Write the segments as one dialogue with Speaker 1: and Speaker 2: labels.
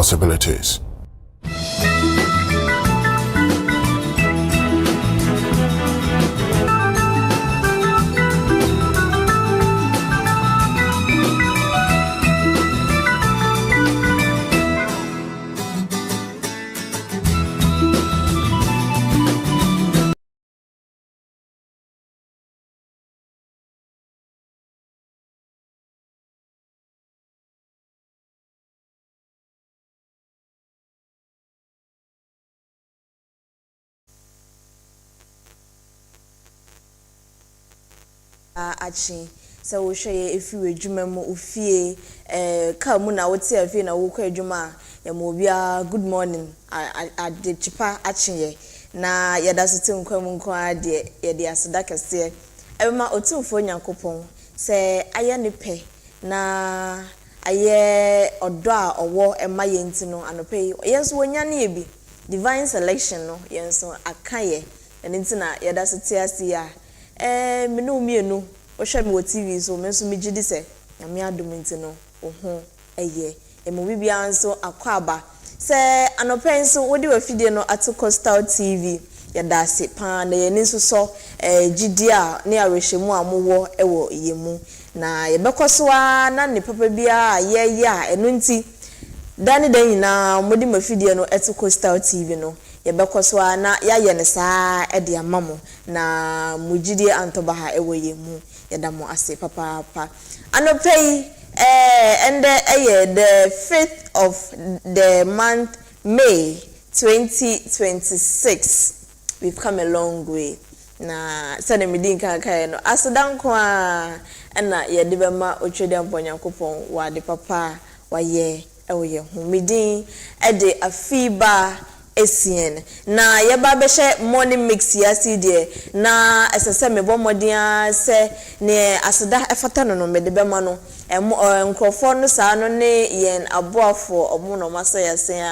Speaker 1: possibilities.
Speaker 2: Achi so we share if you adwuma mu ofie ka mu na wote afie na wo kwa adwuma ya mo bia good morning ade chipa achi na yada sete nkwa mu nkwa ade yede aseda kese ebema otumfo nyankopon se aye ne pe na aye odo a owo ema ye ntino anope yenso wonya ne bi divine selection no yenso akaye entina yada sete asia menu mienu o hwe me wo TV so me so me gidi se na me adom ntino oho eye emo bibia nso akwaba se anopen so wodi wa fidie no at Coastal TV ya dase pa na ye ni so so gidi a ne arehwemu amowo ewo yemu na ye bekosoa na ne papa bia ye a eno nti dani dan nyina modi mafidie no at Coastal TV no ye bekosoa na ya ye ne saa ede amamo na mugidi antobaha ewo yemu yadamo ase papa anopei and the 5th of the month May 2026 we've come a long way na sane midin kan no asodanko a na yede bema otwede amponyankopon wa de papa wa ye ewo ye hu midin de AFIBA ESSIEN na yeba behye morning mix yasi de na esese me bomodin se ne aseda efata no mede bema no nkrofo no saa no ne yen aboafo omo no maso yase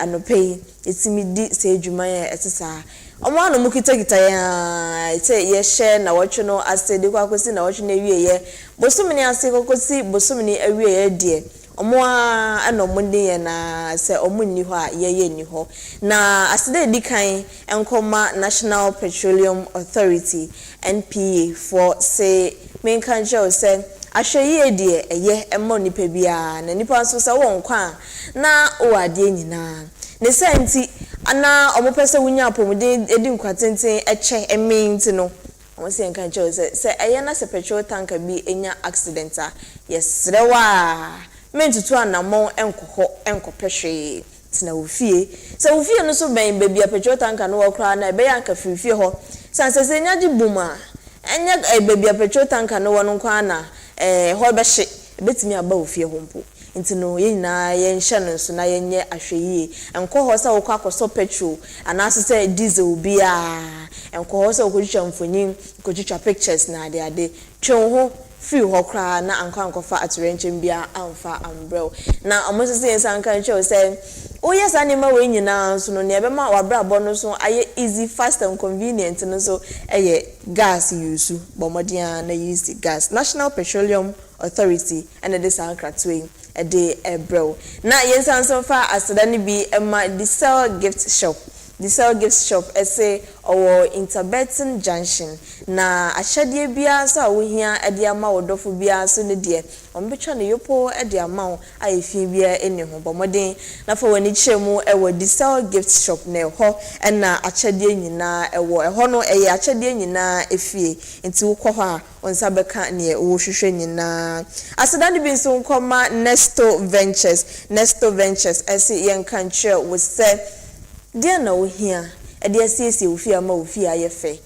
Speaker 2: anopei etimidi se adwuma ye etesa omo anu mukita ya ite ye share na wocho no asede kwa kosi na wocho na wie ye bosumni ase kokosi bosumni awie ye de omo ana omunde ye na se omunni ho a ye ni ho na asede dikan enkoma National Petroleum Authority NPA for say main kanjo se ahweye de eye emo nipa bia na nipa so se won kwa na o ade nyina ne senti ana omo pese wunya apomde edi nkwatenten eche eminti no omo se kanjo se eye na se petrol tanker bi enya accident a yesrewa mentutu anamon enkopehwe tina ofie se ofie no so ben bebia petrol tanker no wakra na be yanka frifie ho sanse nya di buma enya bebia petrol tanker no wono kwa na ho behye betimi aba ofie ho mpo ntino ye nyina ye nhye no so na ye nye ahweye enko ho se wokwa akoso petrol anase se diesel bia enko ho se wokotwa mfonyin wokotwa pictures na ade twon ho free hokra na anka aturenchen bia amfa umbrella na omosese yensan kan che say o yes anima we nyina so no ne be ma wabra bo no so aye easy fast and convenient no so eye gas use bomodian na use gas National Petroleum Authority and this ankratwe e de ebro na yensan so fa aseda ni bi ema diesel gift shop ese owo Interbeton Junction na ahyade bia so awohia ede ama wodofo bia so ne de ombetwa ne yopo ede ama ayefi bia eni ho bomoden na fa wani chemu ewo diesel gift shop na ho na ahyade nyina ewo ho no eye ahyade nyina efie nti wokọ ho a onsa beka ne wo hwehwe nyina asedane bi nso nkoma Nesto Ventures ese yenkan che wo se dia na ohia e dia siesie ofia ma ofia yefe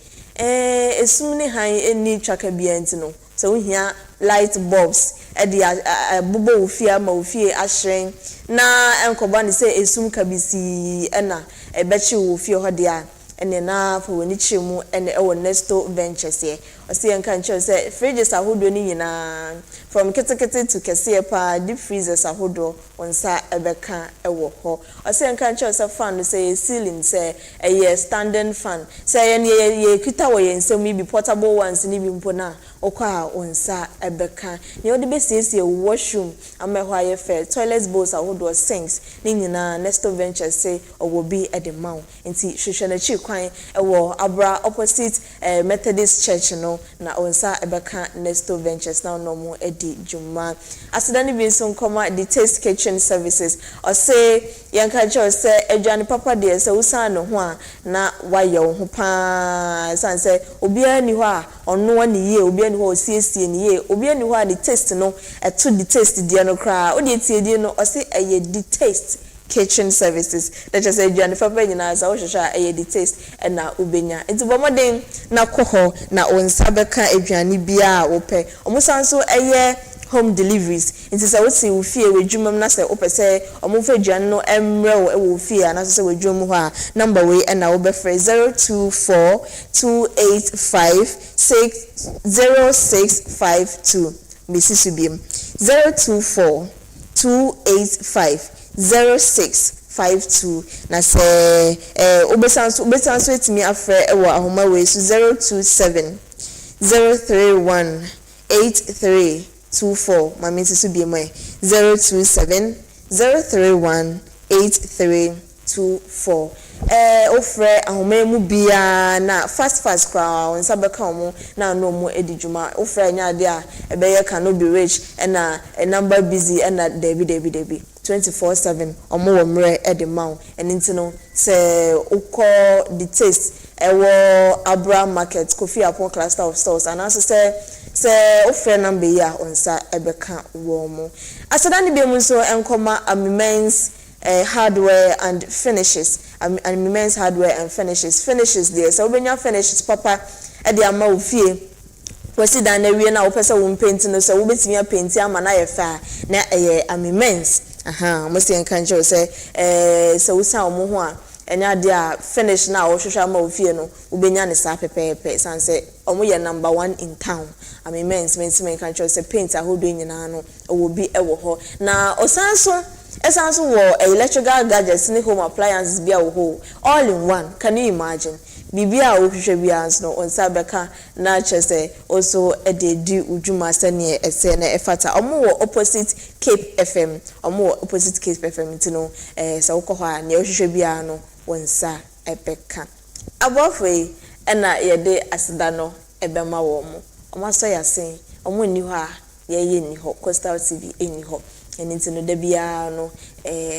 Speaker 2: esum ne han eni twaka bia ntino so ohia light bulbs e dia bobo ofia ma ofie ahyen na enkoba ne se esum kabisi na e bechi ofie ho dia ene na for wani chemu ene ewo Nesto Ventures ye osi enkan che se fridges ahodo ni nyina from ketekete to kese pa deep freezers ahodo onsa ebeka ewo ho osi enkan che se fan se ceiling se eye standing fan se ye kita wo ye nsem bi portable ones ni bi mpo na okwa onsa ebeka ne odi besiesie washroom amehwa ye fair toilet bowls ahodo sinks ni nyina Nesto Ventures say owobi e de maw nti hwehwe na chi kwan ewo abra opposite Methodist Church no na onsa ebeka Nesto Ventures na no mo edi juma asedani bi nso nkoma the Taste Kitchen Services or say yanka cho say adwane papa de say usan no ho a na waye wo ho pa san say obi ani ho a ono ani ye obi ani ho osiesie ni ye obi ani ho a the taste no to the taste de no kra o de tie die no o say eye the Taste Kitchen Services that just say adwane papa nyina sa wo hwehwa eye the taste na ubenya enti bomoden na koho na onsa beka adwane bia wo pe omusan so eye home deliveries into say we wo fie wedwumam na say opese omofo aduan no emre wo fie na say wedwum ho a number we na wo be free 0242850652 Mrs. Subim 0242850652 na say obesan so etimi afre ewo ahoma we so 027031824 mami ntisu bi mo 027031824 ofre ahoma mu bia na fast kwa onsa beka omo na no mo edijuma ofre nya de a ebeye ka no be rich na number busy na debi 24/7 omo wo mre edemaw eninti no se ukọ the taste ewo Abra Market Kofi Apon cluster of stores and also say offer number ya onsa ebeka wo mo asadani bi mu so enkoma amimens hardware and finishes amimens hardware and finishes there so obenya finishes papa e de ama ofie wasi dan na wie na wo pese wo paint no so wo betimi paint ama na ye fa na amimens mo se enkanjo say so usa omo ho a enya de a finish na wo hwehwa ma ofie no ubenya ne sa pepepe sanse omo ye number 1 in town amimens men kanjo say paint ahodo nyina no wo bi ewo ho na osanso wo electrical gadgets ni home appliances bia wo ho all in one. Can you imagine bibia wo hwehwe bia no onsa beka na chese also ededi udwuma sane ese na efata omo wo opposite Cape FM ntino sa wo kɔ ha na hwehwe bia no onsa ebeka abofwe na yede aseda no ebema wo mo omaso yasen omo ni ho a ye ni ho Coastal TV eni ho ntino da bia no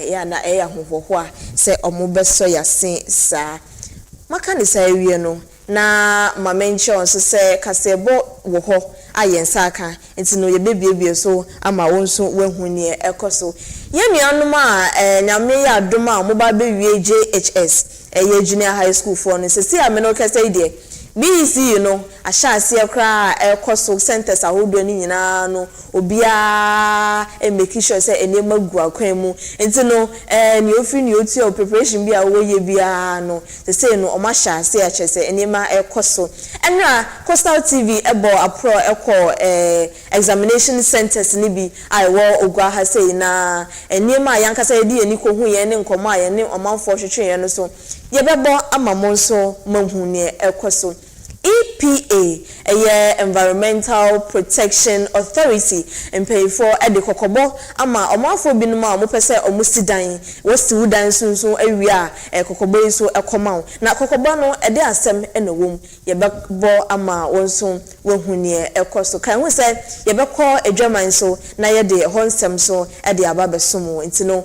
Speaker 2: ya na ahohoho a se omo beso yasen sa maka ni sa ewie no na mamention so se kasebo wo ho ayensa aka ntino ye bebiebie so ama wonso wehu ne ekoso ye nuanom a nyame ya adom a mo ba bewie JHS ye junior high school for no se si ameno kasa ide BC no ashase ekra ekoso centers ahodo ni nyina no obia make sure say enema gu akwan mu ntino ni ofi ni oti o preparation bia wo ye bia no se say no o ma shase a chese enema ekoso enra Coastal TV ebo apro eko examination centers ni bi ai wo ogwa ha say na enema yanka say di eni ko hu ye ne nkomo a ye ne omanfo hwehwe ye no so ye bebo amamo so mahu ne ekoso EPA Environmental Protection Authority and pay for ede kokobo ama omafo binum a mo pese omusidan wasi wudan sunsun awia kokobo iso ekoma na kokobo no ede asem ena wom ye bebo ama wonso wehunie ekoso kan hu se ye beko adwaman so na ye de honsem so ede ababesom ntino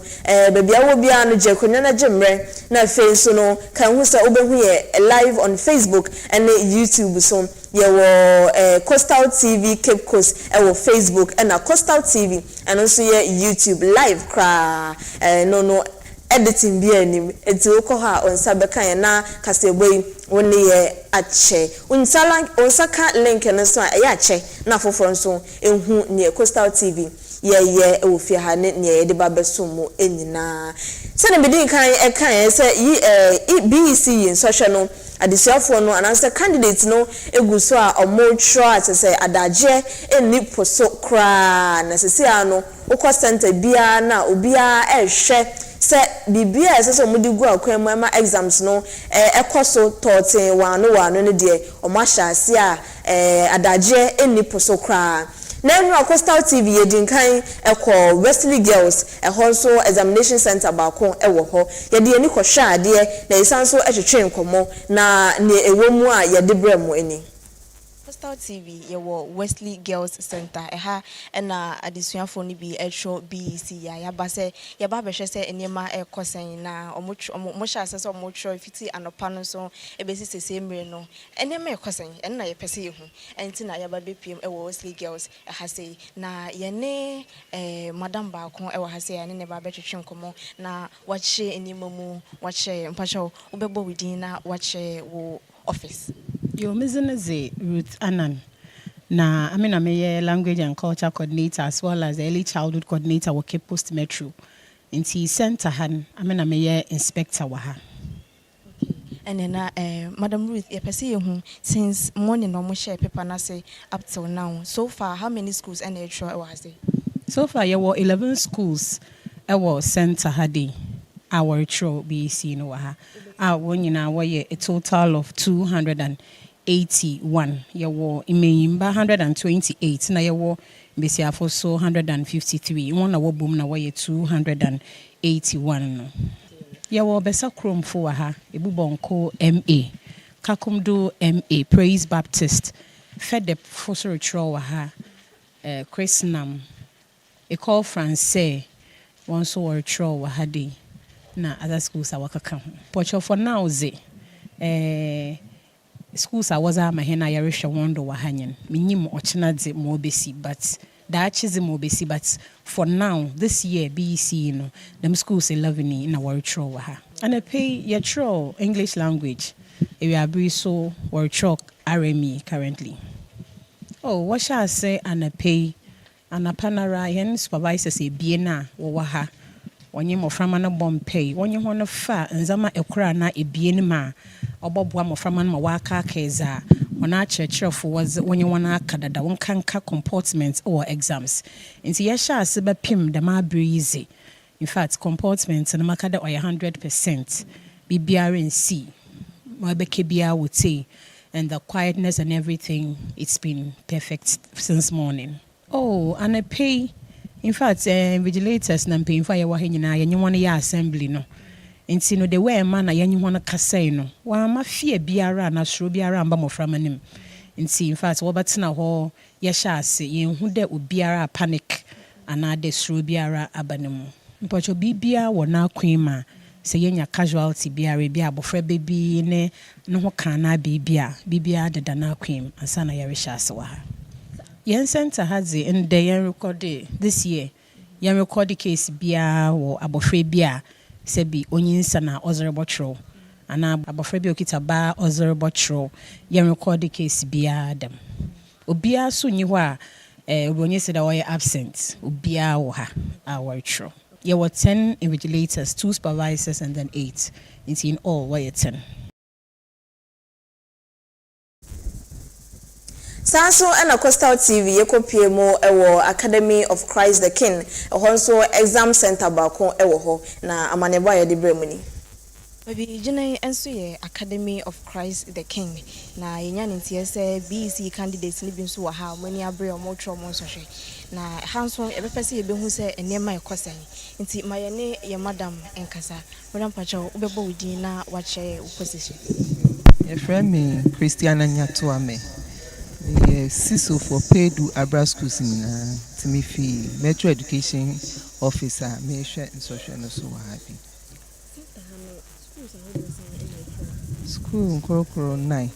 Speaker 2: bebia wo bia no je konwa na jemre na face no kan hu se obehu ye live on Facebook and YouTube so yewo Coastal TV Cape Coast ewo Facebook and Coastal TV and also ye YouTube live kra no editing bi anim enti woko ha onsa beka ye na kaseboi woni ye ache unsaka link no so e ache na foforo so ehu ne Coastal TV ye ewo fi ha ne ye de babesom enyina se na bidin kan se BEC yin social no adisiafo no ananse candidate no eguso a omotro atese adaje eni poso kra na sese ano ukọ center bia na obia ehwe se bibia ese so mudi gu akwan mu ma exams no ekoso 13 no de o ma hyase a adaje eni poso kra na nwa Coastal TV yedinkan ekọ Wesley Girls ehonso examination center ba ko ewo ho yede eni ko hwa ade na isanso etwetwe nkomo na ne ewomu a yede bremu eni
Speaker 1: Coastal TV yewo Wesley Girls Center eha na adesuafo ni bi etro BC ya ba se ya ba behwe se enema ekosen na mo hya se se mo tro fiti anopa no so ebesi sese mre no enema ekosen enna ye pese yehu enti na ya ba bepiem ewo Wesley Girls eha se na ye ne madam ba ko ewo ha se ya ne ba betwetwe nkomo na wache enema mu wache mpacho ubebo widin na wache wo office.
Speaker 3: Your Mrs. Ruth Annan. Na amina meye language and culture coordinator as well as early childhood coordinator with Cape Post Metro. Inti center han amina meye inspector waha.
Speaker 1: Okay. And then Madam Ruth, you pese you since morning no mo share paper na say up till now. So far how many schools and was it?
Speaker 3: So far there were 11 schools our center hadi our tro BC no waha. When you know a total of 281. You were in 128. Now you were Bessia so 153. One hour boom now way 281. You were Bessa Chrome for her, a bubonco MA. Kakumdo MA, Praise Baptist. Fed the Fossor Trow her, Chris Nam. A call France, one so or trow hadi. Na other schools are working. But for now, schools are was a mahena yarisha wando wahanyan. Minim ochinadze mobesi, but that is mobesi. But for now, this year, BEC, you know, them schools 11 in our tro waha. And I pay your tro English language. We are so or tro RME currently. Oh, what shall I say? And I pay and a panara yen supervisor say biena waha. Wanye moframa na bompay wanye hono fa nzama ekura na ebie ma obobwa moframa na waka keza wana chechefo was wanye wana kadada wonkanka comportment or exams nti ya sha aseba pim da ma breezy in fact comportment na makada oy 100% bibia nc mabeke bia would say and the quietness and everything it's been perfect since morning. Oh, and I pay. In fact, vigilators na mpemfa ya wahe nyina ya nywana ya assembly no. Nti no de we ma na ya nywana kasai no. Wa ma fie biara na soro biara amba moframa nim. Nti in fact wo batena ho ya sha ase ye hu de obiara panic ana de soro biara abanemu. Mpacho bibia wo na kwema se yenya casualty biara bia abofra bebi ne no ho kana bibia de na kwem ansa na ya resha ase wa ha. Yen center has in the yen recorded this year. Yen recorded case bia or abofre bia sebi onyinsa na ozerobotro. Ana abofre bi okita ba ozerobotro. Yen recorded case bia dem. Obia so nyi ho a onyinsa da way absent. Obia wo ha our tro. There were 10 invigilators, 2 supervisors and then 8. In all were 10.
Speaker 2: Sanso and Coastal TV yekopie mo ewo Academy of Christ the King ehonso exam center ba ko ewo ho na amaneba ye de bremuni
Speaker 1: baby jina enso ye Academy of Christ the King na yenya ntie se BC candidates ni bi nso wa ha mani abre omotro mo nso hwe na hanso ebepese ye behu se enema ekosan nti mayene ye madam enkasa madam pacho ubebo wudi na wache opposition
Speaker 4: ye friend me Christiana Nyatuame. Siso for Pedu Abra schools in Timifi Metro Education Officer, me share in social no so happy. School Korokoro 9.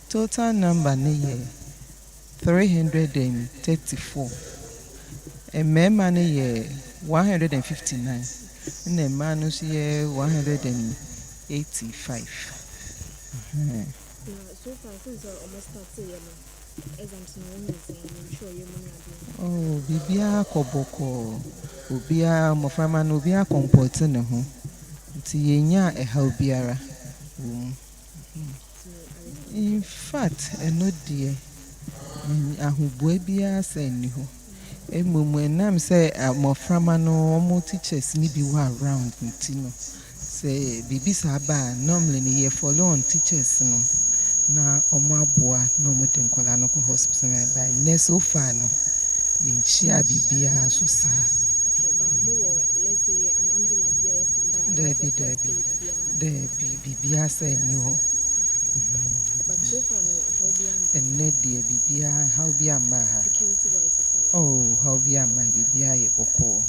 Speaker 4: Total number ne 334. And member ne 159. And the manus ye 185.
Speaker 1: So far, since almost started, exams now, I'm sure you
Speaker 4: oh, Bibia Koboko, Ubia Moframa Nubia comporting a home. Tienya a helbiara. In fact, a no dear. ahubwo bia say ni ho emom nam say amoframa no omo teachers ni bi wa around ntino say bibi saba normally ni ye follow on teachers no na omo aboa no mo tenkola no ko hospital na by ne so far no inchia bibia so sa de bibia say ni ho and net dear bibia how be a ma oh how be a ma bibia ye boko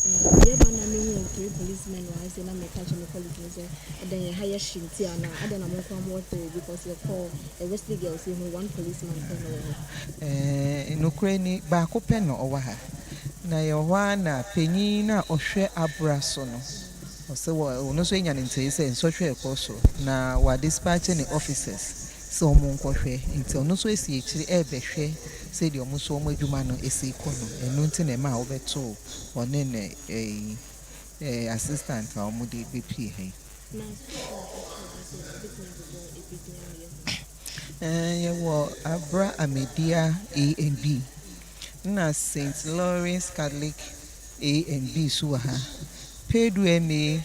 Speaker 1: policemen wise na me catch me police say then you hire shinti ana ada na mo kwa mo because you call a Wesley girls who one policeman
Speaker 4: no kreni ba ko pe no owa ha na ye hwa na penyin na ohwe abraso no ose wo no so nya nte say so hwe ekoso na wa dispatch ni officers so mo nkohwe nti no so esi ekiri ebehwe say di omo so omo adwuma no esi ikono enu nti na ma obeto one ne assistant a omo de bp he ye wo abra amedia A and B na St. Lawrence Catholic A and B so ha Pedu MA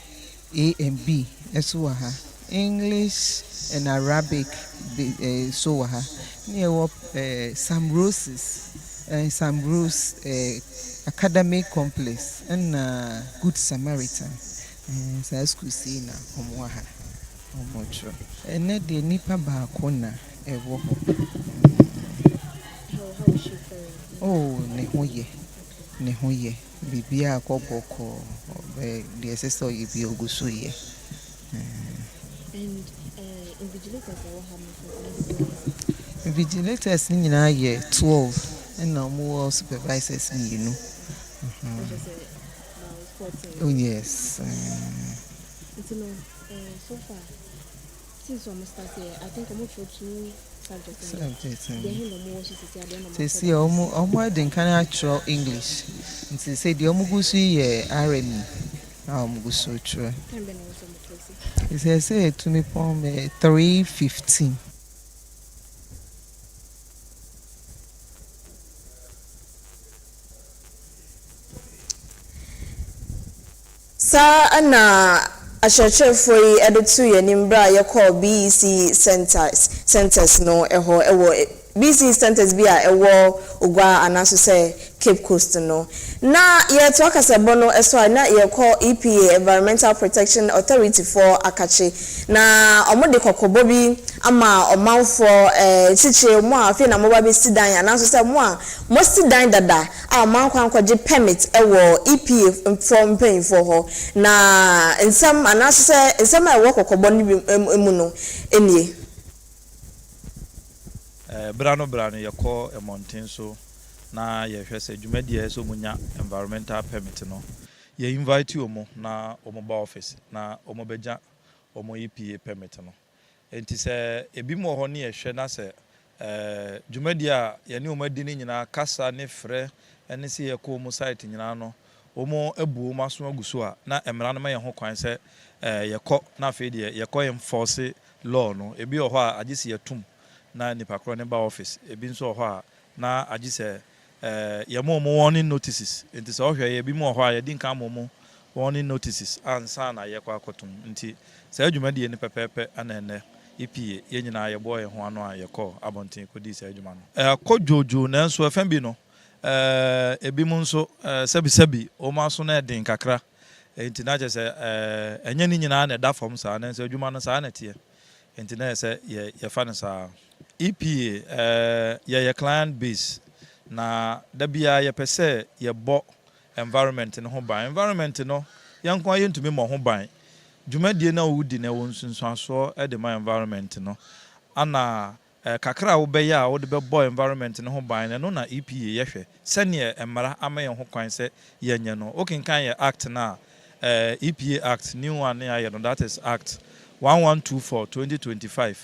Speaker 4: A and B so ha English and Arabic so ha near some roses some rose academic complex and Good Samaritan so school see na omo ha omo tro and de nipa ba ko na ewo ho
Speaker 1: how is she faring?
Speaker 4: oh ne ho ye bibia akoboko the ancestor you be ogusu ye
Speaker 1: And invigilators are how
Speaker 4: invigilators ni nyina ye 12 and no more supervisors ni you know oh yes
Speaker 1: so far since almost started I think I'm for 2 subjects
Speaker 4: see omo den kan actual English nti say the omo gusu ye RME gusu tro it say to me from 3:15
Speaker 2: sa ana ashachefo yi edetu ye nimbra ye call BEC centers no eho ewo BEC centers bi a ewo ogwa anaso say Cape Coast no na ye to akasebo no eso na ye call EPA Environmental Protection Authority for Akache na omode kokobo bi ama omanfo chiche mo afi na mo ba be sidan anaso say mo sidan dada a man kwankwaje permit ewo EPA from paying for ho na nsam anaso say nsam a ewo kokobo ni emu no enie
Speaker 5: brano yako mountain so na ye hwese dwumadie so munya environmental permit no ye invite you mo na omo ba office na omo beja omo EPA permit no enti se ebi mo ho ne ye hwe na se dwumadie a ye ne omo adi ni nyina kasa ne frɛ ene se ye ko mo site nyina no omo ebu omo aso aguso a na emra no ma ye ho kwan se ye kɔ na afei de ye kɔ enforce law no ebi ho a agisi ye tum na nipa kro ne ba office ebi nso ho a na agise ye mo warning notices enti so hwe ye bi mo ho a ye din kan mo warning notices ansa na ye kwa akotum enti se adwuma de ne pepepe ana ene EPA ye nyina ye boy ho ano a ye kɔ abonten kodi se adwuma no kɔ jojo na nso afan bi no ebi mo nso sebi o ma so na edin kakra enti na je se enye ni nyina na da fom sa na nso adwuma no sa na tie enti na se ye fa no sa EPA ye client base na da bia ye pese ye bo environment no ho ban environment no yankwa ye ntumi mo ho ban dwumadie na wudi na wo nsunsuaso e de my environment no ana kakra wo be ya wo de be bo environment no ho ban no na EPA ye hwe sene emara ama ye ho kwan se ye nye no okinkan ye act na EPA act new one ya no that is act 1124 2025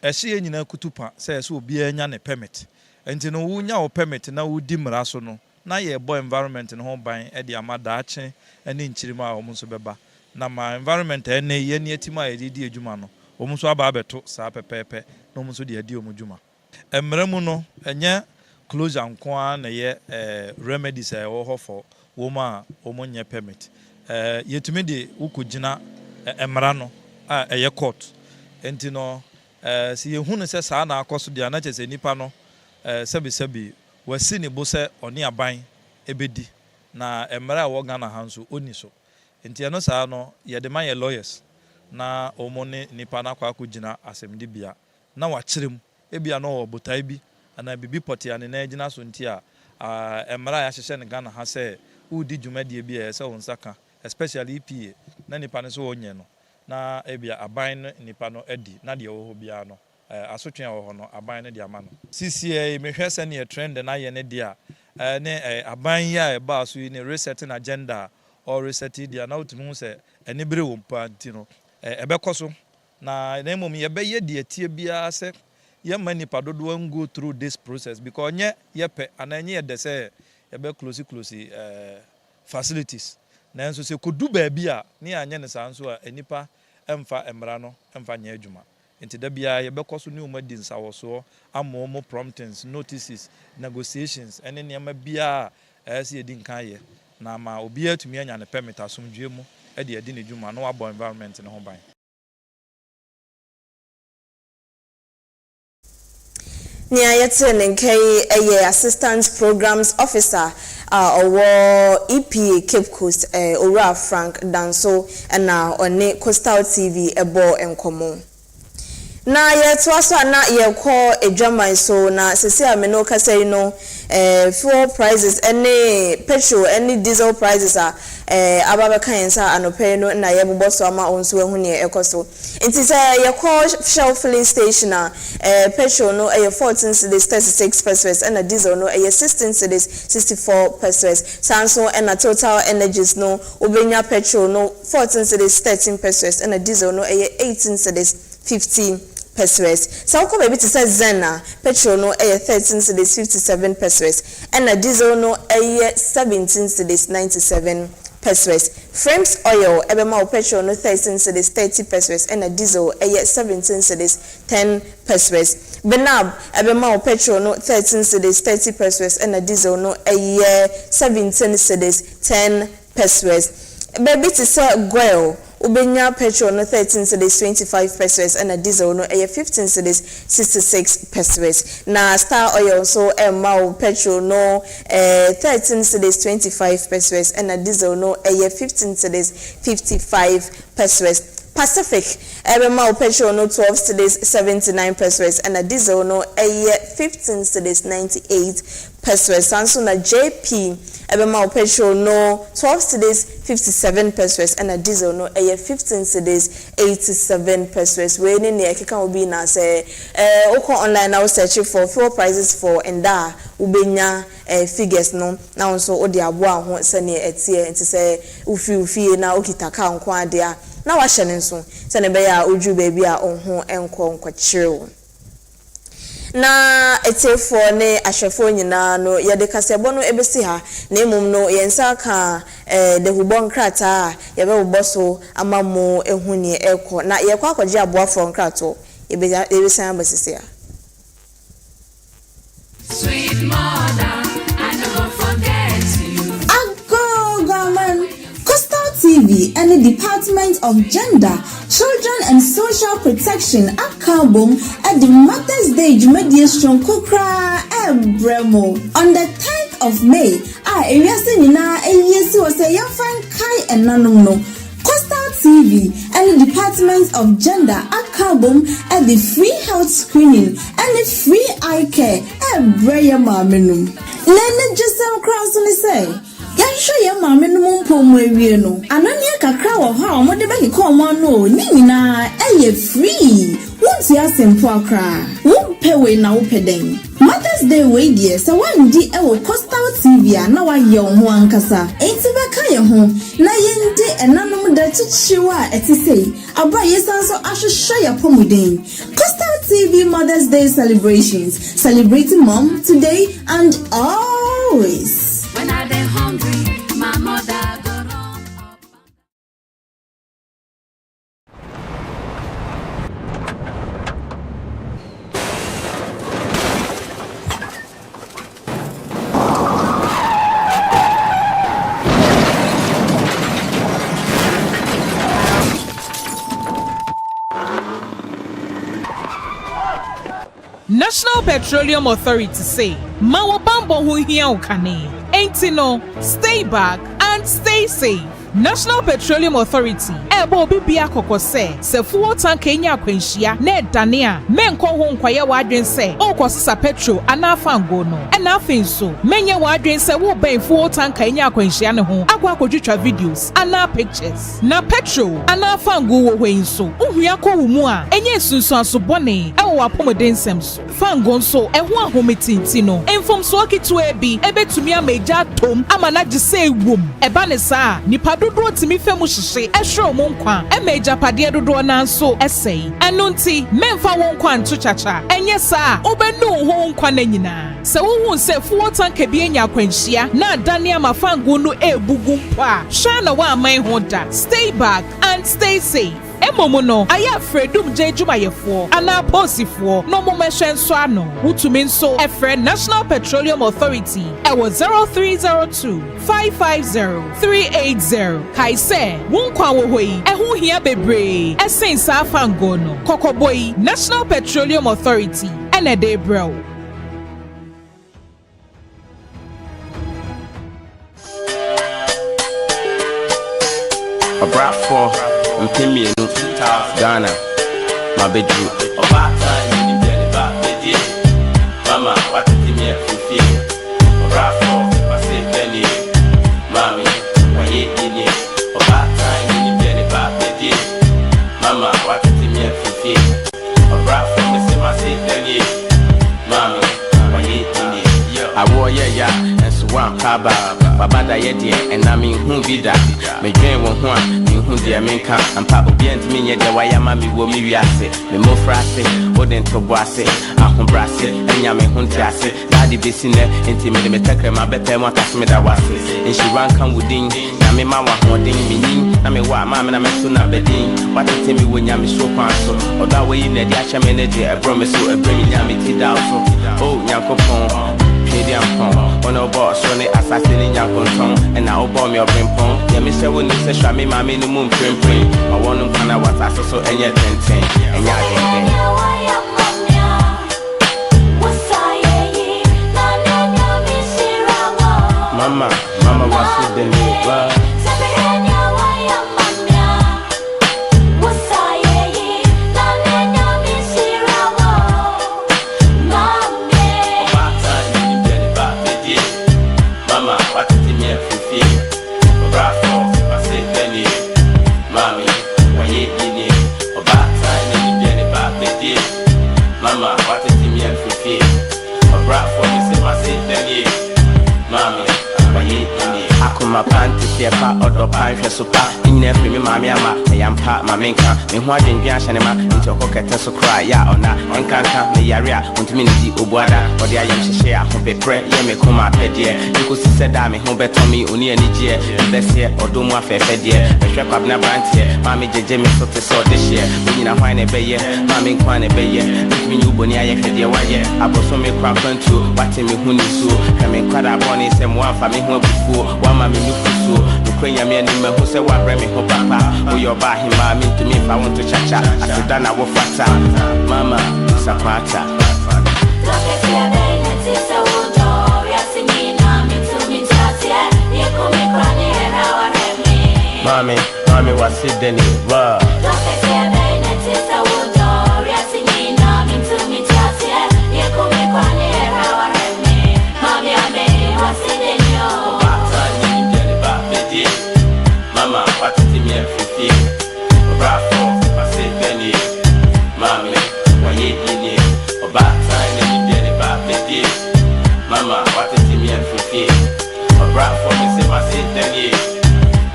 Speaker 5: ehye nyina kutupa say so obi anya ne permit enti no wo nya wo permit na wo di mra so no na ye boy environment no ho ban e de amada ache ene nchirima a omo so beba na ma environment ene ye ne atima ye di adwuma no omo so aba abeto saa pepepe na omo so de adi omo dwuma Emremu no enye closure nko a na ye remedies e wo ho for wo ma wo nye permit. Yetumi de ukugina emra no a eye court. Enti no si yehu ne se saa na akoso de na chese nipa no sebi wasi ne bo se oni aban ebedi na emra wo Ghana hanso oni so. Enti no saa no ye de man ye lawyers na omone nipa na kwa akugina asemdi bia na wachirem ebia no obotai bi ana bibi poti ane na agina so nti a emra ya hyehye ne Ghana ha se udi dwumade bi e se won saka especially EPA na nipa ne so onye no na ebia aban nipa no edi na de wo ho bia no asotwe wo ho no aban ne de ama no CCA mehwe se ne trend na ye ne de a ne aban ya e ba so ne resetting agenda or resetting dia na otumu se ene bere wo mpa nti no ebekoso na nemom ye be ye de tie bia se ye mani padodo an go through this process because nye ye pe ananye ye de se ye be close facilities na enso se kodu ba bia ne anye ne sanso a enipa emfa emra no emfa nya adwuma enti da bia ye be koso ne umadi nsawoso amomo promptings notices negotiations ene ne ma bia se ye di nkan ye na ma obi atumi anya ne permit asomdwe mu e de adi ne dwuma no abo environment ne ho ban.
Speaker 2: Nia yetse nkai eye assistant programs officer owo EPA Cape Coast Ora Frank Danso na one Coastal TV ebo enkomo na yeto aso na yekọ edwaman so na sese ameno kasai no fuel prices any petrol any diesel prices ababa kansa anope no na yebobo so ama onso ehu ne ekoso nti se yekọ Shell filling station petrol no 14 cedis 36 pesos and diesel no 16 cedis 64 pesos sanso and Total Energies no obenya petrol no 14 cedis 13 pesos and diesel no 18 cedis 15 pesos. So ko baby to say Zena petrol no 13 cedis 57 pesos and diesel no 17 cedis 97 pesos. Frames oil ebema petrol no 13 cedis 30 pesos and diesel 17 cedis 10 pesos. Benab ebema petrol no 13 cedis 30 pesos and diesel no 17 cedis 10 pesos. Baby to say Goil ubenya petrol no 13 cedis 25 pesos and a diesel no 15 cedis 66 pesos. Na Star Oil so petrol no 13 cedis 25 pesos and a diesel no 15 cedis 55 pesos. Pacific petrol no 12 cedis 79 pesos and a diesel no 15 cedis 98 pesos. Sanso na JP petrol no 12 cedis 57 pesos and a diesel no 15 cedis 87 pesos. We ni ne keka obi na say oko online now search for fuel prices for enda ubenya figures no na so odi aboa ho se ne etie enti say ufi na okitaka nko ade a na wa hye ne nso se ne be ya oju baby a onho enko nkwachirewo na etefo ne ahwefo nyina no ye de kasebo no ebesi ha na emum no yensa ka de hubon krata ye be boso amamo ehuni eko na ye kwa akwaje aboa from krato ebesi abasisi ha.
Speaker 6: Sweet mother, I never forget you.
Speaker 7: Ago government Coastal TV and the Department of Gender, Children and Social Protection at Kabum at the Mother's Day Jumediation Kokra Bremo on the 10th of May. Nina was a young fan Kai and Nanuno. Coastal TV and the Department of Gender at Kabum at the free health screening and the free eye care at Breya Marminum. Let just some cross on the say. Yansho ya mama no mumpo mwewie no anania kakra wo ha omode be ko mo no ni na free won't ya simple akra wonpe we na wo peden Mother's Day we die se wandi Coastal TV na wa ye ho ankasa enti be ka ye ho na yende enanom da chichiwa etisei aba yesanso ahwehwe ya pomuden Coastal TV Mother's Day celebrations celebrating mom today and always.
Speaker 6: When I've been hungry, my mother go run up.
Speaker 8: National Petroleum Authority say, Mawo bambo hu hia ukane. Ain't no, stay back and stay safe. National Petroleum Authority ebo bibia kokose se fuel tank enya kwenhia na dania menko ho nkwaye wadwen se okosisa petrol anafa ngo no na afin so menye wadwen se wo ben fuel tank enya kwenhia ne ho akwa kodwetwa videos ana pictures na petrol anafa ngo wo hwen so uhua ko wo mu a enye sunsun aso bone e wo apomeden sem so fango nso eho ahometinti no enfom so akitu ebi ebetumi ameja tom ama na gise ewom eba ne saa nipa dodo timi femu hihye ehwe mo nkwa emeja pade dodo na nso esei eno nti memfa won kwa nto chacha enye saa obenu ho nkwa na nyina se wo hu se fuo tanka bi enya kwanhia na dania mafango no ebugu mpo a hwa na wa aman ho da. Stay back and stay safe. Emomo no aya fredum je jumayefo ana posifo no mo mehwe nso ano wutumi nso efre National Petroleum Authority ewo 0302 550 380 kaise wonkwa wo hoi ehu hia bebre esensa afango no kokoboi National Petroleum Authority ene de bro.
Speaker 9: A brat for Mpemi no Ghana, my bedroom. A bad time in the back, Mama, what did me feel? A brat for my say penny, Mammy, when you in it. A bad time in the back, Mama, what did me feel? A brat for me say my say penny, Mammy, when you in it. I wore ya, and so one paba, Babada yet, and I mean, who be that? Me dream one. Who dear menka and papa be and me the why mammy will me viase me mo frase wouldn't to boase ahom brase enya me huntiase daddy be sine enti me take my better mo tas me da wase and she ran come within na me ma wa hodin me nin na me wa ma me na me so na bedin what tell me when ya me so kwan so oda way na dia cha me na dia e promise so e bring ya me ti da so oh nyankopon on a boss, on the assassin Yankonton, and now bomb your pimpon. Yeah, Mr. Winnie says, Shami, mammy, the moon print. I want to find out what I saw, and yet, and Mama, what's it then? My panty here, or pine super in every mammy, I am part my minka, and what in Biashanema into Hocket so cry, ya or not, and can't come me area, want me to Ubwada, or the I am to share, hope a prayer, ye come up head year. You could see that me home better me, only any year, best year, or do more fair year, a strap up never here, Mammy Jamie so to saw this year, when you wine a bay year, Mammy Kwan a bay year, me you bonia head year, why year, I was so me crap to watching me who knew so, coming quite a bonny, same one for me home before, one mammy so Ukraine me who say what bring me home papa or your bar him mammy to me if I want to cha-cha I said that I will fata Mama it's a pata Mommy what's it then Mama, what is me a fifty? Bravo, I say penny. Mammy, when you in it, or bad time, and you get it back with it. Mama, what is me a fifty? Or bravo, I say penny.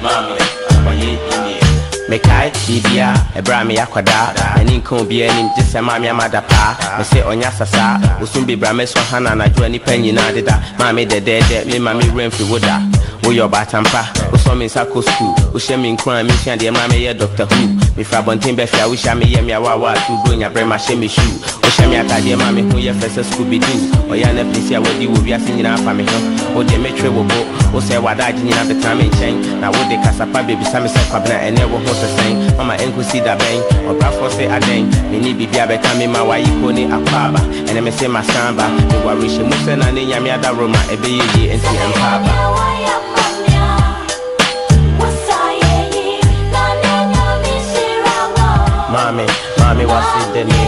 Speaker 9: Mammy, when you in it. Mekai, Bibia, a Brami Aquada, and in Combian, just a mammy, Madapa, I say on Yasasa, will soon be Brames or Hannah, and I do any penny, Nada, Mammy, the dead, me, Mammy, Renfrey Wooda. your batampa, who saw me Sako school, who share me in crime, mission, the mammy, Doctor Who, me Frabontin Befia, wish I me Yamiawa to bring a brema shemi shoe, or Shami Atadia Mammy, who your first Scooby Doo, or Yana Plesia, what you will be asking our family, or the metro will go, or say what I didn't have the time in chain. Now, what they Casapa baby, Sammy Sapabna, and never was the same. Mama, Uncle see that bang, or Brafo say a dang, me need be becoming my wife, pony a paba, and I may say my samba, the Warish Musen and Yamiada Roma, a baby, and see and papa. Mommy, what's it the name?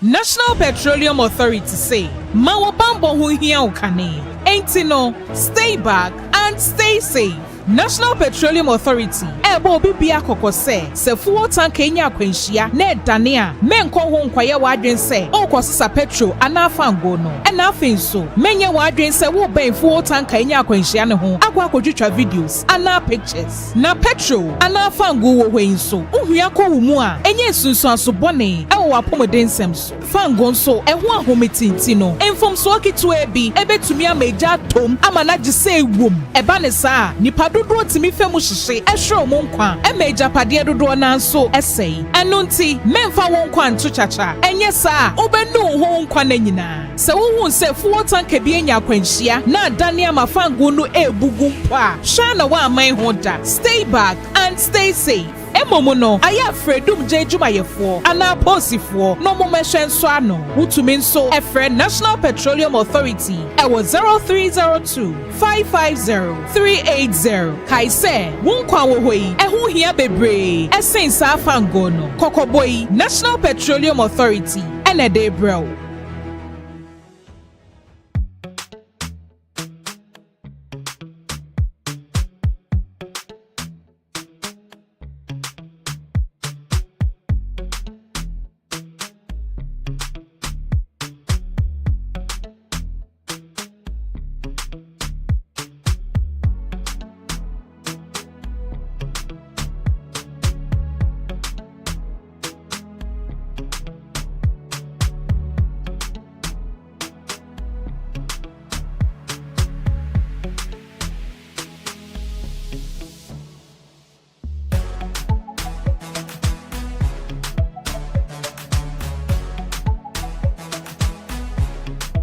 Speaker 8: National Petroleum Authority say, Mawa Bambo hu hia ukane. Ain't no, stay back and stay safe. National Petroleum Authority ebo bibia kokose se fuel tank enya akwanhia na edane a menko ho nkwaye wadwen se okosisa petrol ana fango no na afin so menye wadwen se wo ben fuel tank enya akwanhia ne ho akwa akodwetwa videos ana pictures na petrol ana fango wo hwen so uhua ko wumu a enye sunsu aso bone ewo wapomoden sem so fango so eho ahometinti no enfom so akitu ebi ebetumi ameja tom amana gise ewom eba ne saa nipa dodo timi femu hihye ehwe mo nkwa emeja pade dodo na nso esei eno nti memfa won nkwa nto chacha enye saa obenu ho nkwa na nyina se wo se fuo tanka bi enya akwanhia na adane amafango no ebugu mpa hwa na wa aman ho da. Stay back and stay safe. Emomo no aya fredum je jumayefo ana posifo no mo mehwe nso ano wutumi nso efre National Petroleum Authority ewo 0302 550 380 kaise wonkwa wo hoi eho hia bebre esensa afango no kokoboi National Petroleum Authority ene de bro.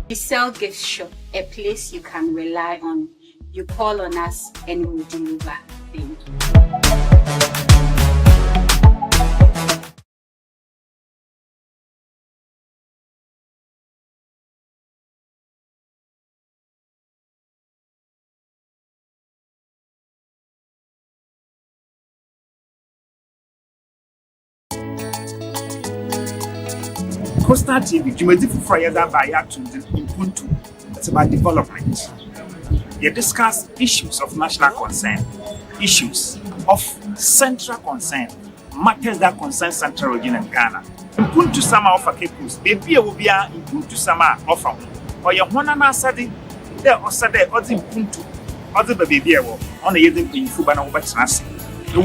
Speaker 10: We sell gift shop, a place you can rely on. You call on us and we'll deliver. Thank you.
Speaker 11: Coastal TV, Jumedi Fufraya by to Ubuntu. It's about development. You discuss issues of national concern, issues of central concern, matters that concern Central Region and Ghana. Ubuntu Sama offer Kepus, baby will be Ubuntu Sama offer. Or your one and Asadi, there or Sade or the Ubuntu, or the baby on the Yedin in Fubana over Transi.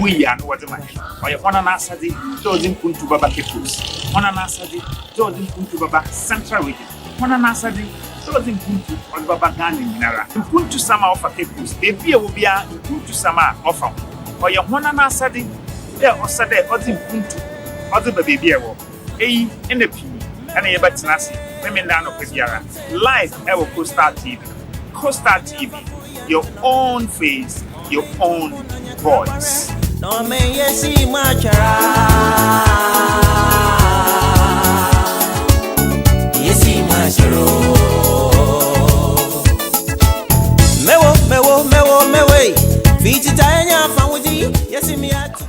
Speaker 11: We are no other man. Or your one and Asadi, those in Puntu Baba Kepus, one and Asadi, those in Puntu Baba Central Region, one and Asadi. Those in Puntu or Baba Gani Minara. Ubuntu Sama offer Kepus, baby will be Ubuntu Sama offer. ɔyɛ hona na asade dɛ ɔsade ɔdze mpuntu ɔdze ba baabi ɛwɔ eyi ɛna pii ɛna yɛbɛtena ase meme nda no pɛ biara live ɛwɔ Coastal TV your own face your own voice
Speaker 12: no me yesi machara yesi macharo mewo fiti tanya fawudi yesi mi atu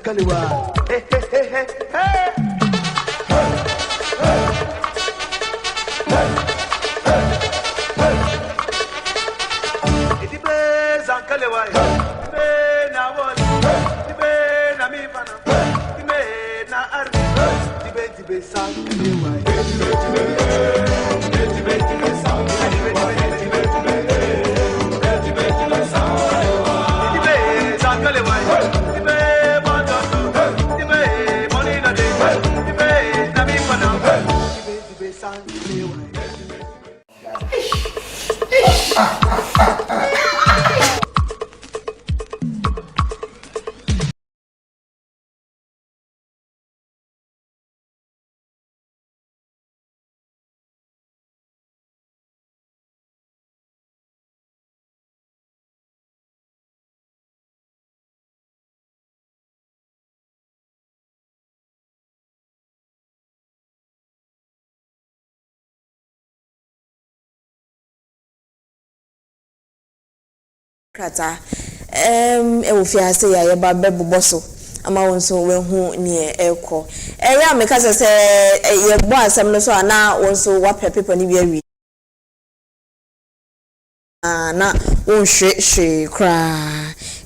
Speaker 12: Sankaliwa. Hey.
Speaker 2: Krata ewofiase ya yeba bebubo so ama wonso wehu ne eko ya meka se yebo asem no so ana wonso wape people ni bi na won hwe kra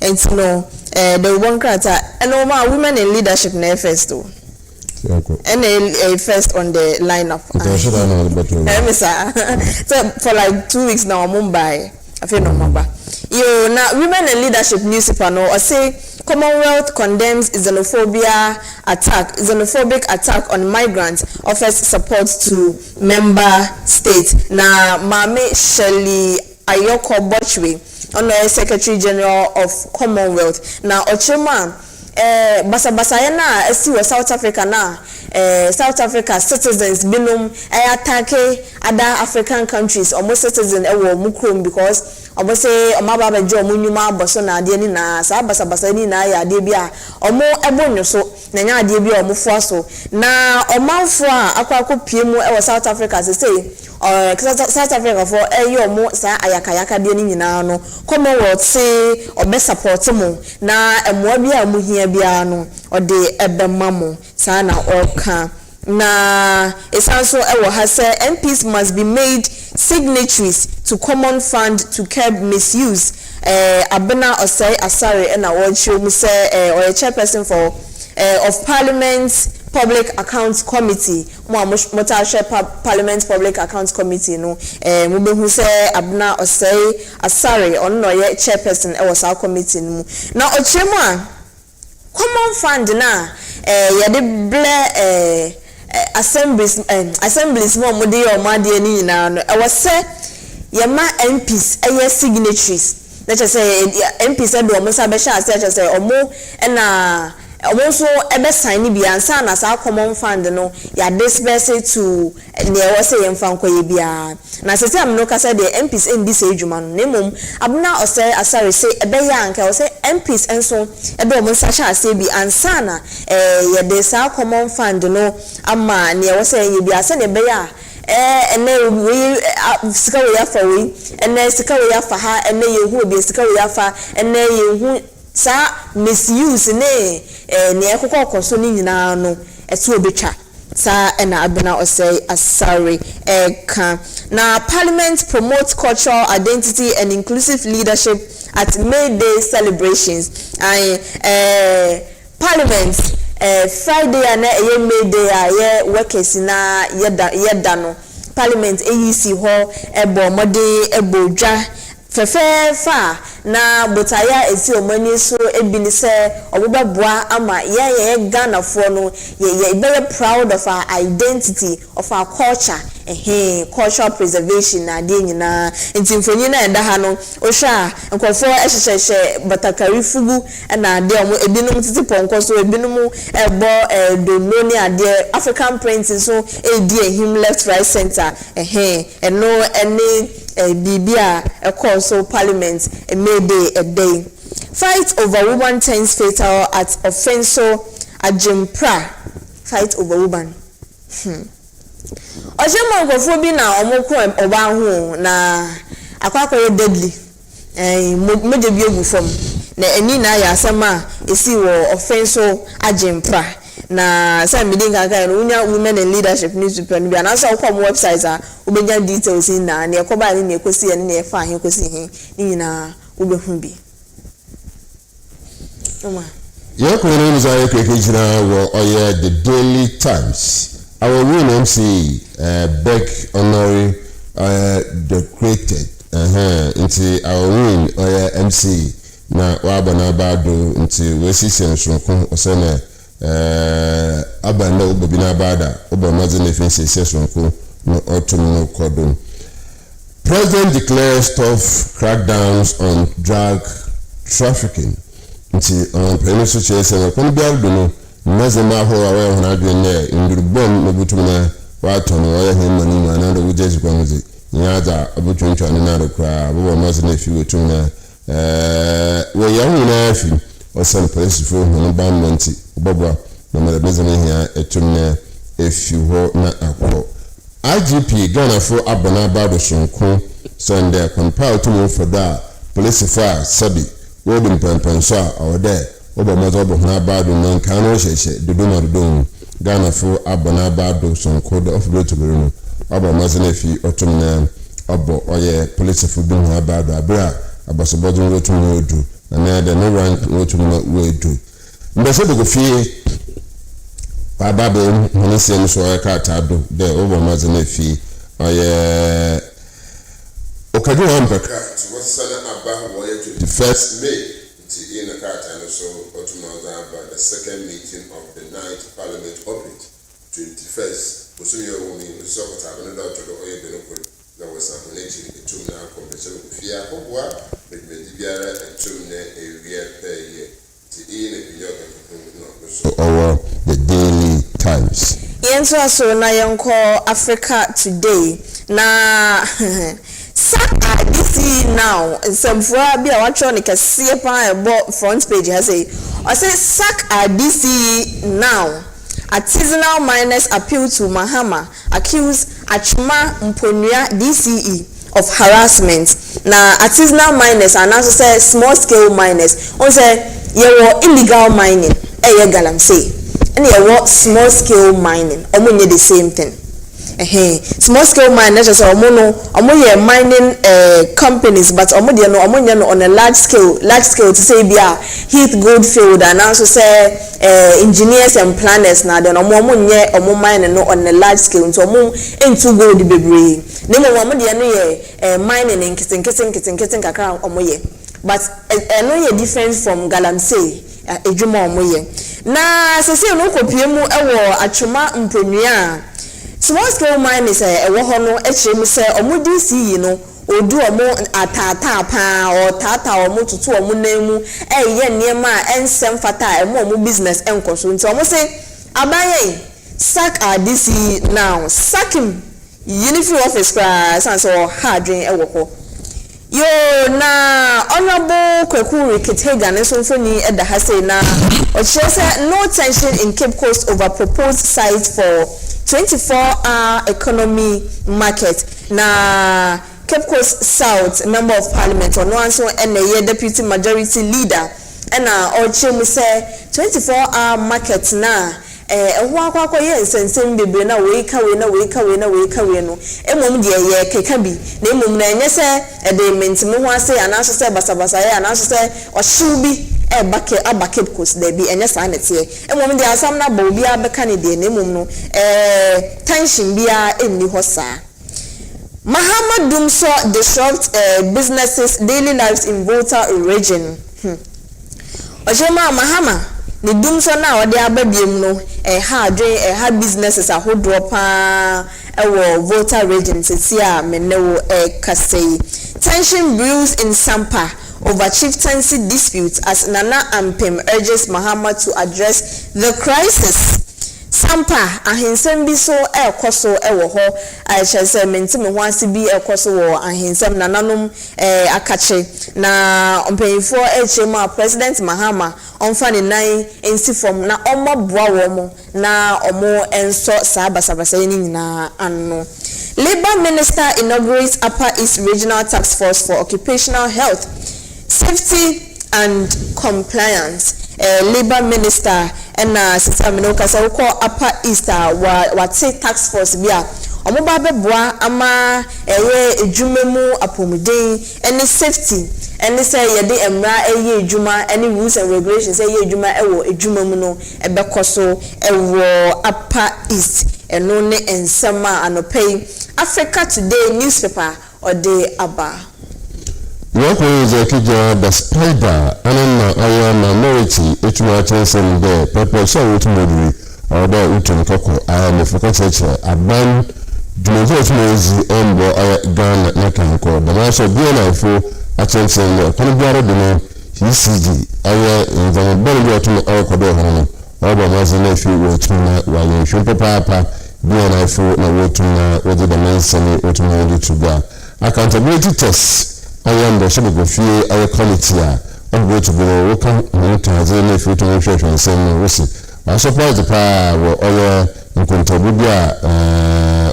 Speaker 2: entino the one krata and ma women in leadership na first o and a first on the lineup so for like 2 weeks now Mumbai I feel no mamba you now women in leadership newspaper no or say Commonwealth condemns xenophobic attack on migrants, offers support to member states. Now Mame Shelley Ayoko Bochwe, Honorary Secretary General of Commonwealth. Now Ochema basa yana esi South Africa na South Africa citizens binum attack other African countries almost citizen ewo mukrom because omo say omo baba je omo nyuma aboso na ade ni na sa basa ni na ya ade bia omo ebonyo so na nya ade bia omo fo so na omanfo a akwa pie mu ewo South Africa say South Africa for omo sa ayakayaka de ni nyina no Commonwealth say obe support mu na emo bia mu hia bia no ode ebema mu sa na oka na esanso ewo ha say MPs must be made signatories to common fund to curb misuse abena osai asare na won show mu say or a chairperson for of Parliament's Public Accounts Committee Parliament Public Accounts Committee no mu be hu say abena osai asare on no ye chairperson e was our committee no na ochemu a common fund na ye de ble assemblies mo mode o made ni nyina no e was say ye ma MPs eye signatories na che say MPs e do o mo sa be sha say omo na also ebe sign bi ansa na sa common fund no ya disperse to ne wo say yemfa nkoye bia na se am no kasa de MPs ndi say adwuma no nemom abuna osay asare say ebe ya anka o say MPs enso ebe o mo sa sha say bi ansa na ya de sa common fund no ama ne wo say ye bia se ne ebe ya ene we sika we ya fa we ene sika we ya fa ha ene ye hu obi sika we ya fa ene ye hu sa misuse ne ekoko so ni nyina no eto obetwa sa na abena osay asare eka na Parliament promotes cultural identity and inclusive leadership at May Day celebrations Parliament Friday na May Day workers na yeda no parliament AEC ho ebo mode ebo dwa fefefa na botaya esi omani so ebini se obubabua ama ye Ghana for no ye very proud of our identity, of our culture, cultural preservation na de nyina ntimfoni na enda ha no ohwa nkofo ehyehyehye batakari fugu na de omo ebinum titi ponko so ebinum ebo dononi ade African printing so edi him left right center eno ene bibia so parliament maybe a day. Fight over woman turns fatal at Offenso Ajimpra. Fight over woman. Ojema nkofo bi na omoko oba ho na akwakoye deadly. Meje bi egu fam. Na eni na ya asema esi wo Offenso Ajimpra. Na say meeting kaka no unya women in leadership newspaper no bi na say ukọ website a ubenya details in na na ekoba ni ekosi ne na efa he ekosi he ni nyina ubehu bi Oma
Speaker 13: your name is the Daily Times. Our win MC Beck Honorary decorated into our win MC na wabana bado into wesisi nsonko osene abanda ubobina bada obomaze ne fense sesonko no autumn no cordon. President declares tough crackdowns on drug trafficking. Nti on premiso chese na kon bialdo no mazema ho awe ho na adwene ndurubom no butumna wato no oya hemma ni ma na do wujeji kwa muzi nyaza abutwentwa ni na do kwa bobo maze na fi wetumna we ya hu na afi osan police fo no banmanti obabwa na mara bezana hia etumna efi ho na akọ IGP Ghana for abana bado sonko Sunday compile to move for that police fire sabi wodum pampanso awde obamazo bohna bado nan kanu hyehyɛ dodo Ghana for abana bado sonko the of road to no obamazo na fi otumna obo oye police for bin ha bado abra abasobodun road to no do na the no rank road to no we do mbese go fie Babe honese nso ekata do de obamazo na fi oye okadu ambaka wasana aba woye 21st May in the carta so otumaza about the second meeting of the 9th Parliament operate 21st osuyo womi so kota bana do to oye benoko na wasa honeji etumna convention ofia kokwa medmedi biara etumna ewia peye ti in the yoga no so our the Daily Times
Speaker 2: yenso so na yenko Africa Today na Sack this now some for be a watch on the front page has say sack DC now artisanal miners appeal to Mahama accuse Achuma Mponia DCE of harassment. Now artisanal miners and also say small scale miners on say illegal mining galam say and small scale mining almost the same thing. Small scale miners just mining companies, but on a large scale to say Heath Goldfield and also say engineers and planners now then mining on a large scale so into gold baby mining in kissing kakra but no different from galamsey ejuma na say no kopiemu Achuma Mponia small scale miners ewo ho no echirem se omudisi no odu omo atata pa o tata omo tutu omo nemu eye niema ensem fata omo business enkoso nti omo se abaye sack DC now sack him uniform office cry san so hardwin ewo ho yo na honorable Kwekuri Kitega ne so foni eda ha say na o say no tension in Cape Coast over proposed site for 24-hour economy market na Cape Coast South member of parliament or no answer and a deputy majority leader and or say 24-hour market na kwa sensem bebre na we ka we no emom de ye keka bi na emom na enye se de mentime ho ase anaso se basabasa ye anaso se ohyew bi Cape Coast there be enye sa na tie emom de asam na ba obi abeka ne de na emom no tension bia enni ho sa Mahama Dumso disrupt businesses' daily lives in Volta region. Ojema Mahama ni Dumso na wade ababiem no ha businesses ahodo pa ewo Volta region sesia menewo kasei. Tension brews in Sampa over chieftaincy disputes as Nana Ampem urges Mahama to address the crisis. Sampa ahinsem bi so ekoso ewo ho ahese mentime ho ase bi ekoso wo ahinsem nananom akache na ompanyifo echema President Mahama onfa ne nan ensi form na omoboa wo mo na omo enso sabasabasa ni nyina anno. Labour Minister inaugurates Upper East Regional Task Force for Occupational Health, Safety and Compliance. Labour Minister and Sister Minoka sa uko Upper East wa take task force bia omo ba beboa ama ejumemu apomuden any safety any say yede emra ejuma any rules and regulations ejuma ewo ejumemu no ebekoso ewo Upper East eno ne ensema anopay Africa Today newspaper ode aba.
Speaker 13: What is a kija the spider and our minority some there pepper so with modry or the utum coco I am a focus a ban do not embo Ghana Nakanko but also be an for a chance and Conabara Dino ECG I in the belly to our Kodo or by nephew Wotuna while you should papa be an for na Wotuna whether the man sending Wotuna to go accountability tests. I am the Shabu Fee, our quality. I'm going to go welcome Tanzania if you don't show and send me. I suppose the power or in Contabubia,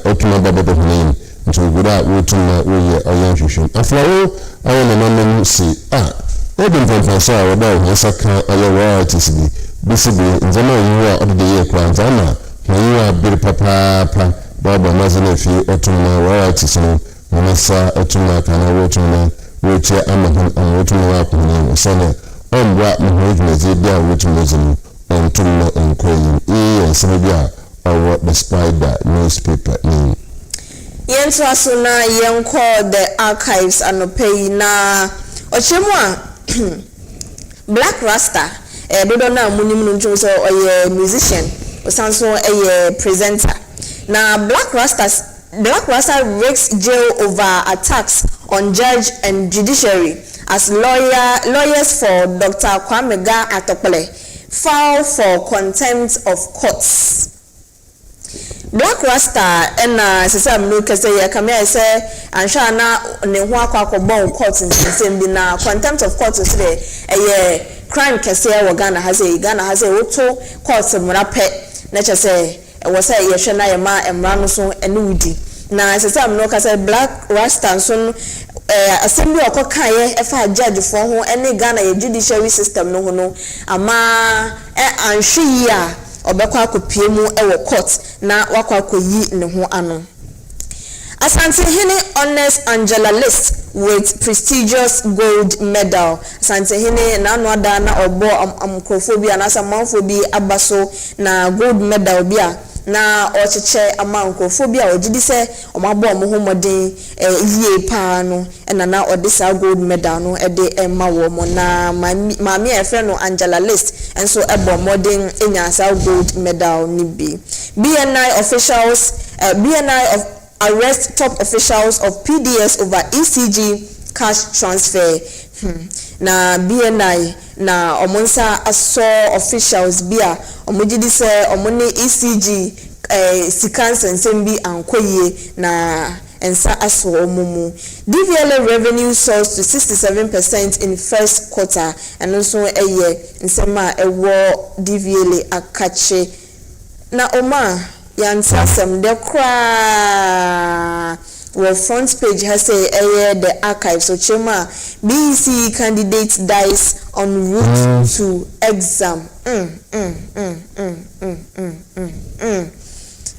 Speaker 13: open up the name until without waiting with a young fusion. After all, I want to see. Open from Saw about Saka or royalties. Basically, in the man you are of the year Kwanzana, when you are Bill Papa, Baba Mazanefi, Otuma royalties. Manasa etuma kana wotuma woche amahun wotuma wakuni osane onwa muhojumeze bia wotumeze ontumno onkoyi sebia or the spider newspaper ni
Speaker 2: yenso asuna yenko the archives anopei na ochemwa Black Rasta dodo na munim no ncho so oye musician osanso eye presenter na Black Rasta risks jail over attacks on judge and judiciary as lawyers for Dr. Kwamega Atokpele file for contempt of courts. Black Rasta and Sister Mnuka say Yakamia say ansha na ne ho akwa court in same bi na contempt of court today crime kese ya Ghana has a woto court mrape na say was say yehwe na yema emra no so enudi na Sister Mnuka say Black Rasta so assembly okokaye efa judge for ho ene Ghana ye judiciary system no ho no ama anhwe ya obekwa akopie mu ewo court na wakwa akoyi ne ho ano. Asante Hene honors Angela List with prestigious gold medal. Asante Hene na no ada na obo amkrofobia na samanfobi abaso na gold medal bia na ocheche amankrofobia ogidi se omabo omohomoden yie pa no na odisa gold medal no ede ema wo mo na mami efe no Angela List enso ebo modern enyasa gold medal ni bi. BNI officials BNI of arrest top officials of PDS over ECG cash transfer. Na BNI na omonsa aso officials bia omujidi se omone ECG sikanse nsembi ankoye na ensa aso omumu. DVLA revenue soars to 67% in first quarter and also nsema ewo DVLA akache na OMAR yansasem de kra well front page has the archive so chema BEC candidate dies en route to exam.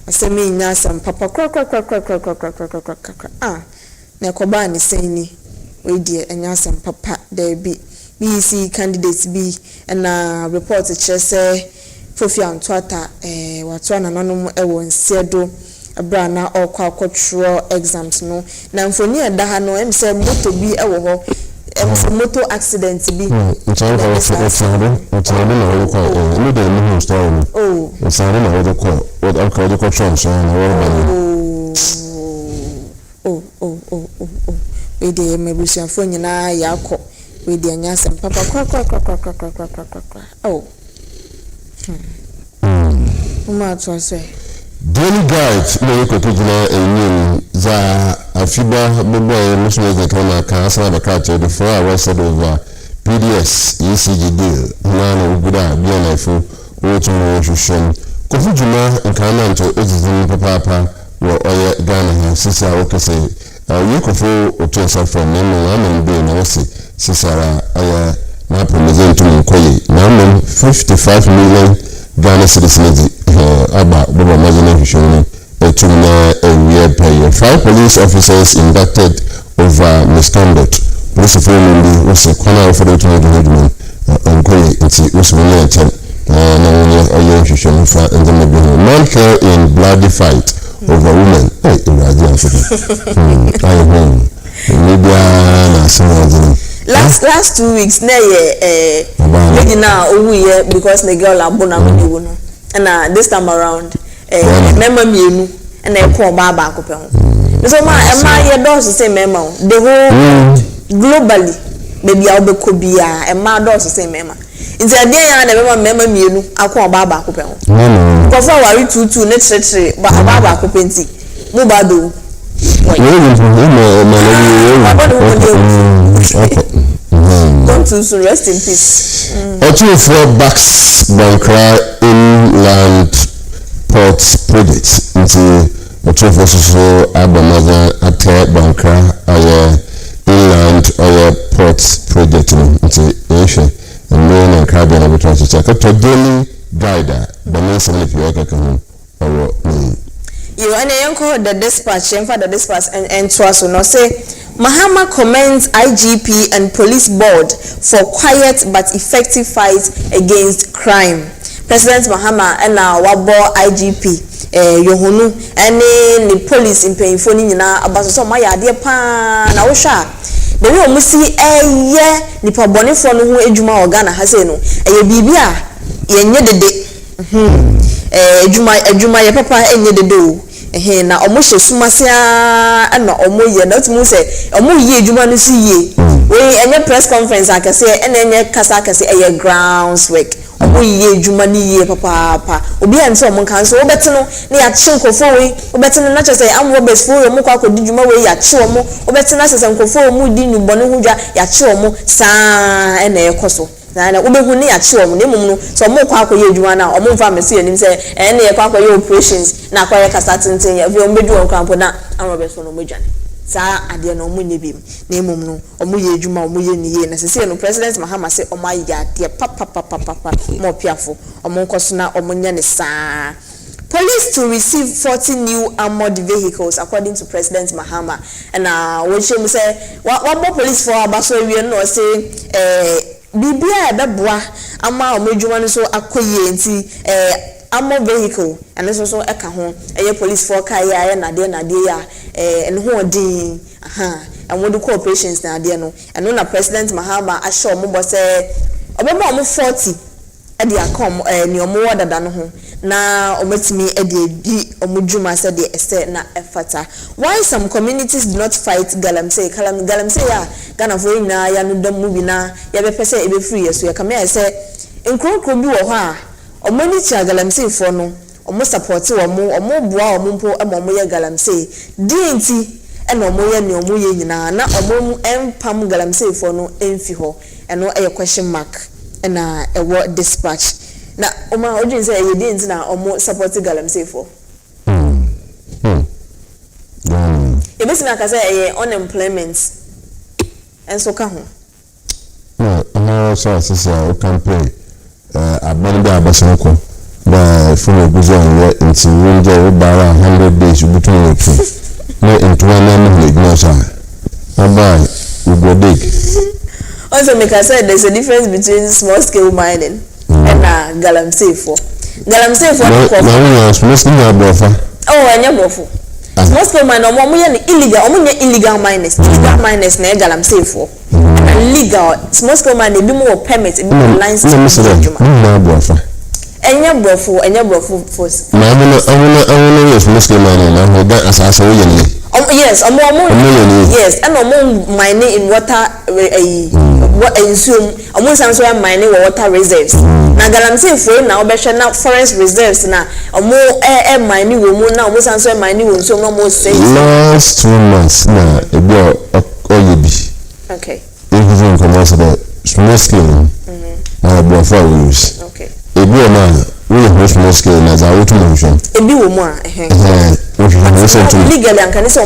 Speaker 2: Asemi nyasam papa kra na koba ni seni we die nyasam papa there be BEC candidates be na report che say Fofi Antwata watwa na nanom ewo nsiedo abra na okwa control exams no na mfoni eda ha no em say moto bi e wo ho moto accident bi
Speaker 13: ntan ko ntan na wo ko no dey no story no ntan na wo ko wo ko chon so na wo ba
Speaker 2: we dey mebusia fo nyina yakọ we dey anyasem papa kwa uma to so
Speaker 13: daily guide no ko kujina enyim za AFIBA boboy musume ze kana ka asana da ka te the 4 hours said over PDS ECG deal na na uguda bia na ifo wo to mo hwehwem ko fujuma nkana nto ezizin papa wo oye Ghana ha sisa wo kese you ko fo oto sa from no amen be na wose sisara aya na present to nkoyi na amen 55 million Ghana citizens aba bobo majina hwehwem to na a pay 5 police officers inducted over misconduct. Police officers was a corner for the 2021 ongoing into Usmania attempt man killed in bloody fight over women.
Speaker 2: Last 2 weeks na because the girl abona and this time around member mienu and e ko baba ko pe ho so ma e ma ye do so say member the whole globally baby a obeko bia e ma do so say member nti ade ya na member mienu akọ baba ko pe ho ko for wari tutu ne tretre baba ko penti mu ba do come to so rest in peace.
Speaker 13: For Bucks Bankra inland port project into the two so Abamaza at Bankra inland oil port project into Asia and then and Caribbean of the check out daily guide the main seven
Speaker 2: you and the dispatch and for the dispatch and so no say Mahama commends IGP and police board for quiet but effective fight against crime. President Mahama and our wabo IGP Yohunu and the police in Payphone nyina abaso so my ade pa na wo hwa the way we see nipa bonefo no ho adwuma organa ha say no eye bibia ye nye dede adwuma ye papa enye dede o na omo hye sumasia na omo ye that means say omo ye adwuma no si ye we enye press conference akase enye kasa akase eye grounds work omo ye adwuma ni ye papa obi an so omo kan so obeti no na ya che nkofo we obeti no na che say am robbers fo omo kwa ko didwuma we ya che omo obeti na se nkofo omo di nu bone ho dwa ya che omo saa na ekoso na ubehu ne ya che omo ne mum no so omo kwa akoye adwuma na omo mfa mesi anim se na ye kwa akoye operations na akoye kasa tenten ya vi ombedu onkampo na anrobe so no modwane sa ade na omo nye bim na mum no omo ye adwuma omo ye ni ye na sese no president Mahama se omo aye ade papa mo piafo omo nkoso na omo nya ne sa. Police to receive 40 new armored vehicles according to President Mahama. And when she say what more police for abaso we no say bibia ebeboa ama omedwuma no so akoye nti armored vehicle and so eka ho police for kai ya na de ya en ho odin and what the cooperations na de no and na President Mahama assure mo bo say obeba mo 40 ade akom ni omo wadada no ho na ometimi ade di omudwuma say de ese na efata. Why some communities do not fight galamsey ya Ghana for na ya no dam mu bi na ya be pese e be free yeso ya kama ya say nkronkro bi wo ho a omani cha galamsey for no omo support wo omo boa omo mpo omo ye galamsey dinti ena omo ye ni omo ye nyina na omo empam galamsey for no emfi ho eno e question mark na ewo dispatch na oma odin say ye dey nti na omo support galamsey for ebesi na ka say unemployment enso ka ho
Speaker 13: no ama so sisa o campaign abanda abasonko da full buzo ye nti wonje o bara 100 days butu otu no entwa na no igno sa aba we go dig.
Speaker 2: Also, make I say there's a difference between small scale mining and galamsey for. Galamsey for
Speaker 13: no, mostly
Speaker 2: Oh, and your small scale mine or more illegal miners. Illegal miners na egalam safe for. Legal small scale mine they be more permit in license. Enya brofo force.
Speaker 13: I wanna use small scale mine na that as
Speaker 2: yes, yes, and mining in water mining water reserves. Na galam say for na obesha na forest reserves na mining wo mu na mining wo so no mo say
Speaker 13: last 2 months na ebo oyebi.
Speaker 2: Okay.
Speaker 13: If you come out the small scale na ebo for use.
Speaker 2: Okay.
Speaker 13: Ebo na we small scale na za wotu mention.
Speaker 2: Ebi wo mu legally and can say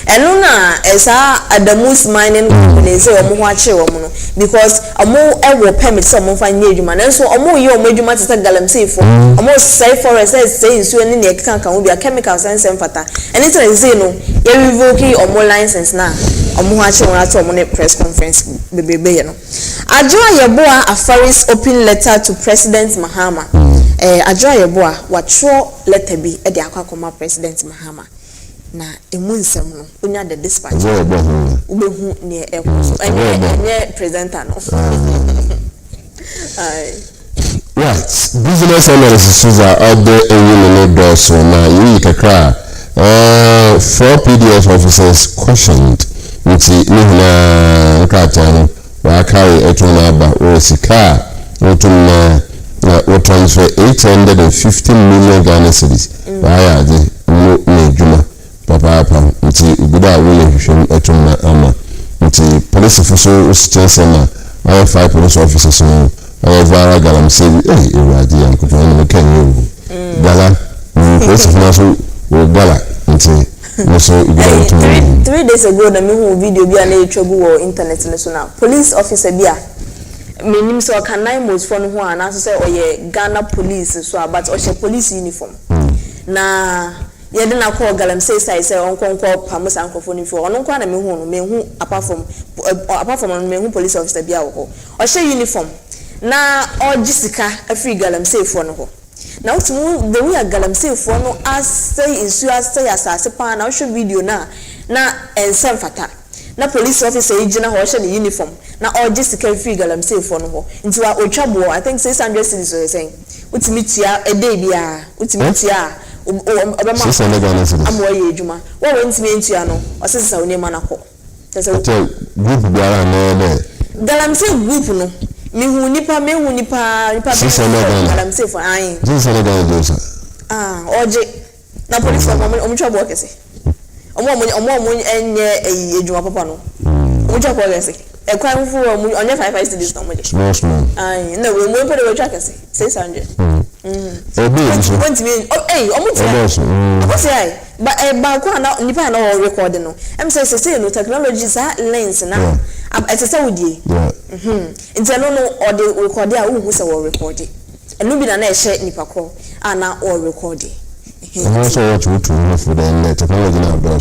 Speaker 2: and na esa adamus mining company say omo ache omo no because omo permit say omo fa nye adwuma na so omo ye omo adwuma te say galamsey for omo say forest say nsu ani na kan kan obi chemicals and sem fata anything say no ye revoke omo license na omo ache won ato omo ne press conference bebebe ye no Adjoa Yeboah Afaris open letter to President Mahama. Adjoa Yeboah watro letter bi e de akwa President Mahama. Na emu nsem no onya the dispatch. Ubehu ne ekoso. Enye presenter no.
Speaker 13: Right. Business analysis are out there and you so now you kakra 4 PDF officers questioned nti nihina nkata wa carry etona ba o sika otuna na transfer 850 million Ghana cedis ya de no juma papa nti uguda wo ye hwehwem etona ama nti police officer station na 5 police officers no vara galamsey ewadi yankoto no kenye gala police officer wo gala nti so
Speaker 2: 3 days ago na me hu video bi na etwabu wo internet ne so na police officer bia menim so kan 9 months for no ho ana so say oye Ghana police so but o she police uniform na ye de na call galamsey say onkonko pamusa nkofo ni fo onko na me hu apart from me hu police officer bia wo o she uniform na o jisika afri galamsey fo no ho na utumu the way galamsey for no as say insu as say asase pa na show video na ensem fata na police officer ejina ho she the uniform na ogisika free galamsey for no ho nti wa otwabo I think 600 cedis so saying utimi tia e dey bia utimi tia obema amoye ejuma wo wentimi entua no osesa onema na ko tese
Speaker 13: group biara na de
Speaker 2: galamsey group no mehu nipa galamsey for ayin oje na police omutwa bo kese omo enye ejuma papa no omutwa bo kese ekwan fu onye 5 cedis no moje
Speaker 13: small
Speaker 2: ayin na we mo pere we twa kese 600
Speaker 13: obi
Speaker 2: say ba ko na nipa na record no em say no technology sa lens na etese wodie nti no o de record a wo hu se wo record enu bi na ehye nipa ko ana o record
Speaker 13: so what you to for the technology na do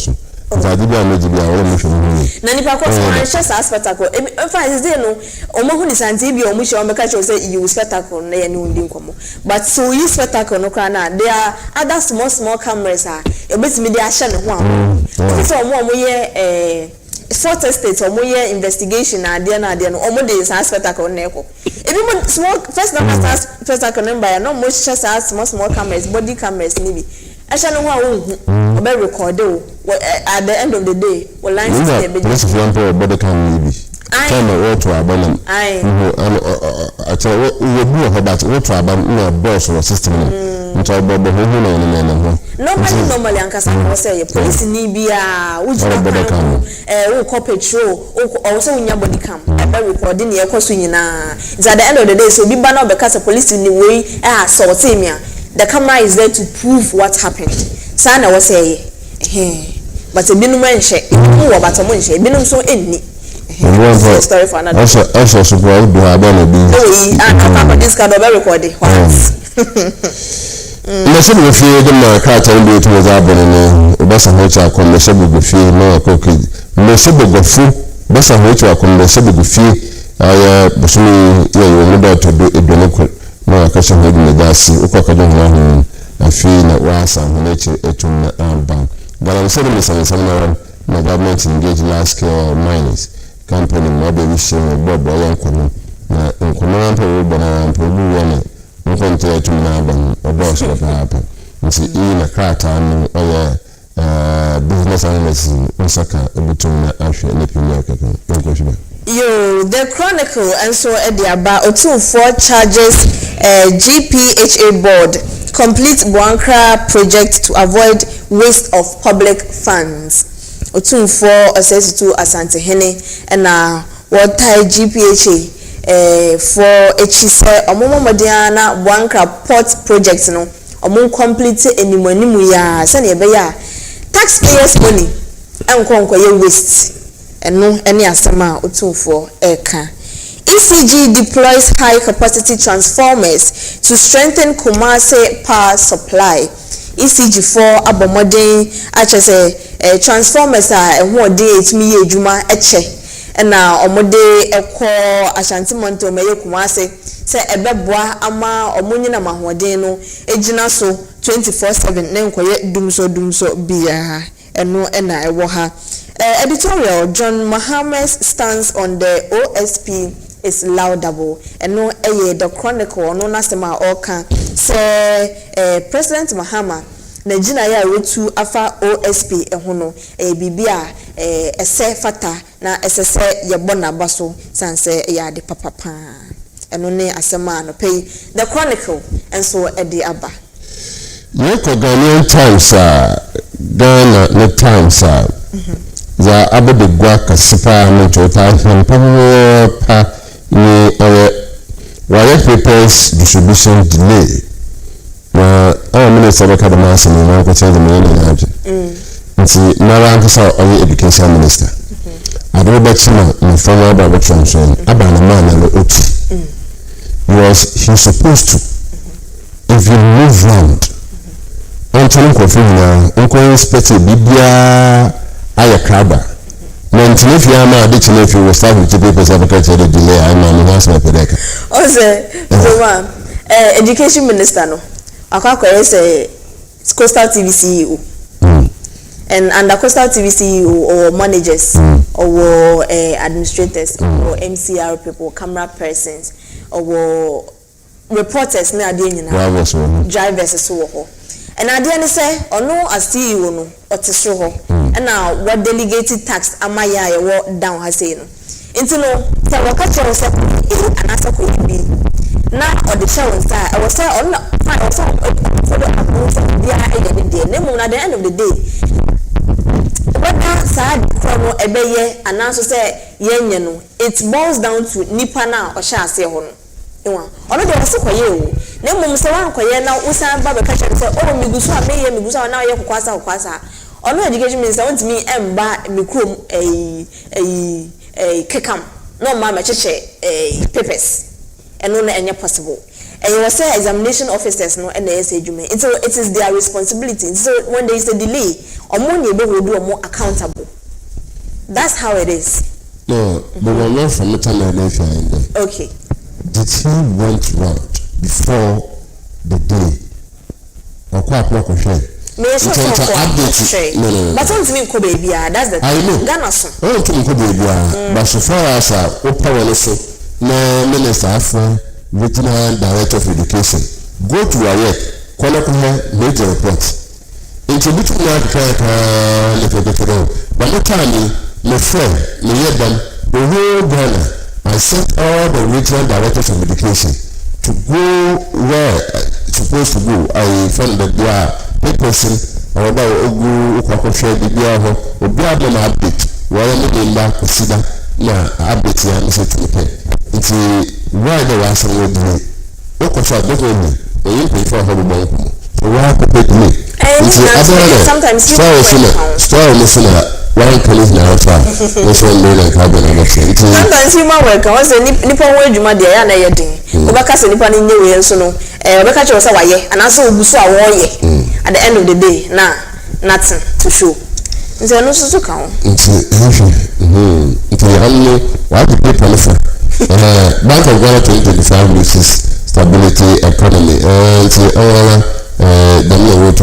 Speaker 13: Zadi bia meji bia wo mhwe mu
Speaker 2: na nipa ko so an share spectacle in fact say no omo hu ni santi bia omo hye o meka che say you spectacle na ye ne undi nkomo but so you spectacle no kra na there are other small cameras ebetimi dey ahye ne ho am so omo ye fourth estate omo ye investigation na ade no omo dey spectacle na eko ebi mo small first number spectacle number no mo hye small cameras body cameras ni bi ahye ne ho a wo obe record at the end of the day we line to be
Speaker 13: this example body can be time what to abandon I tell you do that what to abandon no boss or system nto bobo ho no
Speaker 2: normally ankasa ko say police ni bia wo
Speaker 13: body cam
Speaker 2: wo call patrol o so nya body cam e recording e koso nyina at the end of the day so bi ba na obeka say police ni wey assault him the camera is there to prove what happened sana wo say but ebinum enhye wo but mo enhye ebinum so enni story for another
Speaker 13: also suppose do abana bi
Speaker 2: this kind of recording
Speaker 13: na se be fie de na ka ta ndo to za abana no obasa ho cha ko me se be fie no ko ke me se be gofu basa ho cha ko me se be fie aya bosumi ye yo no do to do edone ko na akasha hodi na dasi uko kadon ho afi na wasa ho na etum na amba but I'm saying this na government engage large scale miners company mo be mission bob oyan kono na nkono ampa wo bana ampa bu wona nko nte etum na amba oboss ko papa nti na krata no oya business analyst osaka ebutum na ahwe na pimia kaka nko shiba.
Speaker 2: Yo, the Chronicle and so Ediaba Otunfo charges GPHA board complete Buankra project to avoid waste of public funds. Otunfo says to Asante Hene and what tie GPHA for HC Omomo Madiana Buankra port project no Omon complete animu ya sani ebeya taxpayers money and konkoye waste. No any asama Otunfo eka. ECG deploys high capacity transformers to strengthen Kumasi power supply. ECG for abomodin achese transformers a ho de etimi ejuma eche na omode ekọ Ashanti Monto meye Kumasi se ebeboa ama omonyina mahodin no ejina so 24/7 na nkoye dumso bia eno na ewo ha. Editorial John Mohammed's stance on the OSP is laudable. And no the Chronicle no nasema oka say President Mahama Nigeria ya wetu afa OSP ehono bibia ese fata na esese yebona baso sanse ya de papa eno ne asema no pay the Chronicle and so edi aba
Speaker 13: yeko Ghanaian Times Ghana the Times za abode gwa kasipa no chota pa ni wire papers distribution delay na minister of academics and na ko change me na aje nti na ran kasa education minister adobe chima na former Bible translation abana man na oti was he supposed to if you move round until confirm na expect bibia ayakraba mentally if you are not ditching if you will start with the papers advocate the delay I know that's my pedeka
Speaker 2: so education minister no akwa say Coastal TV CEO and under Coastal TV CEO or managers or administrators or MCR people camera persons or reporters na ade nyina drivers so ho and ade ne say ono as CEO no otiso ho and now what delegated tax amaya ye wo down ha say no into no say waka che say and asa ko bi na odi show say I was say on fine also for the approval dia e dey name na the end of the day whether sad chrono ebeye and also say yenye no it boils down to nipa na o sha ase ho no ono de wase koye o na mum se wan koye na usan ba be ka che say o migusu a meye migusu na ye kwasa ono education minister want me emba mikrom kekam no ma me cheche papers eno na enye possible and you say examination officers no and they say jume so it is their responsibility so when there is a delay omo ne be hold omo accountable that's how it is
Speaker 13: no but we learn from the time
Speaker 2: okay
Speaker 13: did he went round before the day or quite what question
Speaker 2: no. But don't mean ko baby that's the thing. Ghana so.
Speaker 13: Oh, to ko baby but so far as power so na minister for regional director of education go to where kola ko major report into between na ka little bit but no time my friend me hear them the whole Ghana I sent all the regional directors of education to go where supposed to go I found that they are a person or about ogu ukakoshe bibia ho obi ade na update where me dey la consider na update ya me say to me nti why the was some delay okosha dey go me e you pay for ho bo ko so why to pay me
Speaker 2: sometimes
Speaker 13: story listener one police na offer no one dey like have another thing
Speaker 2: sometimes you ma work I say nipa wo adwuma dey ya na ye den obaka say nipa ni nye we so no obaka che say waye anaso obuso a wo ye at the end of the day na nothing to show nze no so ka ho
Speaker 13: nti amno wa the paper for Bank of Ghana 2025 releases stability economy. And the new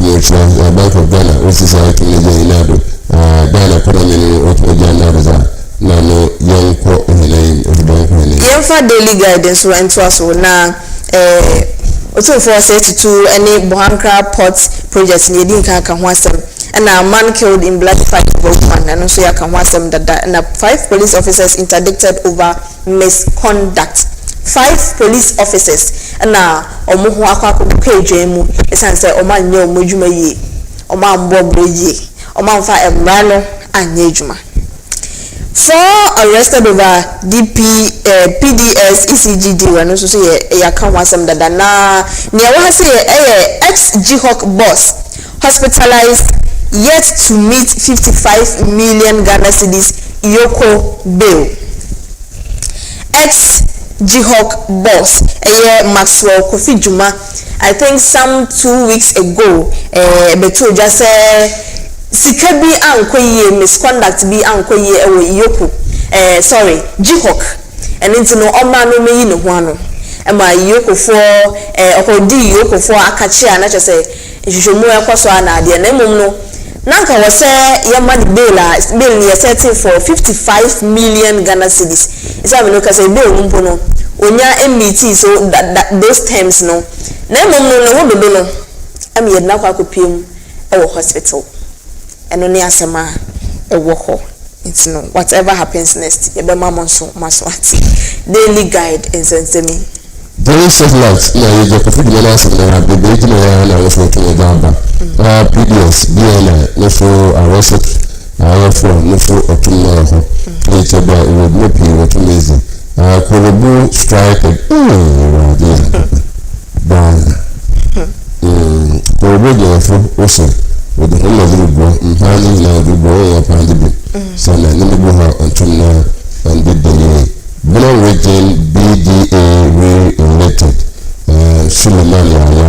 Speaker 13: Bank of Ghana, which is a Ghana economy, what we Ghana no young co in the name of the
Speaker 2: daily guidance went to us now. Also for 32 any Bohankra Port projects in Yedinka Kamwasem and a man killed in black fight Bohan and also Kamwasem that and 5 police officers interdicted over misconduct. 5 police officers and now Omuhuaka Kejemu essentially Oman Yo Mujumaye Oman Bobreji Oman Fa Emrano and Yejuma. 4 arrested over PDS ECGD and also say a Kamwasem that na near ex-Jihawk boss hospitalized yet to meet 55 million Ghana cedis Yoko bail. Ex-Jihawk boss Maxwell Kofi Juma, I think some 2 weeks ago Beto just sika bi ankoye misconduct bi ankoye ewo Yoko sorry Jihawk and into no oma no meyi ne ho ano ema Yoko for okodi Yoko for akachi ana che say hwehwemu ekoso ana de na emom no nanka wo say yema the bail ni setting for 55 million Ghana cedis isa me no ka say bail mpo no onya emiti so that those terms no na emom no wo dodo no am ye na kwa kopiem ewo hospital eno ni asema ewo ho. It's no whatever happens next ebe mamonso maswati daily guide in sensemi
Speaker 13: daily satellite na yeje ko fidi na asema na be be na na wo fo to jamba PDS BNI no for arrested for no for otunna ho it's about it would be what amazing Kolobu strike Kolobu je also with the whole of the boy, and now the boy upon the bit. So I never go out until now and did the Benin region BDA re-elected Suleiman Yaya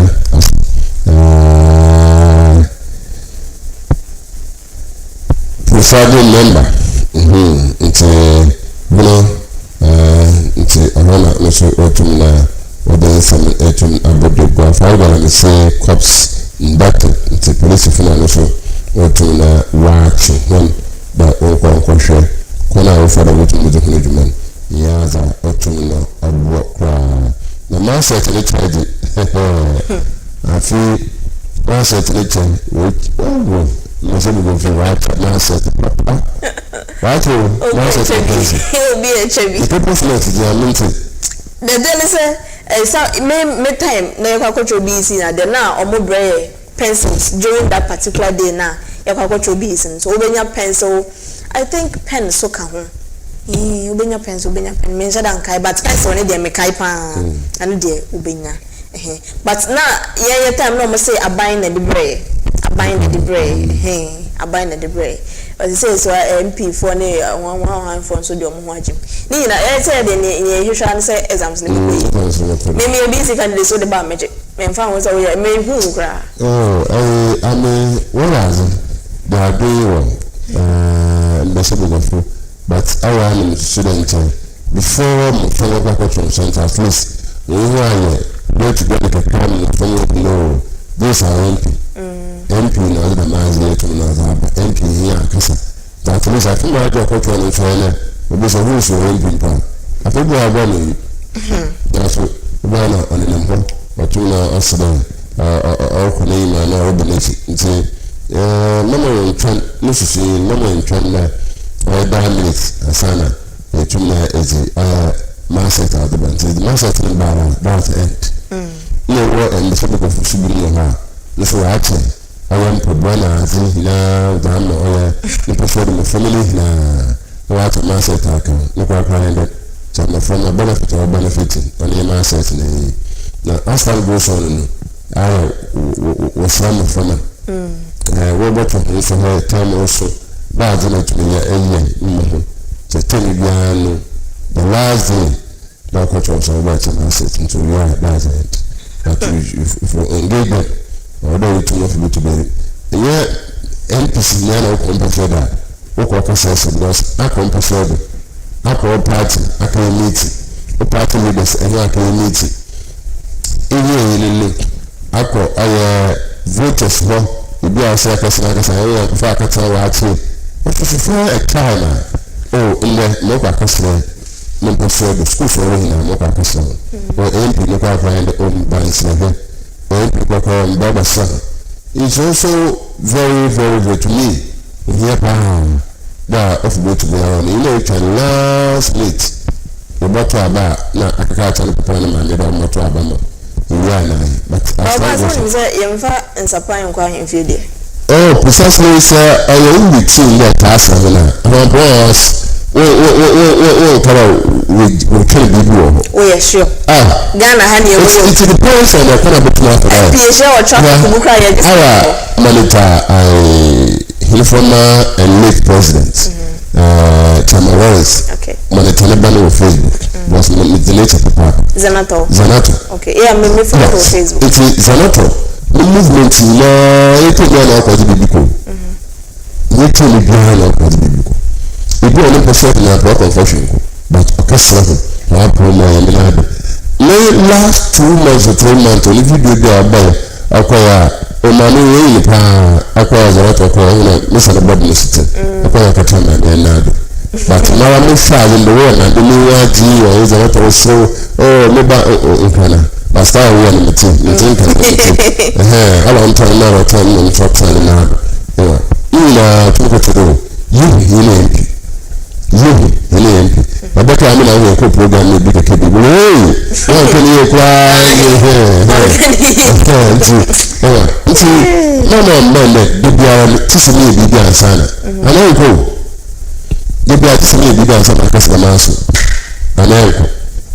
Speaker 13: presiding member. It's a it's a honor also autumn or the some ABDULLAH AFIBA and say cops inducted into police financial or to watch one that all share Kona for the management. Yaza or to a walk. The man certainly tried it. I feel one certainly tried which Muslim will feel right man said right man said
Speaker 2: he'll be a chevy.
Speaker 13: The people feel they are minted.
Speaker 2: The then say me time na yakwakocho BC na the na omobre pencils during that particular day na yakwakocho BC so obenya pencil I think pen so ka ho obenya pencil obenya pen me nsa dan kai but pencil ne dey me kai pa and dey obenya but na ye time no mo say aban na de bre aban na de bre but say so MP for ne one for so dey omo ho agim ni na e say dey ne hwehwa ne say exams ne me busy candidate so the ba magic me fa ho say we me hu kra
Speaker 13: I mean what is they are doing but I am student before my fellow back from center at least we were there to get the come from no this are MP na the man's later na MP here kasa that is I think I got control in China we so who so MP pa I think we are going that's one on the number but you know us our colleague and our ability number in number in China minutes asana etuma ezi mindset advantage the mindset in that end no and the people of shibiri na so actually I am probably azi na dan no the prefer the family na what mindset aka no kwa kind so na from a benefit or benefiting on the mindset na as time goes on I was from what for her time also bad not me so tell me the last day that what was about and asset into that's it that if you engage them although it will not to be NPC now compare that what process because I compare I call party I can meet the party leaders and I can meet Ini ako voters no ibi ase akasa fa akata wa ati what is for a time no akasa no person the school for no akasa or MP no find the own banks na here MP ko baba sa it's also very very good to me here that of go to go on you can last late the motor aba na akaka no papa na man the motor aba no but precisely sir I am in between that task our boss we can be oh
Speaker 2: yeah sure Ghana honey
Speaker 13: it depends on the kind of book our former and late president Tamaris monitor on Facebook was the later papa Zanato
Speaker 2: okay yeah me follow Facebook
Speaker 13: it is Zanato the movement it is not about the people you tell me behind about the people it be only person na block confusion but orchestra na promo ya milado last 2 months or 3 months only video dey about akwaya omani we pa akwaya Zanato akwaya Mr. Bob Mr. akwaya katana na nado but now I'm inside in the world and the new IG or is a lot of so but start we on the team all I'm trying now to talk to now talk to do you I bet I mean I will program with big kid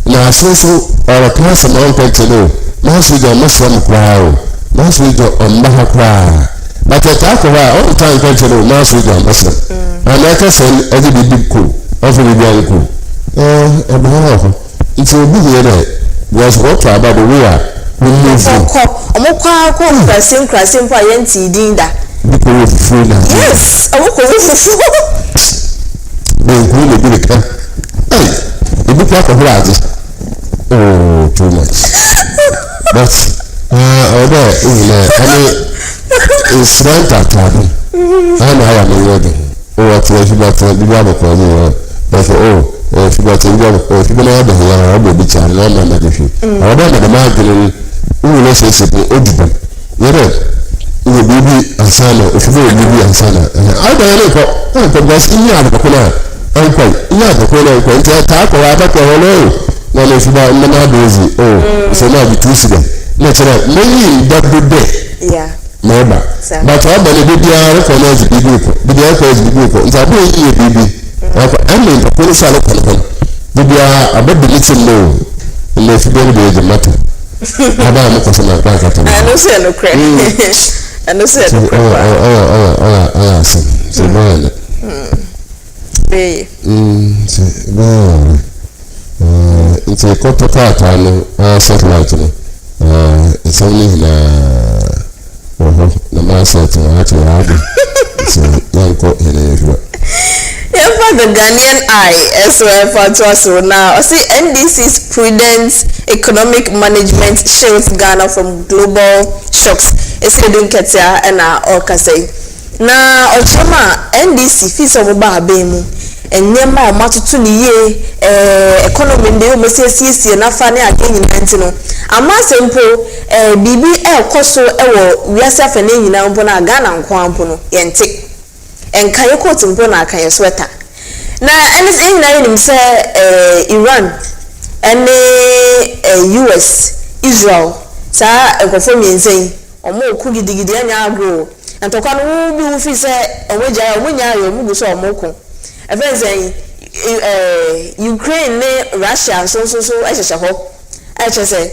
Speaker 13: na so our class amount to know last week I must from crowd last week on Maha crowd but I talk about all the time to know last week I must and like I said every big cool also be very cool it's a big year was what about the way we move
Speaker 2: krasem pa yenti dinda yes
Speaker 13: oh too much but it's right at I am a wedding what if you got the other person but if you got if you know the other be child no man that you I don't the margin relationship open you baby asana if you baby asana I don't know because in your uncle yeah the corner uncle talk about no if you are not busy so now be too sick natural many that good day
Speaker 2: yeah
Speaker 13: never but I believe they are recognize the people they are cause the people it's a baby I mean the police are they are about the little low and if you don't do the matter about no person like that
Speaker 2: I know say no credit I know say no credit
Speaker 13: so man it's a quarter part satellite it's only the mass actually so
Speaker 2: for the Ghanaian eye as well for to now I see NDC's prudent economic management shields Ghana from global shocks it's doing ketia and okasei na ochama NDC fees of babemu enyema o matutu ni ye economy nde o mesiesie na fa ne agenyi nanti no amasempo bibi ekoso ewo wiase afa ne nyina mpo na Ghana nko ampo no yente enkaye court mpo na akaye sweater na anything na nim say Iran and US Israel sa ekofo mienzen omo oku gidigidi anya agro antokwa no bi wo fi say omoja omunya ayo mugu so omoko even Ukraine ne Russia so ehyehe ho eche say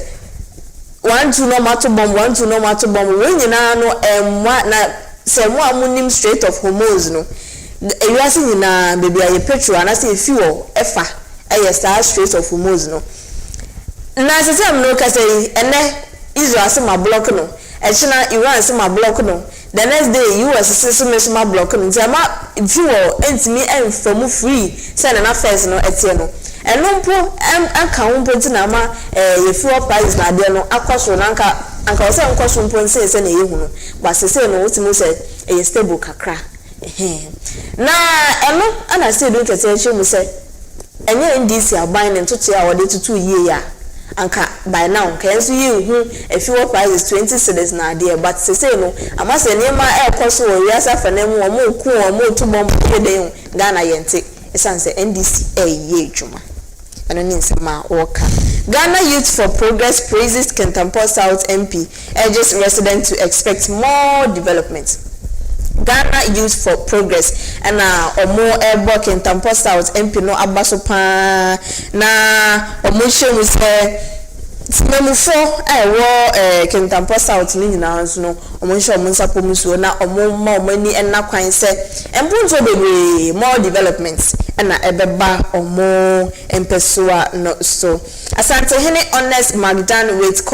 Speaker 2: 1-2 no matter bomb 1-2 no matter bomb we nyina no emwa na say mo amunim Strait of Hormuz no ewase nyina bebi aye petrol na say fuel efa star Strait of Hormuz no na say no ka say ene Israel say ma block no echina Iran say ma block no the next day US say ma block no say ma fuel entimi enfam free say na first no etie no Enompo aka umpo ntina ma ye fuel price na de no akwaso na anka o se nkwaso mpo nse na yehunu ba sese no wotimo se e stable kakra na eno ana se do kete echi mu se enye ndc aban ne ntoto a wode tutu yie ya anka by now can so yehu a fuel price is 20 cedis na de but sese no amase niema ekwaso o wiasa fanemu o mo ku o mo tubom de Ghana yente esanse ndc ye juma Ghana Youth for Progress praises Kentampo South MP, urges residents to expect more development. Ghana Youth for Progress and more airborne Kentampo South MP no abasopa na omushe muse Memufo Kentampo South ni nyina nso no omushe omunsapo musuo na omumma omani enna kwan se empunzo bebre more development na ebeba omo empesua no so Asante Hene Honest Magdan with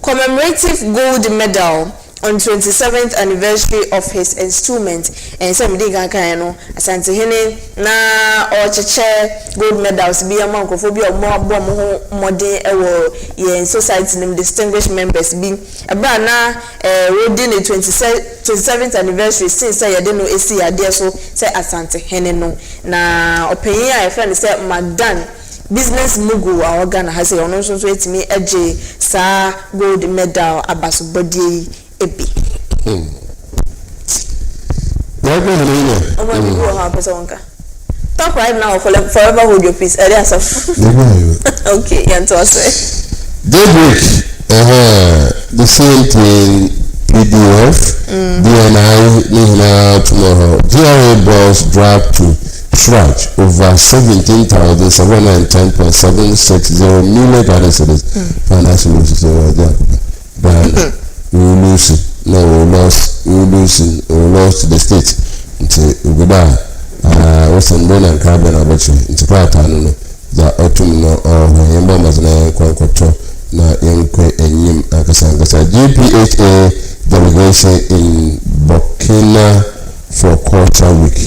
Speaker 2: commemorative gold medal on 27th anniversary of his installment and some dig no Asante Hene na ocheche gold medals be among of more modern ye society name distinguished members be about na within the 27th anniversary since say you don't know ESSIEN there so say Asante Hene no na opinion a friend say Magdan business mugu our Ghana has say ono so etimi eje sa gold medal abaso body ebi talk right now for forever hold your peace okay
Speaker 13: Daybreak the same thing PDF DNI Nihina tomorrow DRA balls draft to scratch over 17,710.760 million Ghana cedis financial losses over there but we lose the state until Uguda was on Bona and Carbon Abachi into Pratano the autumn or Yamba Mazana Quanquato na Yankwe and Yim Akasangasa GPHA delegation in Burkina for Culture Week.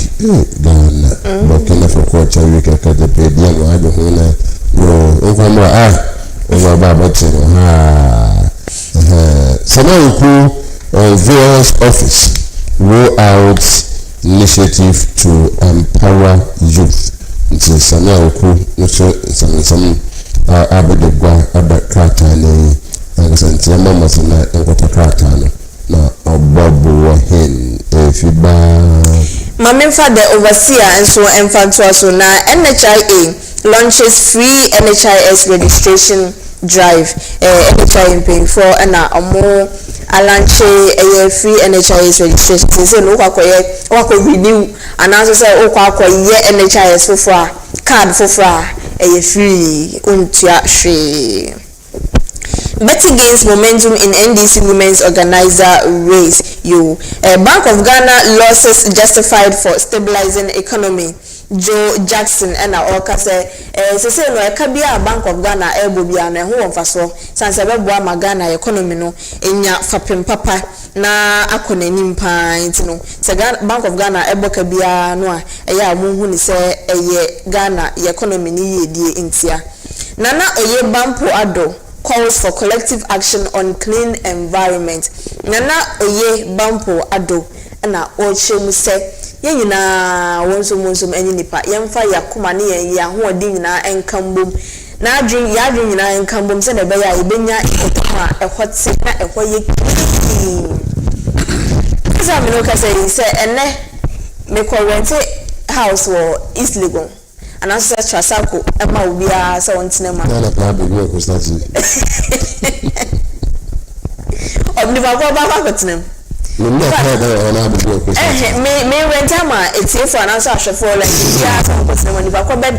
Speaker 13: Ghana Burkina for Culture Week at the Pedian or Adona over Babachi Samaruku various office roll out initiative to empower youth. Nti Samaruku some ABDULLAH abakratane akasantia mama sana enkotakrata na obabu hen AFIBA
Speaker 2: Mamemfa the overseer and so emfanto so na NHIA launches free NHIS registration drive NHIA paying for and omo alanche free NHIS registration say no kwakọ renew and also say kwakọ NHIS for card for free untia free. Betty gains momentum in NDC Women's Organizer race. Bank of Ghana losses justified for stabilizing economy. Joe Jackson and Oka say no ekabia Bank of Ghana bia na ho wonfaso sanse beboa Ghana economy no enya fapem papa na akona nim pa ntino se Bank of Ghana eboka bia no a eya amunhu ni se eye Ghana economy ni yedie ntia nana oye bampo ado calls for collective action on clean environment nana oye bampo ado na ochemu se yenyina wonsom enyi nipa yemfa yakoma ne yen ya ho odi nyina enkambom na adwin ya adwin nyina enkambom se na be ya ebenya ekotoma ehotse na ehoye kisa me no ka se ene me ko rent house wo East Legon and also Trasako ema obia se wontene ma na pa be go start obniba ko ba ba kotenem me rent ama etiefo ananso ahwefo like ya so kotenem oni ba ko be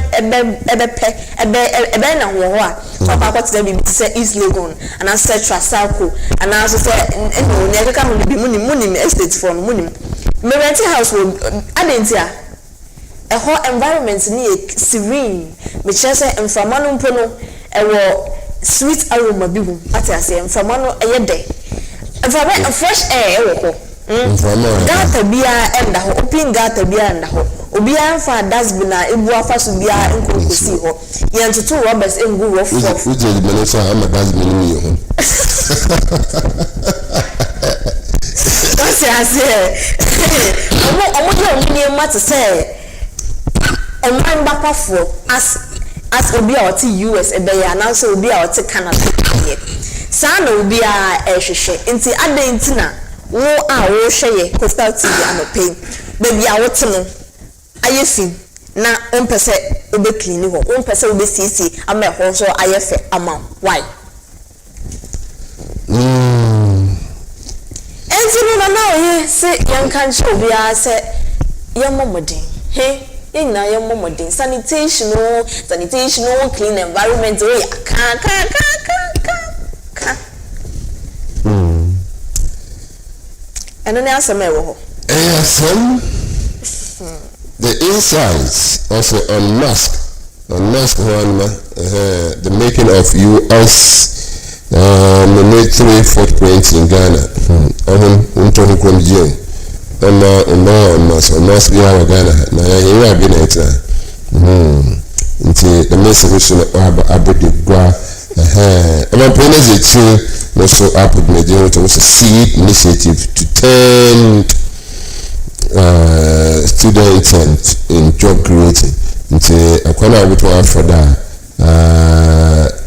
Speaker 2: na ho a papa kotenem bi se East Legon and also Trasako and also say eno ne akeka mo bi munim estate for munim me rent house wo adentia eho environment ni serene me chese enfamano mpono ewo sweet aroma bibu atiase enfamano eyede enfamano fresh air ewo ko gata bia enda ho open gata bia enda ho obi anfa dasbina ebu afa so bia nkokosi ho ye ntutu robbers engu wo fo
Speaker 13: uje di manager ama dasbina ni ho
Speaker 2: kasi ase omo de ni mate say man bakafo as obi a oti US ebe ya na so obi a oti Canada ye sa na obi a ehwehwe nti adan ntina wo a wo hweye Coastal TV anope baby a wote no ayefi na ompese obe clean ho ompese obe sisi ama ho so ayefe ama why enzinu na na oye se yankan che obi a se yemomodin he na yemomodin sanitation clean environment we ka and then aseme wo
Speaker 13: ho the insights also on mask one the making of US military footprint in Ghana unto kwamjie mask ya Ghana na ya bi na eta nti the message so abodegwa no so up with Nigeria to seed initiative to turn students in job creating nti akwana abuto afada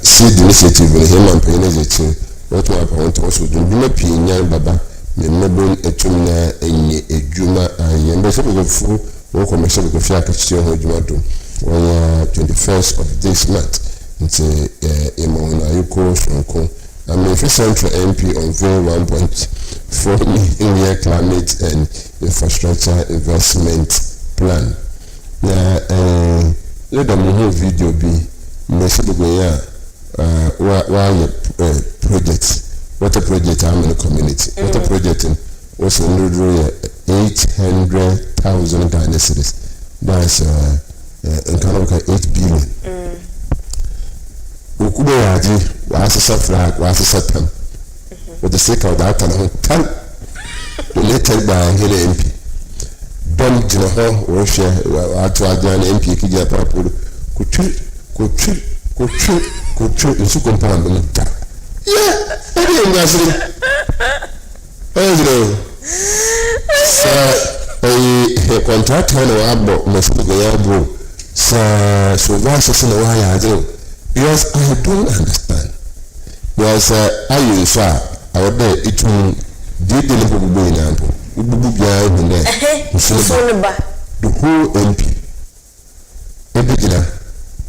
Speaker 13: seed initiative in him and penezi what we want to also do na pinya baba me mebon etum na enye ejuma ayembe so go fu wo commercial go fia kachi ho ejuma do on 21st of this month nti emona yuko sonko American Central MP unveiled 1.4 million climate and infrastructure investment plan. Let them know video be projects. What a project I'm in the community. What a project was in 800,000 Ghana cedis. That's in kind of 8 billion. Ukube yaji wasisa flag wasisa tam with the sake of that and tam related by here MP dom jina ho wo hwe atu ajan MP kija papo kuchu nsu compound no ta ebe ngasiri ezro sa contractor no abo masugo ya bro sa so vasa na wa ya yes, I don't understand. Because I use I would it will did the little boy now. The whole MP.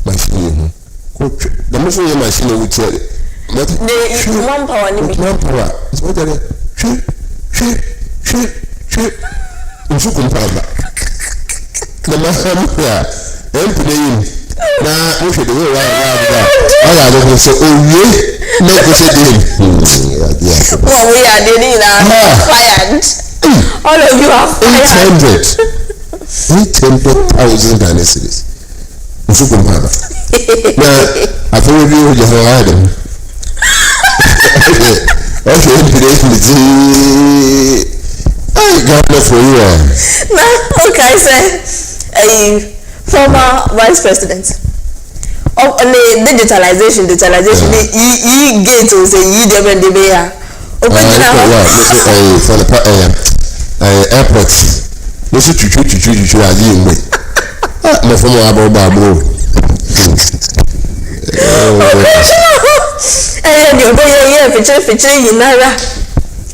Speaker 13: Machine. The machine machine would say, but one power. It's what the na o se de we wa ala go so owie no go se de
Speaker 2: well we are dealing fired all of you are fired
Speaker 13: 800,000 Ghana cedis usuko mbaba na afọ bi o je ho adam okay I got enough for you
Speaker 2: okay say former vice president of digitalization e gate o say e dem dey be ya open
Speaker 13: for the airport no so chuchu azi enwe na former abro
Speaker 2: you go here feature yinara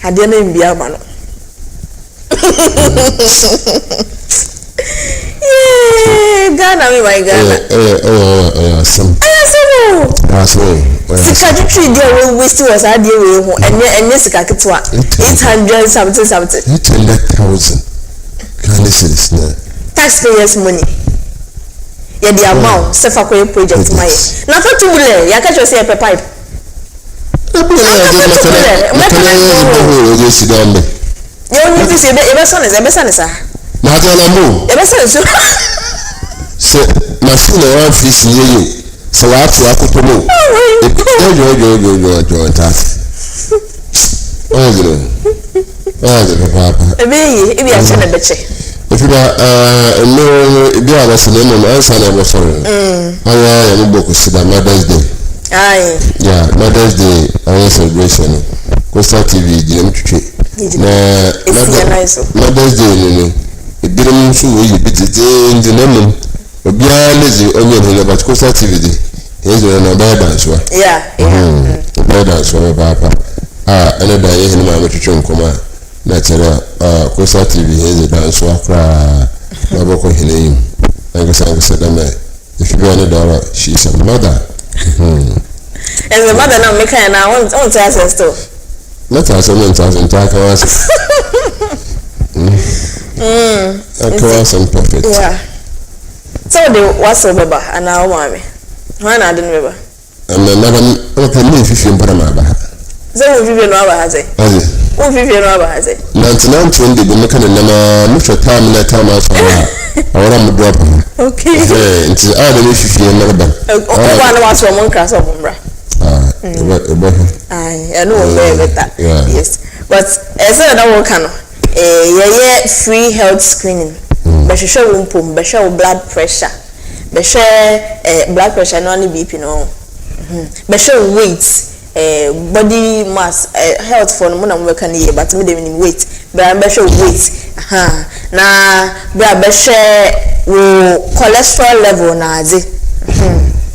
Speaker 2: ade na mbia ma no Ghana me my Ghana. Some. Sika tree there we waste was ade we ho enye sika ketwa 800 something
Speaker 13: 800,000 Ghana cedis na
Speaker 2: taxpayers money ya the amount sefa ko project my na for tubule ya ka cho say pipe you need to say ebe son sa
Speaker 13: na tell am
Speaker 2: ebe son so
Speaker 13: se machine one fish ye so wa to akoto mo jo ta papa
Speaker 2: ebe a che na beche
Speaker 13: if you are no be our cinema answer never sorry. I am book is the Mother's Day.
Speaker 2: Aye.
Speaker 13: Yeah, Mother's Day celebration. Costa TV didn't treat. Mother's Day, it didn't show you bit in the name. Obia lazy onion about Costa TV. Here's a bad dance.
Speaker 2: Yeah.
Speaker 13: Bad dance for Papa. Another year in my chum command. Natural Costa TV here's a dance for Maboko Hilim. I guess I said, if you want $1, she's a mother.
Speaker 2: And the mother now make and I want to ask to.
Speaker 13: Let us and talk us. Some profit.
Speaker 2: Yeah. So the what's over and now mommy. When I didn't remember.
Speaker 13: And then okay, me if you Panama.
Speaker 2: So if you know about has it. Oh, if you know about has it.
Speaker 13: 99 the making a much time in that time as I want to drop.
Speaker 2: Okay.
Speaker 13: It's all the if you never done.
Speaker 2: One was from one class of Umbra. I know very that. Yes. But as I don't can free health screening. But she show blood pressure. But blood pressure no only BP no. But show weight, body mass, health for no one work here, but me dem weight. But I show weight. Na but cholesterol level na aze.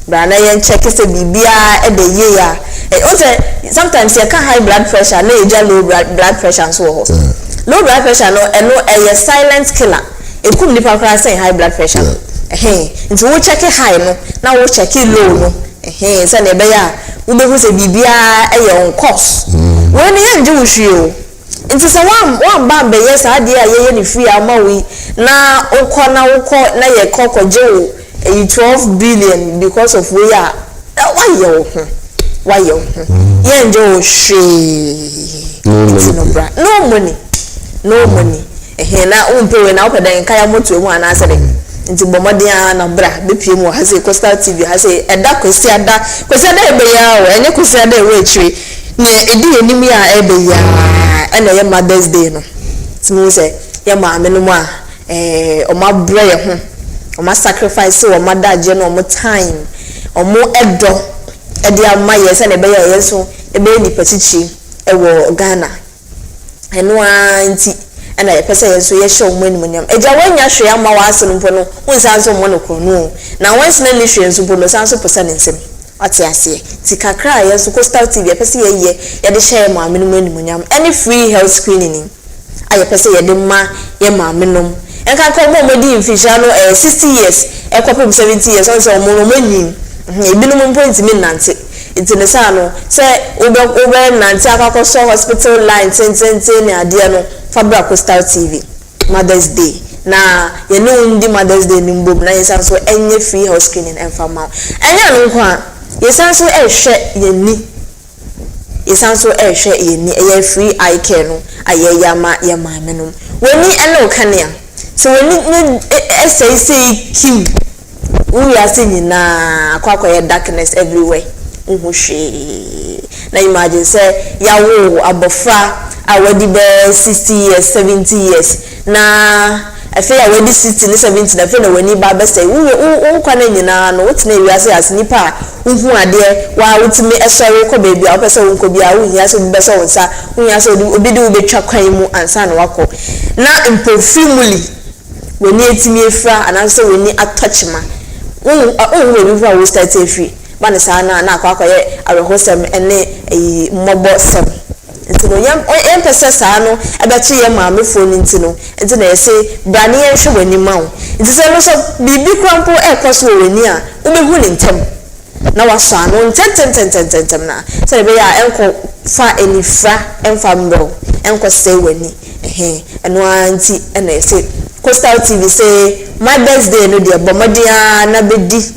Speaker 2: But na yen check say bibia e dey year. Sometimes you can high blood pressure, no you low blood pressure so. Low blood pressure no a silent killer. It could be saying high blood pressure. If we check it high no, now we check it low no. So ne beya we be say bibia e on course. When you do you it is a one bam be yes idea ye ni free amawi na ukọ na ye kokko je 12 billion because of we are why you enjoy no money na umpe na opeda nkaya moto mu ana ase de nti bomodin na bra bepie mu ha se Costa TV ha se eda kwesi ada ebe ya o enye kwesi ada ewe chiri ne edi enim ya ebe ya na ye Mother's Day no timi se ye maame no mu a o ma bra ye ho o ma sacrifice o ma daje no mo time o mo edo edi ama ye se na ebe ya ye so ebe ni patichi ewo Ghana eno anti and I person so ye show money money eja wanya hwe ama wa ase no no unsan so mo no krono na once na ni hwe so no san so person nsem ati ase ti kakra ye so Costa TV person ye de share ma amenu money money any free health screening aye person ye de ma ye ma amenu enka ko mo di infisha no 60 years e ko 70 years on so mo no mani ebi no mo point mi nante intinesa no say ube nante akako so hospital line ten na ade no Fabra Costa TV Mother's Day na ye no ndi Mother's Day ni mbom na yesan so enye free health screening en fama enya no kwa yesan so ehwe ye ni yesan so ehwe ye ni eye free eye care no aye yama ye maame no woni ene o kanea so woni say kim we are seeing na akwa ye darkness everywhere uhwe na imagine say yawo abofra awadi be 60 years 70 years na afi awadi 60 ni 70 na fe na wani ba be say wo kwa na nyina no wotena wiase as nipa uhu ade wa wotime esori ko baby a opese wonko bia wo hia so be so wonsa wo hia so obi de wo betwa kwan mu ansa na wako na impofimuli wani etimi efra ananso wani atouchma wo we fa wo start efi ba ne sa na akwa ye arehosem ene mmobo sem ntino yam pese sa no abeto ye maame phone ntino ntino ye say brani ye hwe wani ma wo ntise no so bibi krampo ekos wo wani a wo behu ne ntem na waso ano ntem na say be ya enko fa enifra emfa mbro enko say wani eno anti ena ye say Costa TV say Mother's Day no de bomodia na bedi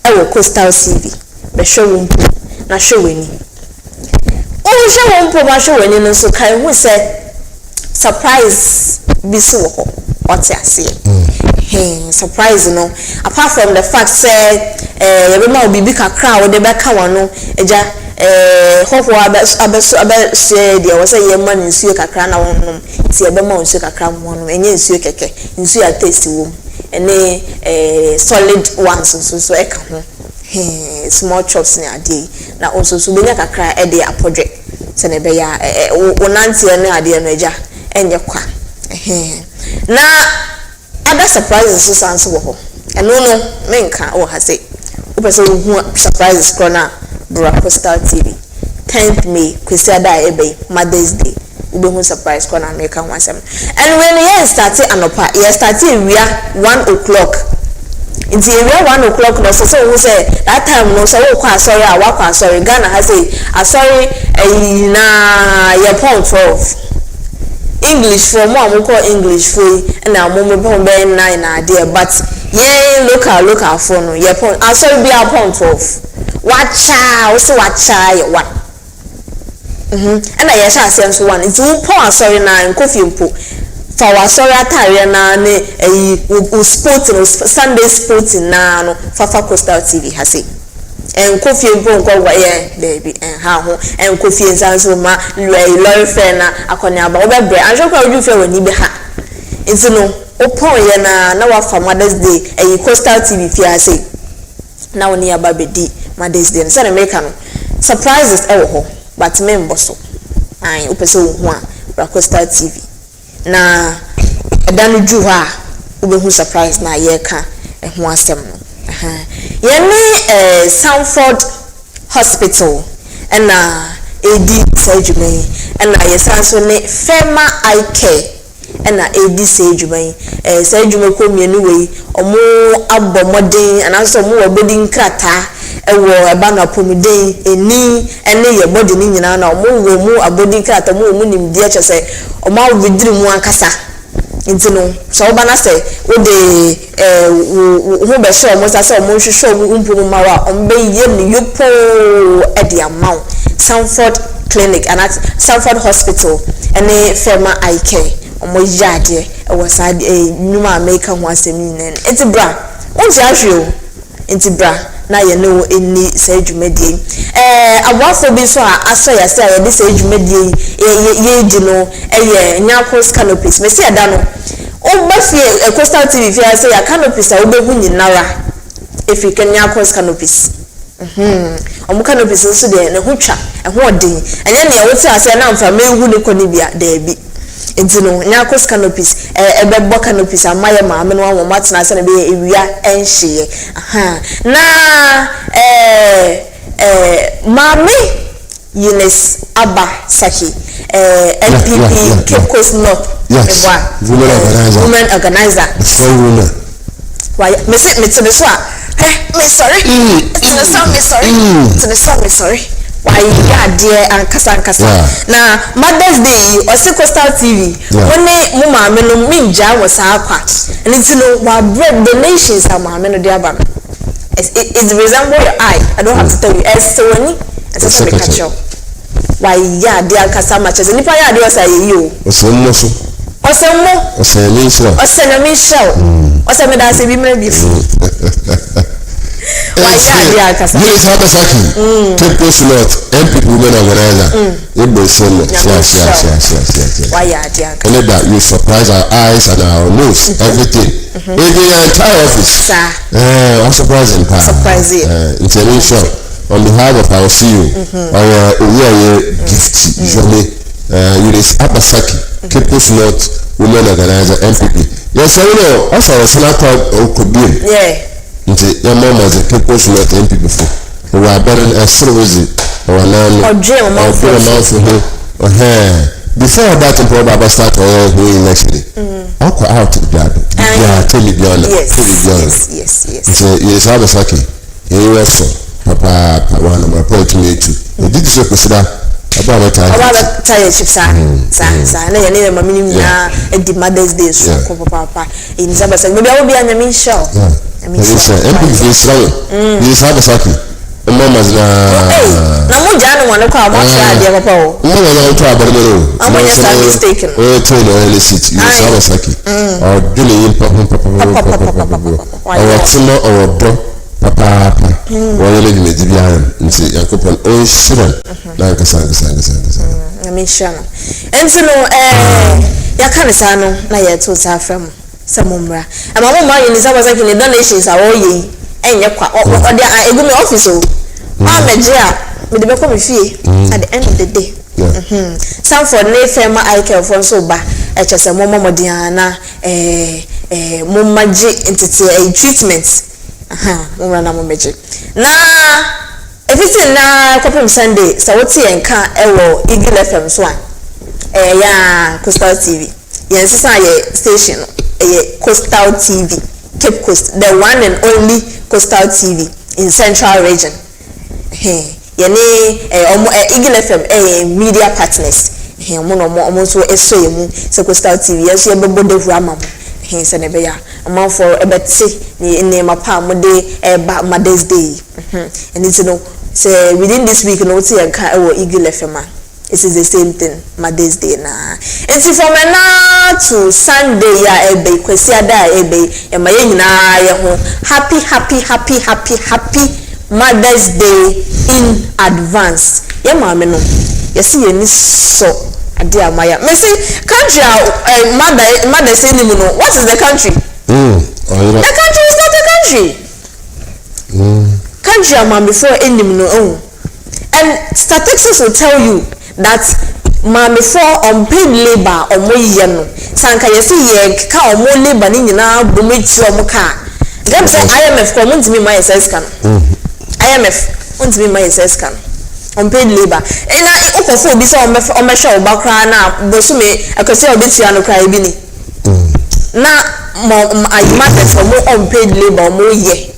Speaker 2: ewo Costa TV be show wumpu na show wani o show wumpu ba show wani no so kai hu say surprise bi so ho what you say surprise no apart from the fact say you be ma obi kakra wo de be ka wano eja hofo abeso dia wo say ye man nsuo kakra na wonnom ti ebe ma nsuo kakra mo no enye nsuo keke nsuo ya taste wo ene solid ones so eka ho small chops ni ade na also so benya kakra e de apodwe se ne be ya wonantie ne ade no agya enye kwa na other surprises so sanso wo ho eno no menka wo ha say wo pese wo surprises corner Coastal TV 10th May Kwesiada ebe Mother's Day ube hu surprise corner make one sem and when we started anopa we started we are 1 o'clock until we are 1 o'clock no so who say that time no so wo kwa sorry awakwa sorry Ghana has say sorry na your point 12 English for more call English for na mo me pon be 9 na there but yeah local for no your point sorry be our point 12 wacha also wacha ye one and I yes asem so one it's po sorry na nkofi mpo fa wa sorry atare na ne sport no Sunday sport na no Fafa Coastal TV hase nkofi mpo nko wa ye baby ha ho nkofi nsanso ma lori friend na akonya ba obebre anjoko oju fe wani be ha it's no opon ye na wa fa Mother's Day Coastal TV fi hase na woni ababedi Mother's Day so na make am surprises ho but member so ai upese wo a Coastal TV na edanu ju ha ube hu surprise na ye ka ho asem no ye ni Sanford Hospital and AD surgery and ye sanso ne Fema Eye Care and AD surgery surgery ko mienu we omo abomodin and also mo obodi nkrata ewo eba na pomiden eni ene ye body ni nyina na omo wo mu abodi nkrata mo mu nimdi eche se omo awediri mu ankasa intino so oba na se wo de wo be sure mo sa se omo hwehwe umpu ma wa ombe ye ni yopo edi amount Sanford Clinic and Sanford Hospital ene Fema Eye Care omo yade e wo sa nyuma make ho asemi nen enti bra won ti ahwe o enti bra na ye no eni say dwumadie awafo bi so aso ya say ye say dwumadie ye di no ye nyakos canopies me say ada no o ba fie Coastal TV fie say ya canopies a obehu nyinara if you can nyakos canopies omu canopies so de ne ho twa ho odin enye ne ye wo ti ase na mfa mehu ne koni bia da bi entino nyakos canopies ebebo canopies amaye ma me no wo matena se na be ewia enhye na mami Eunice Abba Saki NPP Cape Coast North woman organizer why me say me to the so me sorry to the sorry why ya dear and kasa na Mother's Day or Coastal TV when mu ma me no minja was akwa and it's no wa bread donations am ma me no dia ba it resemble your eye I don't have to tell you as so when and so catch up why ya dear kasa matches ni pa ya dear say you osemo me da se bi me bi why ya dear kasa
Speaker 13: Yes, Habasaki. Cape Coast North, MPP women organizer. Yes.
Speaker 2: Why ya dear kasa?
Speaker 13: And that you surprise our eyes and our nose, everything. In the entire office. I'm surprising.
Speaker 2: Surprising.
Speaker 13: It's a show. On behalf of our CEO, our gift, Eunice Habasaki, Cape Coast North women organizer, MPP. Yes, I know. Also, a senator could be.
Speaker 2: Yeah.
Speaker 13: Nti ya mama ze Cape Coast North MP before we are better service or nan before that important start doing next day I'll out to the tell me beyond
Speaker 2: yes
Speaker 13: so yes Habasaki so papa one of my point to me too did you consider about
Speaker 2: tire chips sa na ye mama ni na the Mother's Day so papa in Habasaki maybe I will be an yamin show
Speaker 13: Yes, yes, Habasaki. Mama's
Speaker 2: na mo jano wana kwa mo try dia papa o.
Speaker 13: Mo na try ba no.
Speaker 2: Am I just mistaken?
Speaker 13: Oh, tell no sit. Yes, Habasaki. Or dele papa. Or timo or do papa. wɔyɛ le dwumadi biara nti yakopɔn ɔnhyira na nkasa
Speaker 2: Amisha no. Enti no yaka ne saa no na yeto saa fam samumra. Ama mo ma yini saba saki ne donations a wo yi enye kwa ode egu me office o. Ma meje a me de be ko me fie at the end of the day. Sanford ne fema ike for so ba e chese mo momodian na mo maji entity treatment. Mo rana mo meje. Na everything na kopum Sunday so what enka ewo Eagle FM so an ya Coastal TV yen sisa ye station ye Coastal TV Cape Coast, the one and only Coastal TV in Central Region. Yene Eagle FM media partners omo no omo so eso yemu se Coastal TV yeso ye bebo de hurama mo se ne be ya amanfo ebeti ne mapa mo de ba Mother's Day and it's no say within this week no see enka Eagle FM. It is the same thing Mother's Day na. It's from now to Sunday ya ebe kwesi ada ebe e ma ye nyina ye ho happy Mother's Day in advance. Ye ma me no ye see ye ni so ade amaya. Me say country Mother's Day ni mu no. What is the country? The country is not a country. Country am before enim no. And statistics will tell you that before unpaid labor omo ye no sanka yesi ye ka omo labor ni nyina bometi omo ka dem say IMF ko mo ntimi my SS kan IMF ntimi my SS kan unpaid labor ina ukofo obi say omo hwe oba kra na bosume akosi obetia no kra bi ni na ayimate for mo unpaid labor omo ye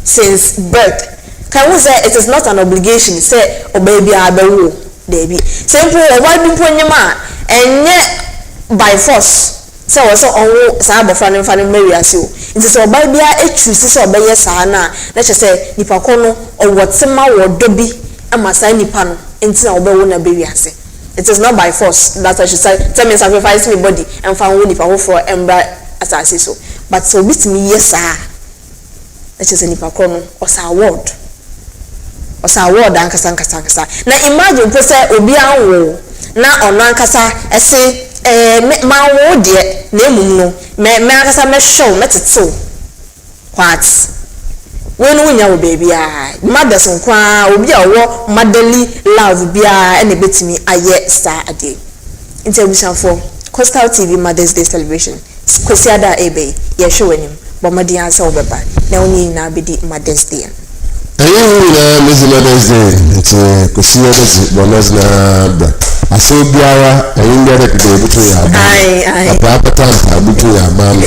Speaker 2: since birth. Can we say it is not an obligation say baby abewo debi simple why be ponyama enye by force say we so onwo sa abofra ne mfa ne mari ase o nti so oba bia choose say obeye saa na che say nipa ko no owotema wodobi ama saa nipa no nti na obewo na bewi ase. It is not by force that I should say tell me sacrifice me body and fa wo nipa ho for embra asase so but so bit me yes that is nipa ko no osa award ankasa na imagine po say obi anwo na ono ankasa ese ma wo de na emum no me ankasa me show metetew what when wunya wo baby mothers nkwa obi awo motherly love bia ene betimi aye star ade interview for Coastal TV Mother's Day celebration kwesiada ebe ye show anim bomadi ansa obeba na oni na bedi Mother's Day.
Speaker 13: Miss Mother's Day, it's a Cosia's bonus na aso biara ayin there today between ya papa tanta between ya mama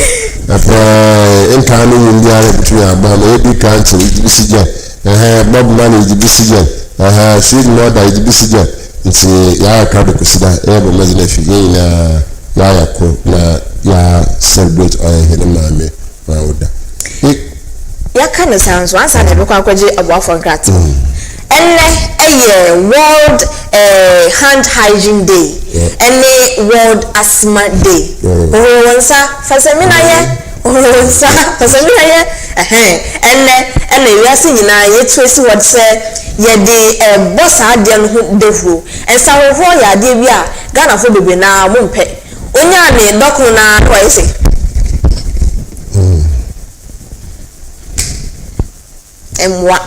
Speaker 13: enka no yin there between ya mama e bi kan to ibisija bob man ibisija seed mother ibisija nti ya ka do kosida e bo mazina fi yin na ya ko na ya celebrate hene mama wa oda
Speaker 2: ya kana sanso ansa na bekwa kwaje abuafo nkrat World Hand Hygiene Day World Asthma Day wonsa fasamina ye yasi nyina ye twesi what say ye de boss ade no ho defro ensa ho ya ade bi a Ghana fo bebe na mo mpe onya ne dokun na kwa ese emwa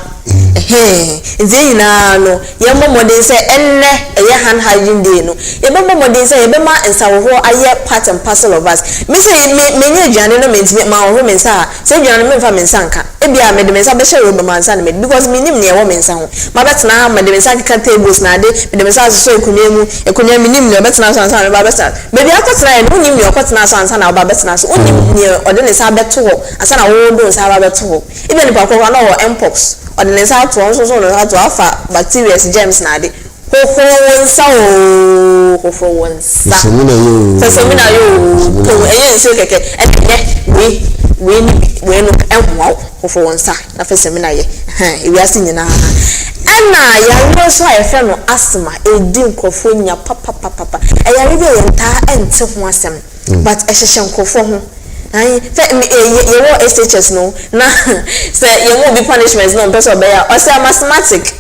Speaker 2: nze na no ye momodin say enne eye hand hygiene day no ye momodin say ye be ma ensawo aye part and parcel of us me say me nye aduane no mentime ma ho me nsa say aduane me mfa me nsa nka e bia me de me nsa be share roba man nsa me because me nim ne ye wo me nsa ho ma betena ma de me nsa ka tables na de me de me nsa so ekunye me nim ne betena so nsa me ba betena be bia akotena ye no nim ne akotena so nsa na ba betena so onim ne ode ne nsa beto ho ansa na wo do nsa ba beto ho ibe ne pa ko na wo mpox ode nsa to so na to afa bacteria germs na de ho wonsa semina yo to nse keke enye we no enwa ho wonsa na fa semina ye ewi ase nyina ana ya no so ayefe no asthma edi nkofo nya papa eyare bi ye nta ente ho asem but ehehye nkofo ho Ai fe ye wo SHS no na say ye wo be punishments no person obey ya o say mathematic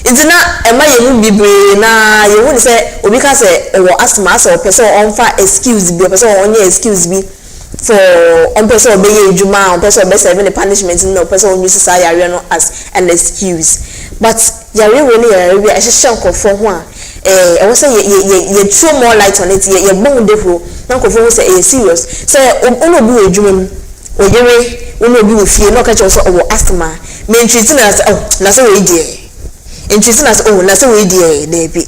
Speaker 2: it's na e ma ye mu bibre na ye wo say obi ka say e wo asthma say person on fa excuse bi person on ye excuse bi for on person obey ye juma on person obey serving the punishment no person on use say yare no as an excuse but yare we ni yare bi a hye nkofo ho a I was say you throw more light on it. You bong defo. Na nkofo say e serious. Say ono bi edwuma o yere ono bi ofie no ka che so o asthma. Me treat na say na say we die. Treat na say na say we die na bi.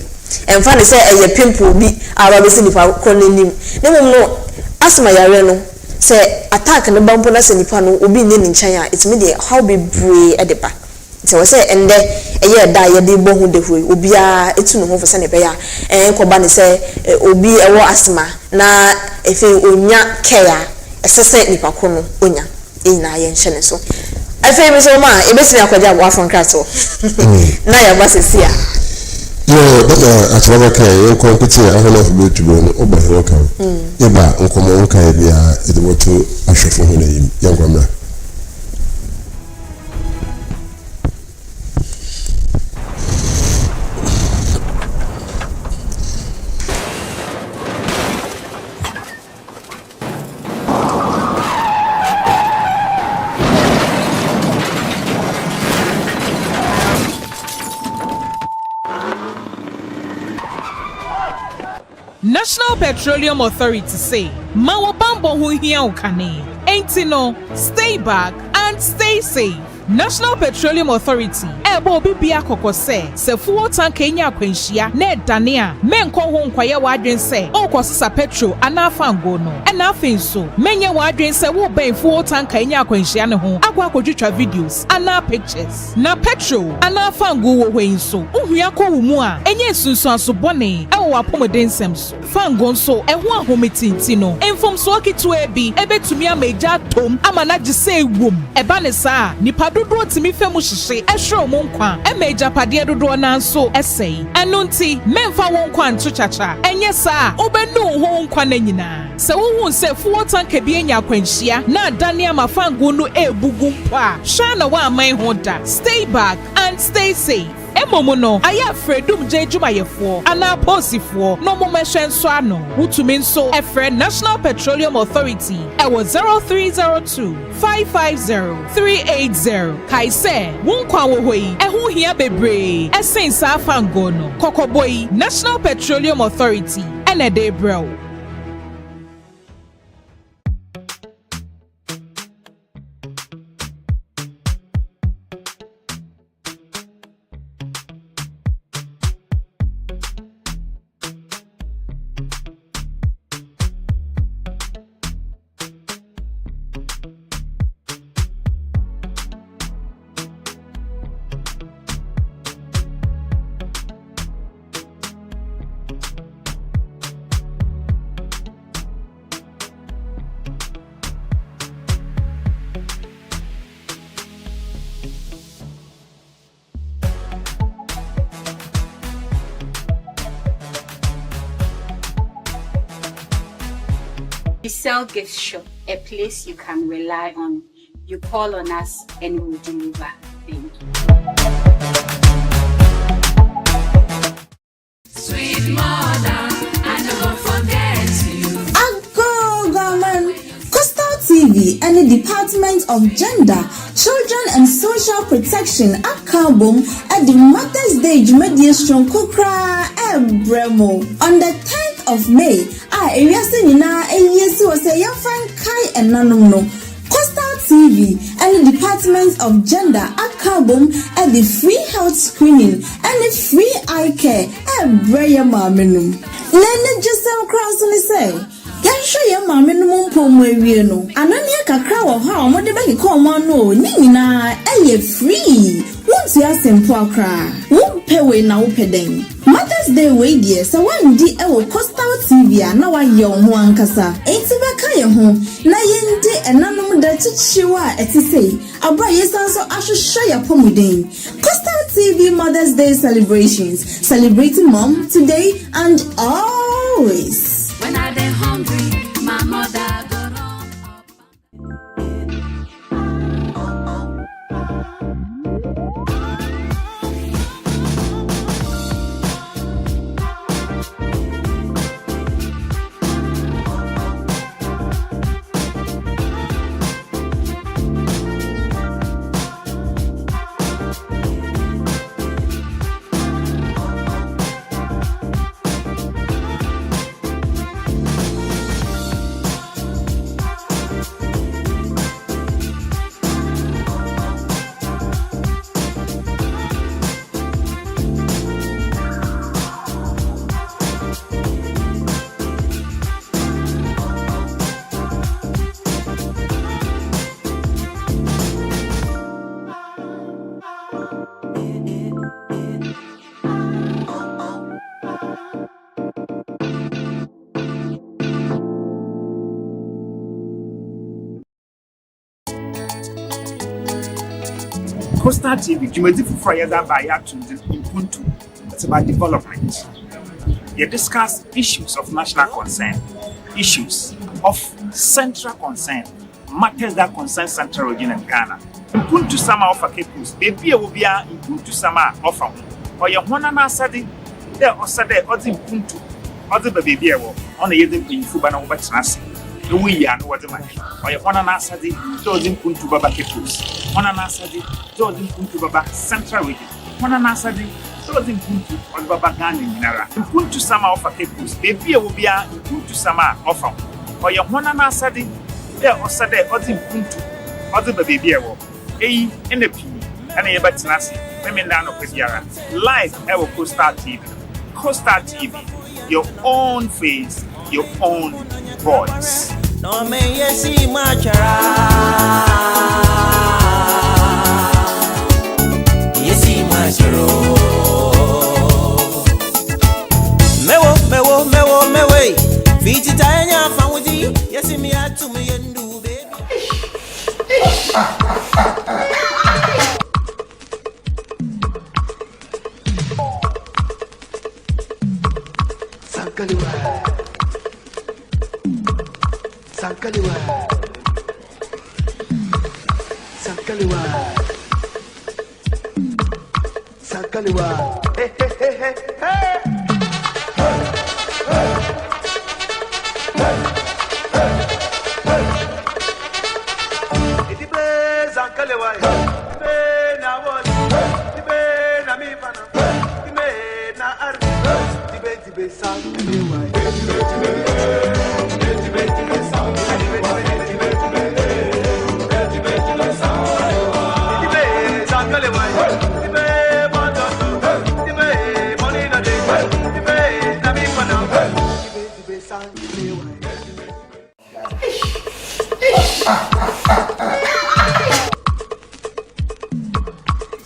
Speaker 2: En fa ne say e pimple bi aba be si nipa konenim. Na mum no asthma yare no say attack ne bampo na say nipa no obi ne nchen a it me dey how be brave e dey back. So we say ende eye da ye dey bo hu de hu obi a etu no ho for say ne be ya enkoba ne say obi ewo asthma na efe onya care esese nipa ko no onya ina ye nhye ne so efe mi so ma e be si akwaja bo afon krato na ya ba sesi a
Speaker 13: no but atraba kai en kompete ahono of be tubo no oba he kan e ba nkomo nkan bia e de woto ahwefo ho na yim yankwamra.
Speaker 8: National Petroleum Authority say, Mawo Bambo hu hia ukane. Ain't no, stay back and stay safe. National Petroleum Authority ebo bibia kokose se fuo tank enya kwenhia na edane a menko ho nkwaye wadwen se okosesa petrol anafa ngo no na afin so menye wadwen se wo ben fuo tank enya kwenhia ne ho akwa kodwitwa videos ana pictures na petrol anafa ngo wo hwen so ohua ko wo mu a enye sunsu aso bone ewo apomeden sem so fango so eho ahometinti no enfom so akitu ebi ebetumi ameja tom ama na gise ewom eba ne saa nipa dodo timi femu hihye ehwe mo nkwa emeja pade dodo na nso esei eno nti memfa won nkwa nto chacha enye saa obenu ho nkwa na nyina se wo hu se fuo tanka bi enya kwanhia na dane amafango no ebugu mpa hwa na wa aman ho da stay back and stay safe. Emomo no aya fredum je jumayefo ana posifo no mo mehwe so ano wutumi nso efre National Petroleum Authority ewo 0302 550 380 kaise wonkwa wo hoi ehu hia bebre esensa afango no kokoboi National Petroleum Authority enede bro.
Speaker 10: We sell gift shop, a place you can rely on. You call on us and we'll deliver. Thank you.
Speaker 6: Sweet mother, I never forget you.
Speaker 7: Ago Government, Coastal TV and the Department of Gender, Children and Social Protection at Kabum at the Mother's Day Jumediation Kokra Bremo on the 10th of May. Eriasinina Eyesi was a Yafan Kai and Nanuno. Coastal TV and the Department of Gender at Kabum at the free health screening and the free eye care at Breya Marminum. Leonard just some cross on the say. Yansho ya mame no mumpo mwewie no anania kakra wo ha mo de bagi ko mo no ni nyina eye free won't ya simple akra wompe we na wopeden Mother's Day we die se wandi ewo Coastal TV na wa ye ho ankasa enti beka ye ho na yende enanom da chichiwa etise abra yesanso ahwehwe ya pomuden Coastal TV Mother's Day celebrations celebrating mom today and always.
Speaker 6: When I dey hungry, my mother
Speaker 11: Coastal TV, Jumedi for Friday by Yatunde in Puntu. It's about development. You discuss issues of national concern, issues of central concern, matters that concern central region and Ghana. In Puntu Sama offer Kepus, baby will be in Puntu Sama offer. Or your one and Asadi, there or Sade or in Puntu, or the baby on the Yedin in Fubana over Tanasi. We are no what the man. Or your one and Asadi, those in Puntu Baba Kepus. One and Asadi, those in Puntu Baba Central region. One and Asadi. Those in Puntu or Baba Gani Minara. In Puntu Sama offer Kepus, baby will be in Puntu Sama offer. Or your one and Asadi, there or Sade or in Puntu, or the baby in the P and a Batinasi, women down of Pediara. Live ever Coastal TV. Coastal TV, your own face, your own voice.
Speaker 12: No me yesi machara. Yesi macharo. Mewe. Viti taenya famuzi. Yesi mi atu me yendu baby.
Speaker 14: Sankaliwa. Hey. Iti be Sankaliwa. Be na won. Be na mi pana. Be na ar. Be Sankaliwa.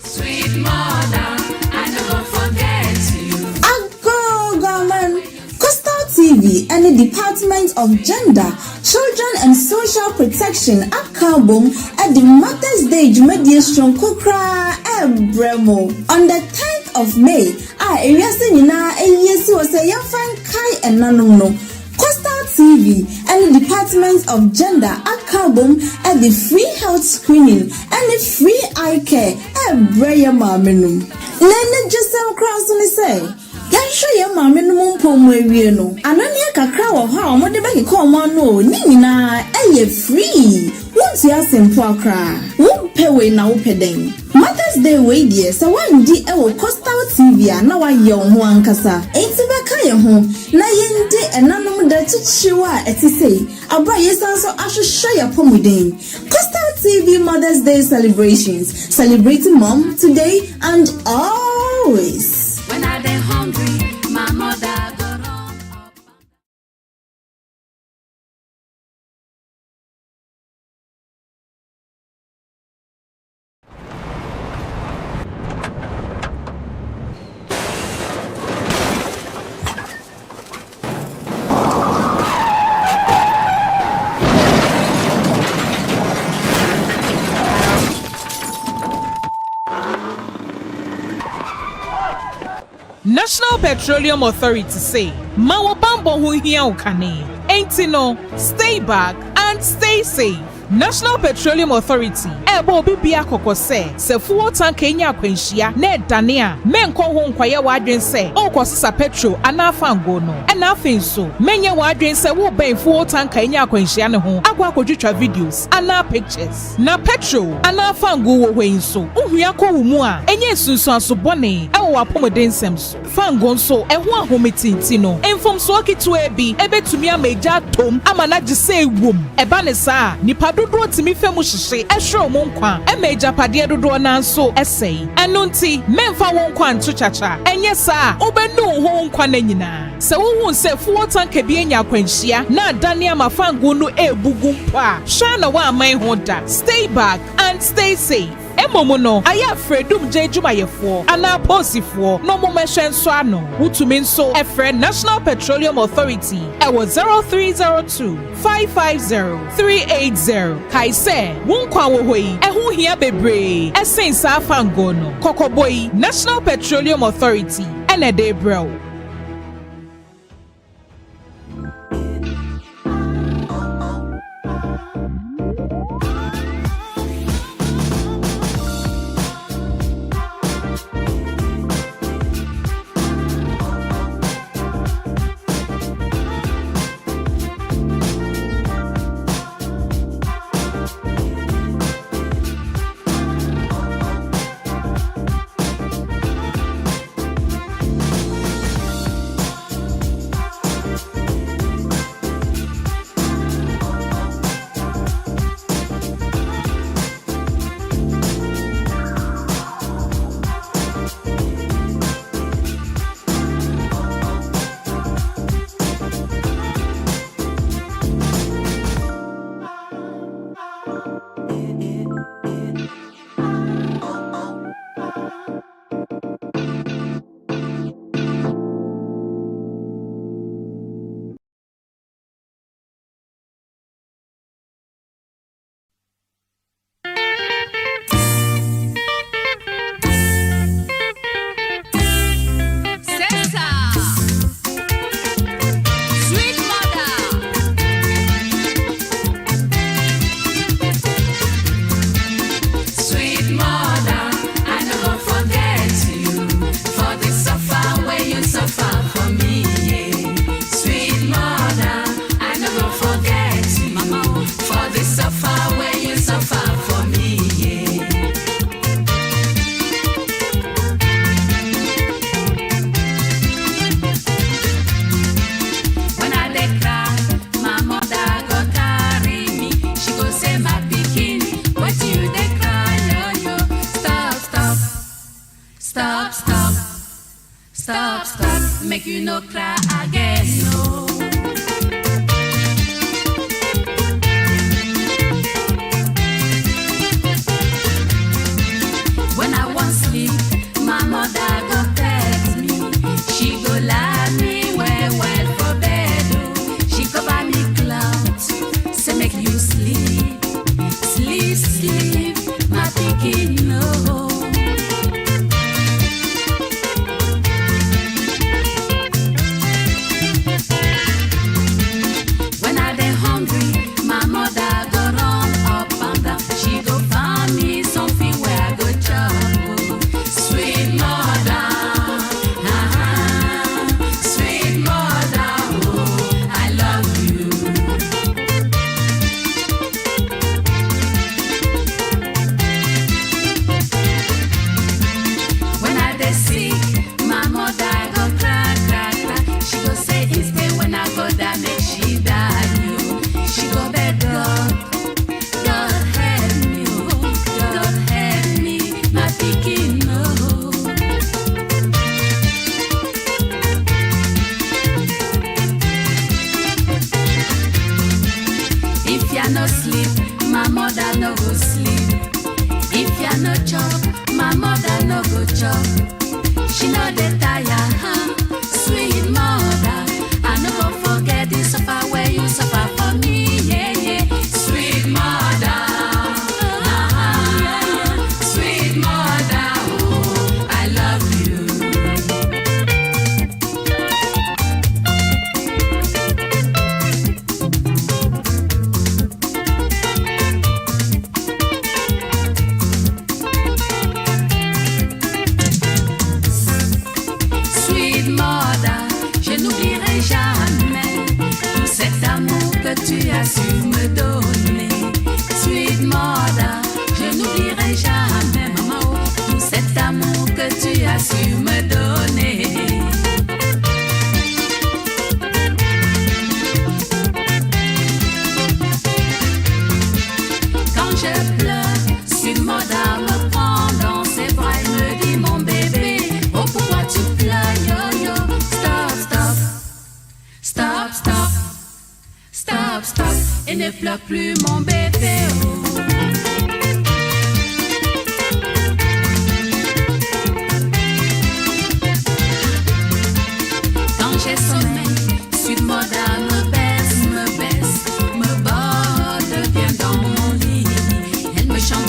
Speaker 6: Sweet mother, I never forget you.
Speaker 7: Coastal TV and the Department of Gender, Children and Social Protection at Kabum at the Mother's Day Mediation Kokra Bremo on the 10th of May. Was a young fan Kai and Nanuno. Coastal TV and the Department of Gender at Kabum at the free health screening and the free eye care at Breya Marminum. Nene just some cross on the say. Show your mamma no poem where we know. And only a cacao of how what the baby call one no, Nina, free. Won't you ask him poor cry? Won't pay way now pedding. Mother's Day way, dear, so one D. Coastal TV, now I young one cassa. Ain't the back home. Nayen day and none of that to chew at to say. I'll buy your son so I should show your pomodine. Coastal TV Mother's Day celebrations. Celebrating mom today and always.
Speaker 6: When I've been hungry, my mother go run up.
Speaker 8: National Petroleum Authority say, Mawa Bambo hu hiya ukane. Ain't no, stay back and stay safe. National Petroleum Authority ebo bibia kokose se fuel tank enya akwanhia na edane a menko ho nkwaye wadwen se okosisa petrol anafango no na afenso menye wadwen se wo ben fuel tank enya akwanhia ne ho akwa akodwetwa videos ana pictures na petrol anafango wo hwenso ohua ko wumu a enye sunsu asobone ewo apomodensem so fango nso eho ahometinti no enfomso akitu ebi ebetumi ameja tom amana gise ewom eba ne saa nipa dodo timi femu hyehye ehwe mo nkwa emeja pade dodo na nso esei eno nti memfa won nkwa nto chacha enye saa obenu ho nkwa na nyina se wo se fuo tanka bi enya akwanhia na adane amafango no ebugu mpo a hwa na wa aman ho da. Stay back and stay safe. Emomo no aya fredum je dwumayefo ana posifo no mo mehwe nso ano. Wutumi nso efre National Petroleum Authority ewo 0302 550 380. Kaise wonkwa wo hoi ehu hia bebre esensa afango no kokoboy National Petroleum Authority ene de bro.
Speaker 6: Make you no cry again, no. When I want sleep, my mother go text me. She go lie me well for bed. Oh. She cover me clouds, say make you sleep, sleep, sleep, my pikin no. No sleep, my mother no go sleep. If ya no chop, my mother no go chop. She no dey tire, huh? Sweet mother, I no go forget the suffer where you suffer for me, yeah, yeah. Sweet mother, sweet mother, oh, I love you. Tu as su me donner, sweet mother, je n'oublierai jamais, maman, tout cet amour que tu as su me donner. Quand je pleure, sweet mother me prend dans ses bras et me dit mon bébé, oh pourquoi tu pleures, yo yo, stop, stop, stop, stop. Stop, stop, et ne pleure plus mon bébé. Oh.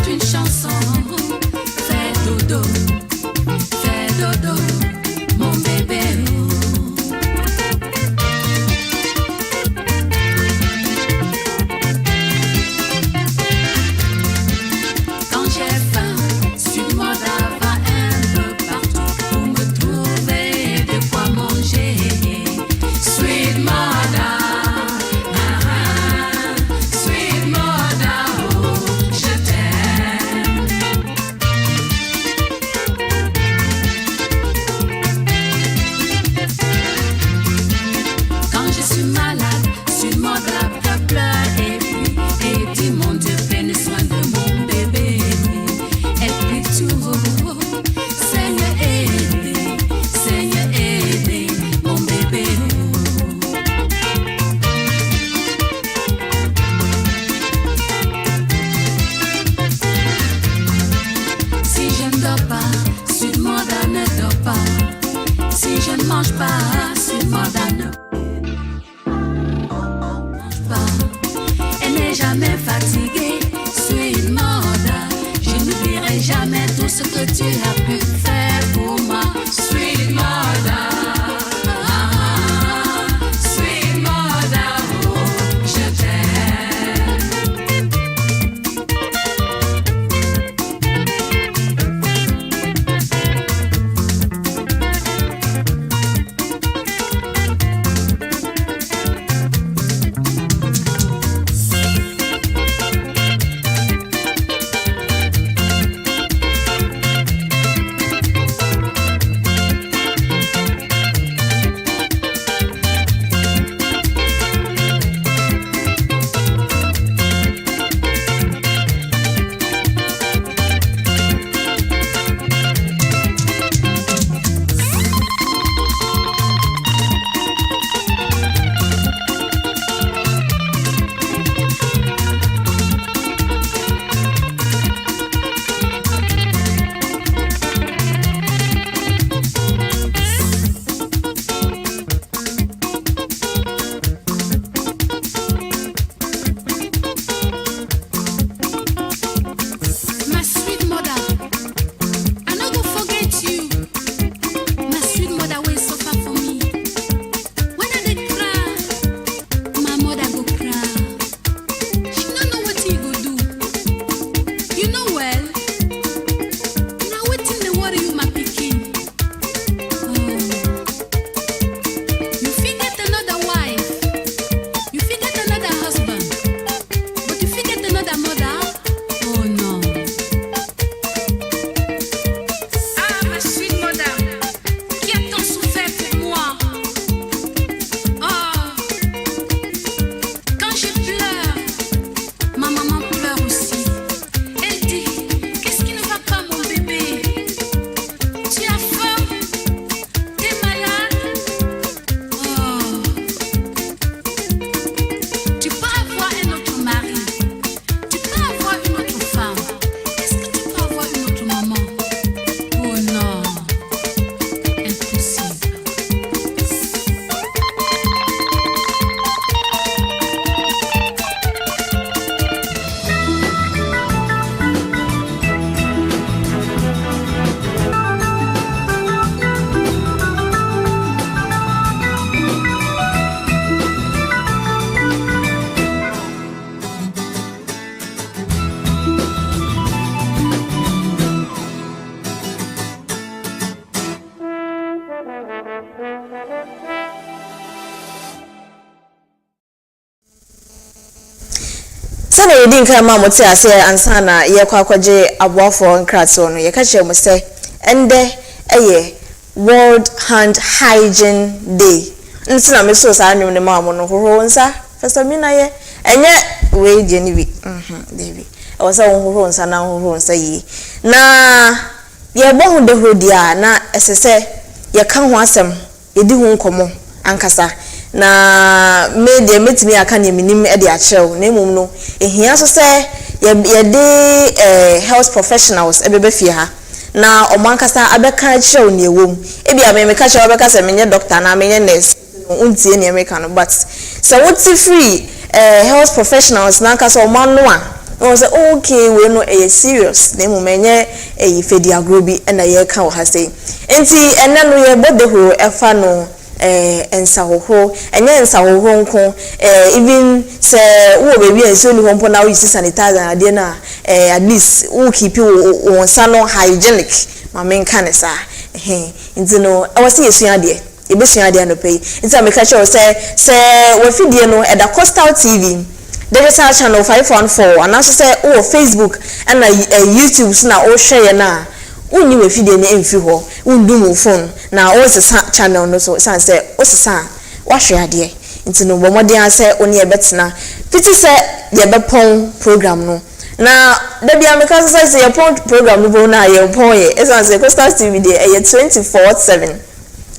Speaker 6: chante une chanson. Fais dodo, mon bébé. Quand j'ai faim, suis-moi là-bas un peu partout pour me trouver de quoi manger. Sweet mother, sweet mother, oh, je t'aime. Quand je suis malade, sur mon drap, je pleure et dis mon Dieu, prenne soin de mon bébé. Elle prie tout haut, Seigneur aidez mon bébé. Si je ne dors pas, sur mon drap ne dors pas. Si je ne mange pas, sur mon drap ne pas. Elle n'est jamais fatiguée, sweet mother. Je n'oublierai jamais tout ce que tu as pu faire pour moi, sweet mother. Sweet mother, oh, je t'aime. My sweet mother, I no go forget you. My sweet mother will suffer for me. When I dey cry, my mother go cry. She no know wetin you go do. You know well. Na wetin dey worry you, my pikin. You fit get another wife, you fit get another husband, but you fit get another mother. Oh no. Ah, ma sweet mother, qui a tant souffert pour moi. Oh, quand je pleure, ma maman pleure aussi. Elle dit, qu'est-ce qui ne va pas, mon bébé? Tu as faim? T'es malade? Oh, tu peux avoir un autre mari, tu peux avoir une autre femme. Est-ce que tu peux avoir une autre maman? Oh non, impossible.
Speaker 2: Sana yedi nka ma mo te ase ansa na ye kwa kwaje aboafo nkratso no ye ka che mo se ende eye World Hand Hygiene Day. Nsina me so sa anwum ne ma mo no hoho nsa fesa mi na ye enye we je ni bi David e wasa won hoho nsa na hoho nsa yi na ye bo hu de hodia na esese ye ka ho asem ye di hu nkomo ankasa na me de metimi aka ne minim e de achew na emum no ehia so se ye de health professionals e bebe fie ha na omankasa abeka achew ne ewom e bia me ka chew abeka se menye doctor na menye nurse untie ne America no but so what free health professionals na nkasa omanu a I was okay we no serious na mo menye fedi agro bi na ye ka wo ha sei enti enne no ye bode ho efa no ensahoho enye ensahoho nko even say wo baby enso ni hompo na wo use sanitizer ade na at least wo keep wo sano hygienic ma men kan sa enti no I was yesua de ebesua de no pay enti am ka sure say wo fidie no e da Coastal TV digital channel 514 and also say Facebook and YouTube na o share na unyi we fidie na emfi ho undu mo phone na o se channel no so san say o se san wa hwe ade nti no bo modern say oni e betena fiti say ye be pon program no na da bia me ka say ye pon program no bo na ye pon ye esan say Coastal TV dey 24/7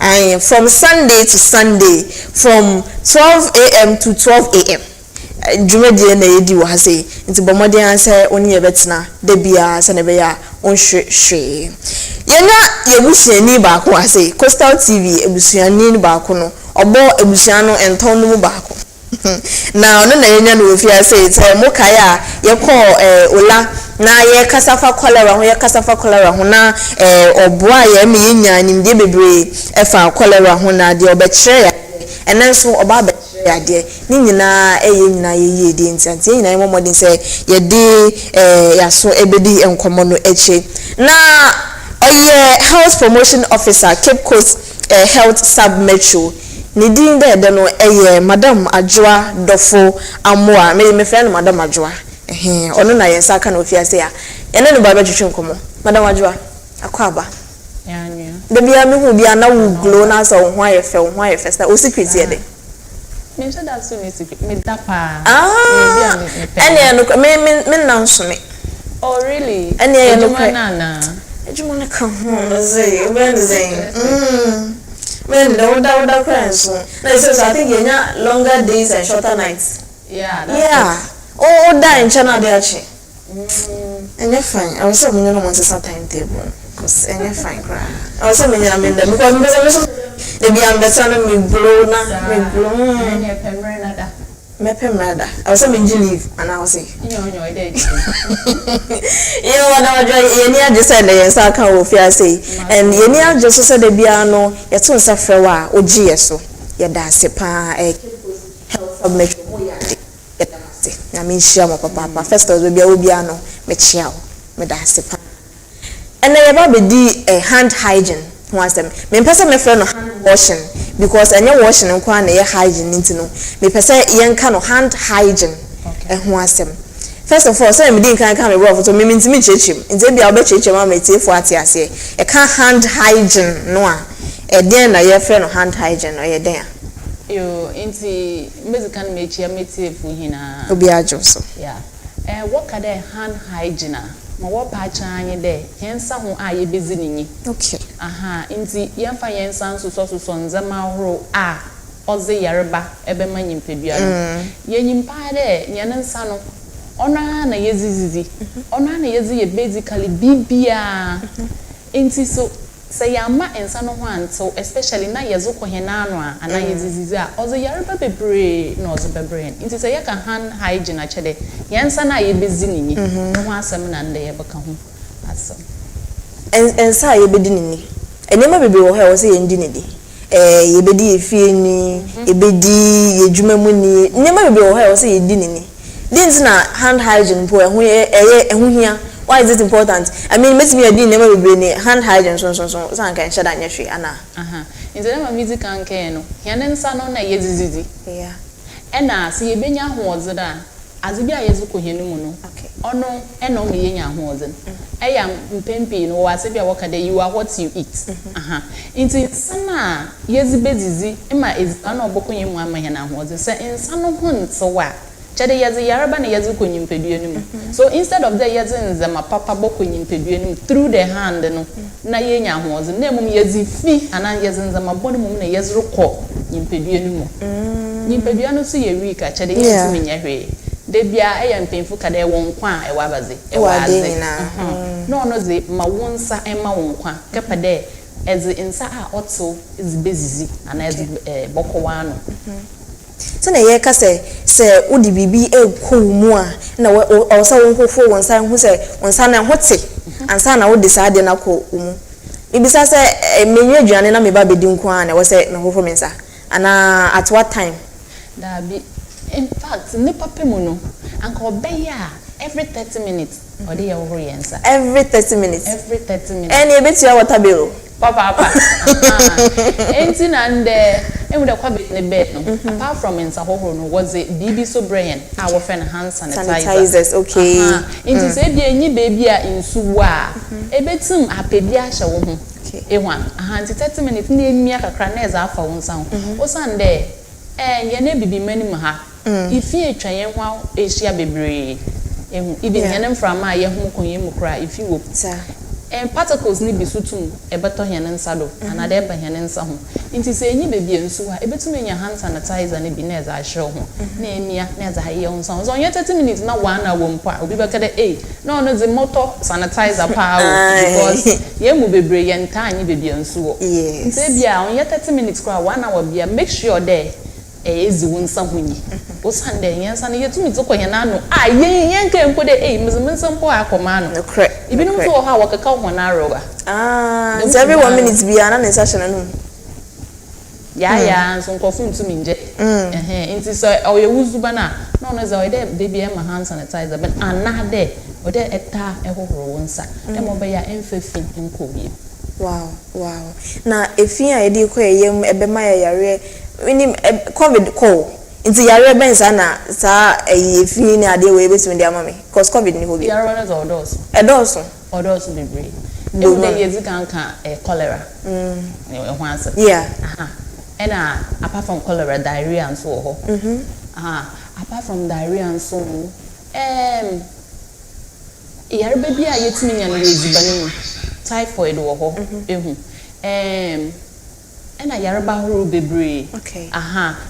Speaker 2: and from Sunday to Sunday from 12 a.m. to 12 a.m. Jumedie na yedi wo ha sei nti bomode anse oni ye betena da bia se ne be ya onhwe yenya yebusuani ba ko ha sei Coastal TV ebusuani ni ba ko no obo ebusuano enton no ba ko na ono na yenya no ofia sei te mo kai a ye ko ola na ye kasafa cholera ho na oboa ye me yenya nimde bebre efa cholera ho na de obekire ya enenso oba ade ni nyina nyina ye de ntiante nyina ye momodin se ye de yaso ebedi enkomo no eche na oye health promotion officer Cape Coast health sub metro ni din de no madam Adjoa Dofo Amoa me friend madam Adjoa ono na ye saka na ofia se ya ene no ba betwetwe nkomo madam Adjoa akwaba
Speaker 3: yanyu
Speaker 2: de bia me hu bia na wu glow na so ho ayefe sta o secret ye de
Speaker 3: me so that so me dapa
Speaker 2: ene no me nan so me
Speaker 3: oh really
Speaker 2: ene no
Speaker 3: nana
Speaker 2: ejuma na ka ho ze when the friends na so I think yenya longer days and shorter nights oh that in China dey achi ene fine I was so many no want to timetable cause ene fine cry I was so many because they be ambassador me blow me pemrada I was so many leave and I was say you know what I just said they say can ofia say and yenia just said the bia no ye to nsa frewa ogie so ye da se pa health of metro ye da se na me share mo papa first of bia obia no me chia me da se pa and ye ba be di hand hygiene once them me person me friend no hand washing because any washing nko na ye hygiene nti no me person ye nka no hand hygiene ho asem first of all say me din kan me bro so me ntimi chechim nti bia obe chechim ma me tie fo ate ase e kan hand hygiene no a e den na ye friend no hand hygiene no ye den
Speaker 3: yo nti mezi kan me chia me tie fo hina
Speaker 2: obi ajo so
Speaker 3: what kind of hand hygiene ma wo pa chanye de yensa ho a ye bezi ninyi
Speaker 2: okay
Speaker 3: nti yemfa yensa nso nzema horo a oze yareba ebe ma nyimpedua no yenyimpa de nyenensa no ona na yezizizi ona na yezi ye basically bibia nti so say yama ensa no ho anto especially na yezo kohena no a ana yezizizi a oze yareba bebre na oze bebre nti say yaka hand hygiene a chede yensa na ye bezi ninyi no ho asem na nde ye beka ho asem
Speaker 2: ensa ye bedi ninyi enema bebre wo ha wo say ye ndi nidi ye bedi efie ni ye bedi ye dwuma mu ni enema bebre wo ha wo say ye ndi nini dins na hand hygiene po ehun hia why is it important I mean make me a din enema bebre ni hand hygiene so san kan shada nya hwe ana
Speaker 3: nti na music kan kan no hia ne nsa no na ye zizizi ena se ye benya hoodze da azibi a yezu ko henu mu no ono ena o me yenya hoodze eya mpempi no wase bia wakada you are what you eat nti sana yezi bezizi ema ana oboko yemu ama hia na hoodze se nsa no ho ntsewa chede yezi yaraba na yezi ko nyimpedua ni mu so instead of the yezi nzema papa boko nyimpedua ni mu through the hand no na yenya hoodze na mum yezi fi ana yezi nzema body mum na yezi rokọ nyimpedua ni mu nyimpedua no so ye week a chede yezi menya hwe de bia eya mpemfu kada wonkwa a ewa baze ewa aze no no ze ma wonsa ema wonkwa kepade eze insa a oto is bezizi ana eze bokwa no
Speaker 2: So na ye ka say udi bibi ekọ mu a na o say won hofo won san hu say won san na hote ansa na wo decide na kọ mu ibisa say menye aduane na me ba bedi nko a na wo say me hofo mensa ana at what time
Speaker 15: da bi in fact ni papa mu no anka obeya every 30 minutes or dey hofo yensa
Speaker 2: every 30 minutes
Speaker 15: and
Speaker 2: e betua water bill
Speaker 15: papa enti na nde the kwabit ne bed no apart from in sahoho no was it BB so brain our friend hand sanitizers
Speaker 2: okay
Speaker 15: enti say bia nyi baby a insu wa ebetim apedi a hye wo ho ehwan anti 30 minutes na emia kakra na eza afa won san o san de ye na bibi mani ma ha ifi etwa ye ho ehia bebre ibi nyanem from a ye ho konye mu kra ifi wo particles ni bisutum ebeto hene nsa do anade eba hene nsa ho nti se enyi bebie nsu ha ebetum enya hand sanitizer ni bi na eza ahye ho na emia na eza haye ho nsa so onye 30 minutes na 1 hour mpa obi bekede no no the motor sanitizer power because ye mu bebre ye nta anyi bebie nsu ho nti bia onye 30 minutes kwa 1 hour bia make sure there ezi wonsa hunyi osande yensa ne yetumi zokọ hena no yen ka enko de mizimisa mpo akoma no ibinu so ha wakaka ho na roga
Speaker 2: so every 1 minute bia na nsa hye no
Speaker 15: ya so nkofu ntumi nje nti so oye wuzuba na no za oye de bia ma hand sanitizer but anade ode eta ehohoro wonsa e mo be ya emfefi nko bi
Speaker 2: wow na efi a edi ko yem ebe ma yare we COVID call into yare benza na sa efi ni ade we betimi dia mama cause COVID ni hobi
Speaker 15: yare na odos odos bebre e wo dey yezi kanka cholera e ho answer and apart from cholera diarrhea and so ho apart from diarrhea and so yare baby a yetimi nya no ezibani typhoid wo ho and I yarba horo bebre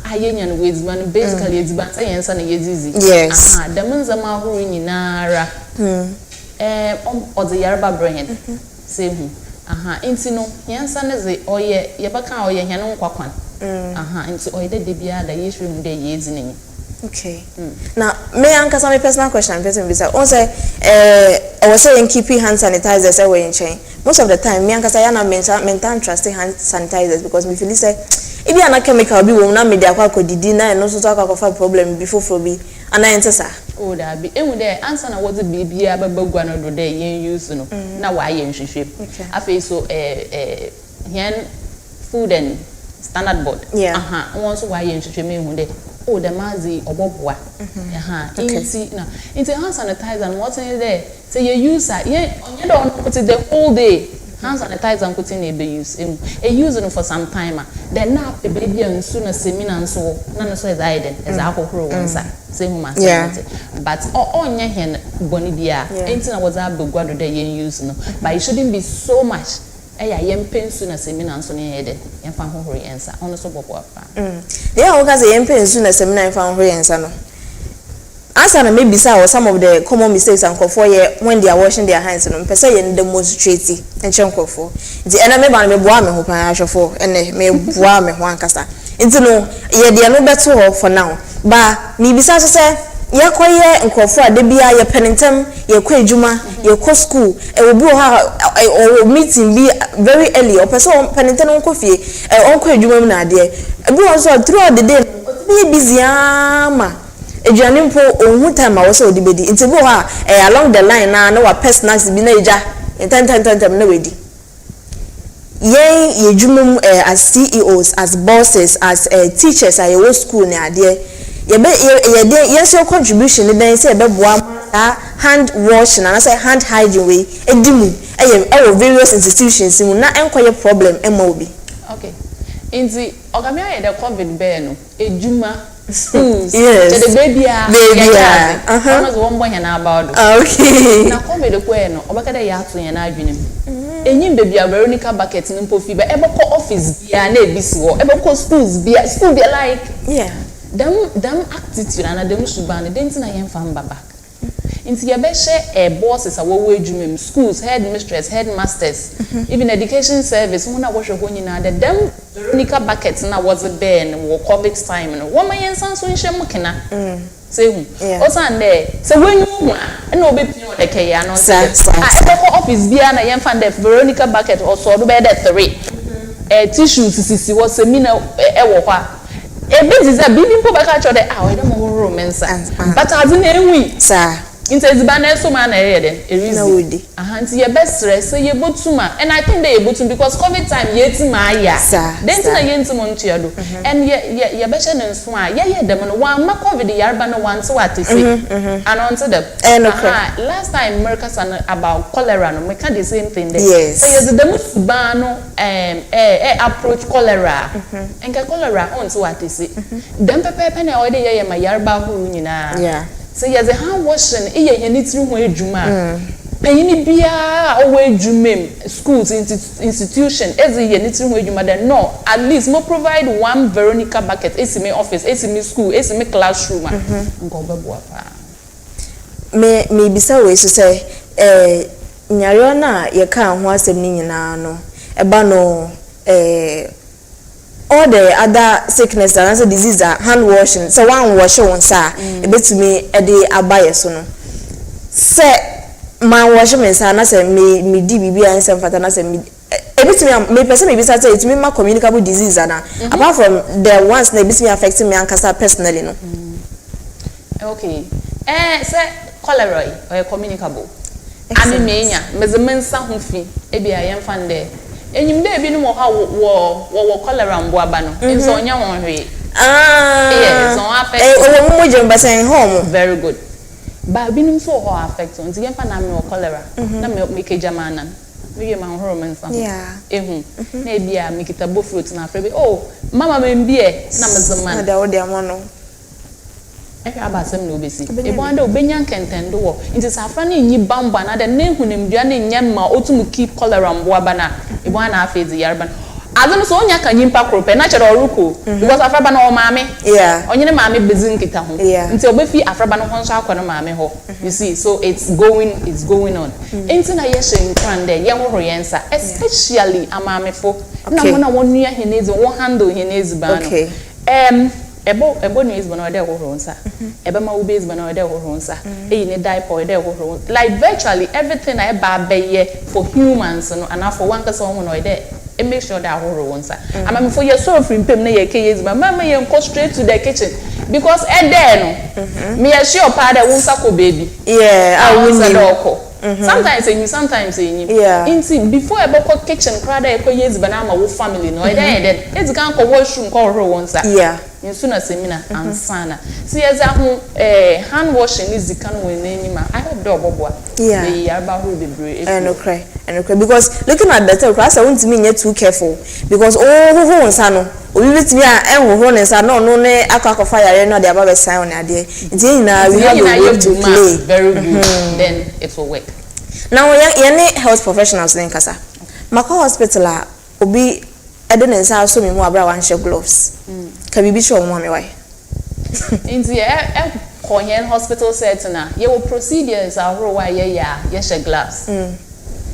Speaker 15: ayenya no wezman basically eziban say yensa na yezizi dem ma horo nyinara the yarba brain say hu enti no yensa ne ze oye yebaka oye hene nkwakwan enti oye de bia da yeshwe mu de yezi nenyi
Speaker 2: okay now me ankasa my personal question person be say on say I was saying keeping hand sanitizers away in chain most of the time me ankasa ya na maintain trusting hand sanitizers because me feel say if you na chemical bi wo na me dey akwa kodidi na no so akwa fa problem before for bi ana enter sa
Speaker 15: o da bi emu dey answer na what bibia babagwa no do dey yen use no na wa yen hwehwe afei so hen food and standard board won so wa yen hwehwe me hu dey the mazi oboboa into hand sanitizer and what's in there say you use you don't put it the whole day hand sanitizer and put in a use use it for some time then now the baby and soon as seminar and so none so is hidden as alcohol once say who must but on your hand bonibia anything I was abogwa do they use no but it shouldn't be so much yem pensu na seminar so ne yede yem fa ho hore yensa ono so bobo afa
Speaker 2: o ka say yem pensu na seminar yem fa ho hore yensa no answer na maybe say some of the common mistakes and for when they are washing their hands no pese ye demonstrate enche nkofo nti ena me ba me boa me ho pan ahwefo ene me boa me ho ankasa nti no ye de no beto ho for now ba me bisa so say yakoye nkofo ade bia ye penentem ye kwa ejuma ye kwa school e obi ha meeting be very early o person penentem nko fie on kwa ejuma mu na ade ebi won so throughout the day be busy ama ejuane mpo ohun time awo so odibedi nti bo ha along the line na wa personals bi na eja enten na wedi ye ejuma as CEOs as bosses as teachers at your school na ade yes your contribution then say beboa hand washing and say hand hygiene way edimu various institutions mu na enkoye problem obi
Speaker 15: okay inzi ogamia ye the COVID bear no ejuma
Speaker 2: yes
Speaker 15: the baby almost one boy na about
Speaker 2: okay
Speaker 15: na COVID ko no obakada ya ato ye na adwene enyim baby a Veronica bucket ni mpo fi ba eboko office bia na ebisi wo eboko school bia like them attitude and them suban they didn't na yen fan back Inti ye be share bosses awo adwuma schools, headmistress, headmasters, even education service, una wo hwe ho nyina de dem Veronica buckets na was there no COVID time no. Wo ma yensan so nhye mukena. Say hu. O san there. So when you na obepin o de kaya no say. Office bia na yen fan de Veronica bucket or so do be there 3. Tissues sisi wo seminar wo kwa. Bit is a bibi mpo baka cho de we don't know romance. But as in enwi. Sir. Into ezibana so man e reason. Nti ye best stress say ye botuma and I think they botum because COVID time ye ti ma ya. Then na ye nti mo ntua do. And ye be che no so a ye dem no wan ma COVID yarba no wan so what say. And onto them. Last time America san about cholera no we can the same thing there. Yes. So ye dem ba no approach cholera. And cholera on so what say. Dem pepe na o de ye ma yarba hu nyina. Yeah. So yes, a hand washing, ye need to wear juma. Penny bia away jumem schools institution as ye need to wear juma. Then no, at least more provide one Veronica bucket, ACME office, ACME school, ACME classroom.
Speaker 2: Me bisa we so say nyare na ye ka ho asem ni nyina no eba no all the other sickness and disease are hand washing. So one wash on sa e betumi e de abaye so no. Se man wash me sa na se me di bibia en se mfata na se me e betumi me person me bisa say it me ma communicable disease na apart from the ones na betumi affecting me ankasa personally no.
Speaker 15: Okay. Se cholera or communicable. Ani menya mezemensa ho fi e bia yen fan there. Enyim de bi no mo ha wo cholera mbo aba no nso onya won hwe yes on affect
Speaker 2: mo jemba sen home
Speaker 15: very good ba bi no so ho affect on ti yemfa na me cholera na me ke jamana me ye ma horo mensa ehu na e bia me kitabo fruit na afre bi mama me mbie na mezema
Speaker 2: na da wo de amono
Speaker 15: abasem no obesi ebonde obenya nkentendo wo nti safra na nyi bamba na de nehu nemdua na nyama otum keep cholera mbo abana ebon na afezi yarba azem so onya ka nyimpa krope na chere oruko because afraba na o maame onyene maame bezi nkita ho nti obefi afraba no ho nso akwa no maame ho you see so it's going on nti na ye hye nkrande ye hohoro yensa especially amaamefo na mo na wonua henezi wo handle henezi ba no ebo news bana de hohoro nsa ebe ma ubez bana de hohoro nsa ne diaper de hohoro like virtually everything I ba beye for humans no and for one person won no de make sure that hohoro nsa am for your so free pem na ye keyes ba mama ye go straight to the kitchen because there no me sure pa de wonsa ko baby
Speaker 2: I win
Speaker 15: sometimes inti before ebe ko kitchen crowd e ko yezi bana ma wo family no then it can ko washroom ko hohoro wonsa in sooner seminar and sana see as hand washing is the kind of name I hope do obobwa the yarba who be brave
Speaker 2: and okay because looking at that class I want to me too careful because who wonsa no obi betimi a enhoho ne sa no ne akwa fire no de aba sign on ade nti na we have to play
Speaker 15: very good then it will work
Speaker 2: now ye health professionals in kasa maka hospital obi edene nsa so me mu abra wan share gloves ka bibi show mo me why
Speaker 15: nti konyen hospital set na ye wo procedures ahoro wa ye share gloves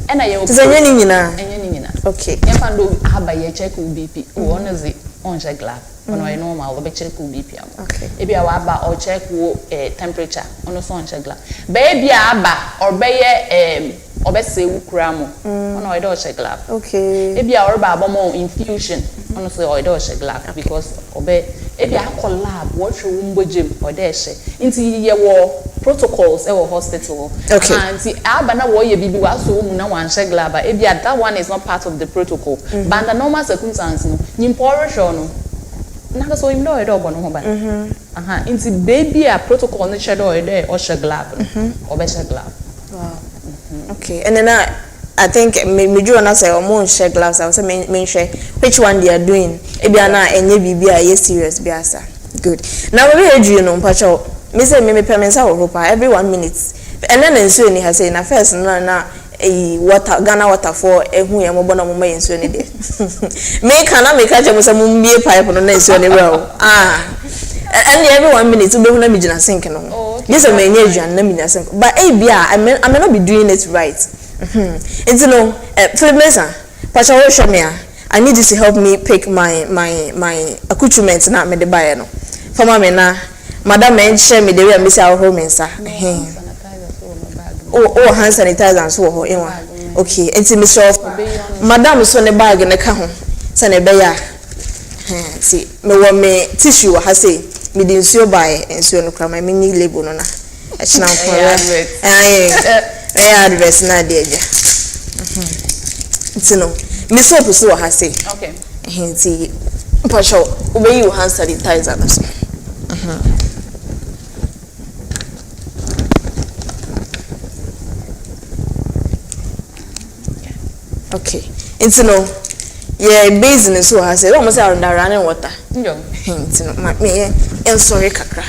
Speaker 15: ena ye wo
Speaker 2: tzenye nyina
Speaker 15: okay ye fando aba ye check BP onozi on share glove ono e normal we check BP am
Speaker 2: okay
Speaker 15: e bia wa aba o check wo temperature ono so on share glove be bia aba or be ye obese wu kramo ono e do share glove
Speaker 2: okay
Speaker 15: e bia or ba abomo infusion ono so o do share glove because obe e bia collab what show mbojem o de she nti ye wo protocols e wo hospital and aba na wo ye bibi wa so mu na wan share glove e bia that one is not part of the protocol but under normal circumstances no nyimpo show no na so im do e do bo no ho ba nti baby a protocol no share do e de o share glove o be share glove
Speaker 2: wow okay and then I think me do na say omo share gloves I say me share which one they are doing e bia na enye bibia ye serious bia sa good now we edu no mpacho me say me pemensa wo pa every 1 minute and then enso ni ha say na first na water Ghana water for ehu ye mo bona mo ma enso ni de me kana me ka je mo say mo mbie pipe no na enso ni well and every 1 minute we be hu na me gina sink no This is my age and let me just but I may not be doing it right. It's no Philipmesa, Pasha Shamia. I need you to help me pick my accoutrements na me de buy no. For my na madam men share me the way I miss our home mensa. Oh hand sanitizer so ho enwa. Okay, enti me so madam so ne bag ne ka ho. Se ne be ya. See, me want me tissue ha say me di nsuo buy nsuo no kra my mini label no na. E china for adverts na de eja. Enti no me soap so ha say.
Speaker 15: Okay.
Speaker 2: Enti pasho obey you hand sanitizer na so. Okay. Enti no basin so ha say almost around running water. Enti no me sorry kakra.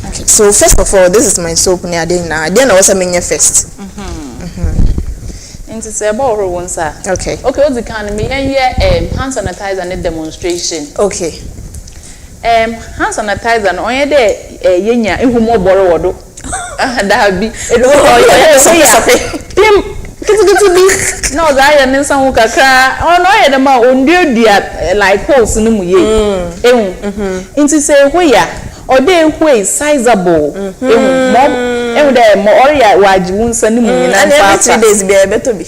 Speaker 2: Okay. So first of all, this is my soap near na was a menya first.
Speaker 15: Into say about one sir.
Speaker 2: Okay.
Speaker 15: Okay, what's the kind of me hand sanitizer and demonstration.
Speaker 2: Okay.
Speaker 15: Hand sanitizer no onye de yenya ehumo boro wodo. That be Kitty be no that and some kakra oh no ya ma onduadua like holes no mu ye into say where or dey way sizable mom dey mo or ya waji wunsa no mu nyina
Speaker 2: and every 3 days be better be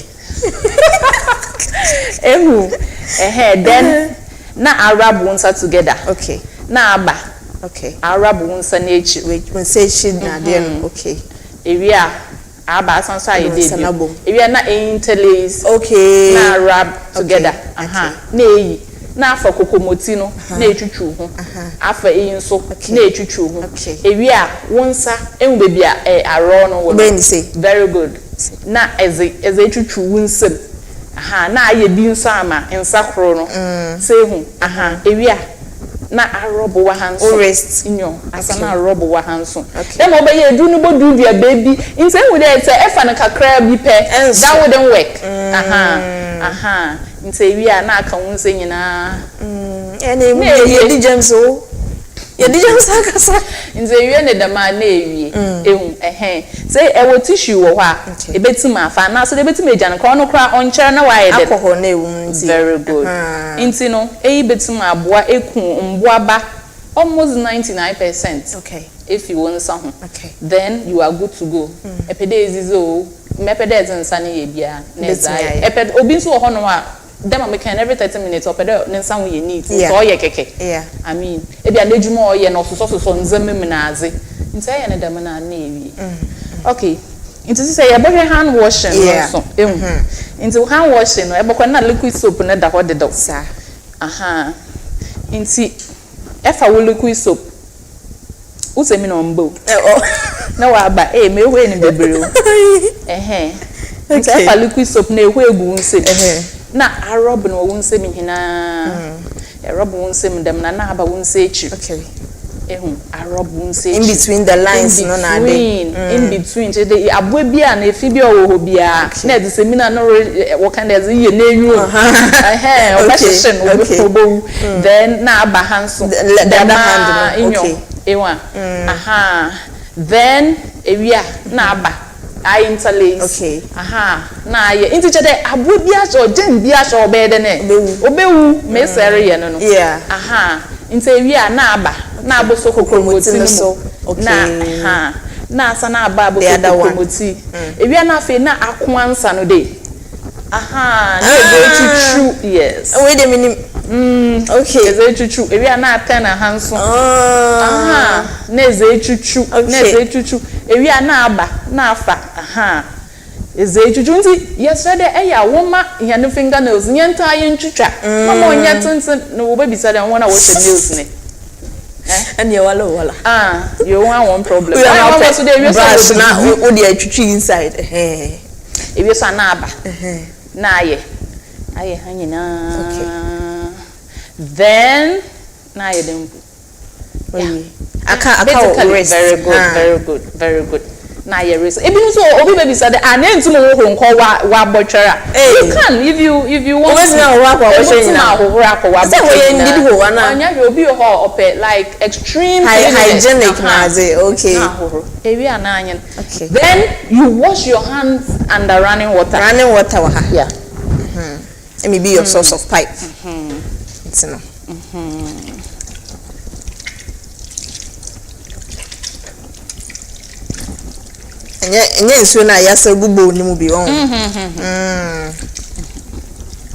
Speaker 15: then na arab wunsa together.
Speaker 2: Okay.
Speaker 15: Na aba.
Speaker 2: Okay.
Speaker 15: Arab wunsa na echi
Speaker 2: we say she na there. Okay.
Speaker 15: Area aba sanso aye dey area na interlace.
Speaker 2: Okay.
Speaker 15: Na arab together. Na eyi na afa kokomoti no na etwutwu ho. Afa eyi nso na etwutwu ho. Area wonsa enwu bebi aro no wo. Very good. Na eze etwutwu wunsem. Na aye bi nso ama nsakro no. Say hu. Area na arobo wa hanso
Speaker 2: rest
Speaker 15: inyo asana arobo wa hanso dem obey edu no bodu bia baby inse we dey say efa na kakra bi pe that wouldn't work inse wi a na aka wonse nyina
Speaker 2: ene mu ye di james o ye di james akasa
Speaker 15: inse wi ne dama na ewie ehu say e wo tissue wo ho a ebetim afa na so ebetim eja no no kra onkyere na wa ye de
Speaker 2: alcohol na ewu
Speaker 15: very good inti no betim aboa eku mboaba almost 99%.
Speaker 2: Okay.
Speaker 15: If you want some,
Speaker 2: okay,
Speaker 15: then you are good to go. Epede ezizo mepede ensani ye bia nezai epede obi so ho no a dem am can every 30 minutes opede nensan we need so ye keke.
Speaker 2: Yeah,
Speaker 15: I mean e bia lejuma oye no so nzame minaze nti ye ne dem na na ewi. Okay, nti say ye bohwe hand washing so nti hand washing no e bokwa na liquid soap na da ho de do
Speaker 2: sa
Speaker 15: nti efa wo liquid soap usemi no mbo na wa ba me hwe ni bebre o nti efa liquid soap na ehwe egu nsem na arob no wo nsem hina arob wo nsem dem na aba wo nsem echi.
Speaker 2: Okay.
Speaker 15: Arob wo nsem
Speaker 2: in between the lines no na dey
Speaker 15: in between the abwe bia na efibi owo bia na de semina no wo kan dey ye na enyu o ba shishin obo then na aba hanso
Speaker 2: the other hand no. Okay.
Speaker 15: Ewa then ewia na aba I interlace.
Speaker 2: Okay.
Speaker 15: Na ye inti chede abwe bia so den bia so obede ne obewu me sere ye no.
Speaker 2: Yeah.
Speaker 15: Inti ewia na aba na aboso kokomoti
Speaker 2: no. Okay.
Speaker 15: Na asa na aba aboso kokomoti ewia na afi na akwansa no dey na go chuchu. Yes.
Speaker 2: Wait a minute. Okay.
Speaker 15: Eze chuchu ewia na ata na hanso na eze chuchu na eze chuchu ewia na aba na afa eze chuchu nti yesterday eya woma ya no fingernails nyenta ye ntwitwa mama onya tonton no wo baby say wona wo say nails ne
Speaker 2: and you wala
Speaker 15: you want one problem
Speaker 2: I so dey brush na wo dey twitwi inside
Speaker 15: ewia so na aba na aye hanyina.
Speaker 2: Okay.
Speaker 15: Then na ye dem
Speaker 2: aka rest.
Speaker 15: Very good. na ye race ebi nso obi baby said and entu mo ho nko wa botwera you can if you want
Speaker 2: to na ho akwa botwera
Speaker 15: na ho akwa wa
Speaker 2: botwera say we ndidi ho ana
Speaker 15: anya obi ho ope like extreme
Speaker 2: hygienic na say okay
Speaker 15: ebi ana anya then you wash your hands under running water
Speaker 2: wa ha yeah it may be your source of pipe it's no enye nsuo na yasa gubo ni mu bi won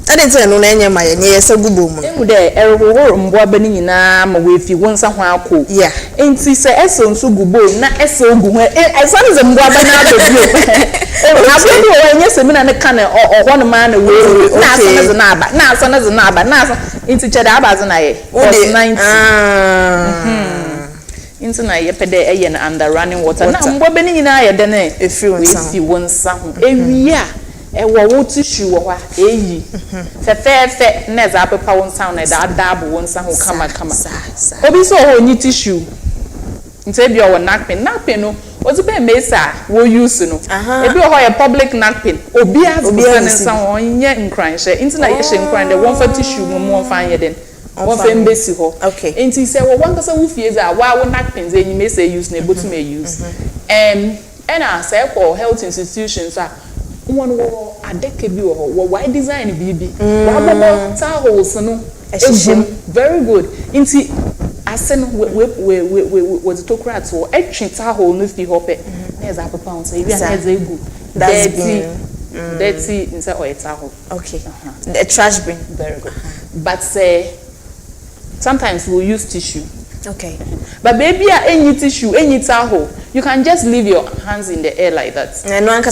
Speaker 2: ade nti no na enye ma ye yasa gubo mu
Speaker 15: emu de erhohoro mboa bani nyina ma we fi wonsa ho akọ
Speaker 2: yeah
Speaker 15: enti se eso nso gubo na eso ogu ho esane ze mboa bani abebio abebio we enye semina ne kana ohọ no ma na we na asane ze na aba na asane ze na aba na asane enti chede abaze na ye 90 into na yepede eye na under running water na mbo be ni nyina ye de na
Speaker 2: efi
Speaker 15: wonsa ho ewia ewo wo tissue wo ha eyi fe na za pepa wonsa na da dab wonsa ho kama obi so ho ni tissue nte bi o napkin no ozi be mesa wo use no ebi o ho ye public napkin obi azuka nsa ho nye nkranhye into na ye hye nkran de won fa tissue mo won fa ye den won fa mbesi ho
Speaker 2: okay
Speaker 15: enti se wo wan kasa wo fie za wa wo napkins enyi me say use na ebotu me use and say for health institutions won wo adeke bi wo why design bibi wa bobo towels no very good enti asen we to krat wo etwi towel no fi hope na eza papa on say wi na eza egu dirty inside or towel
Speaker 2: okay the trash bin
Speaker 15: very good but say sometimes we'll use tissue.
Speaker 2: Okay.
Speaker 15: But baby, any tissue, any towel, you can just leave your hands in the air like that.
Speaker 2: No one can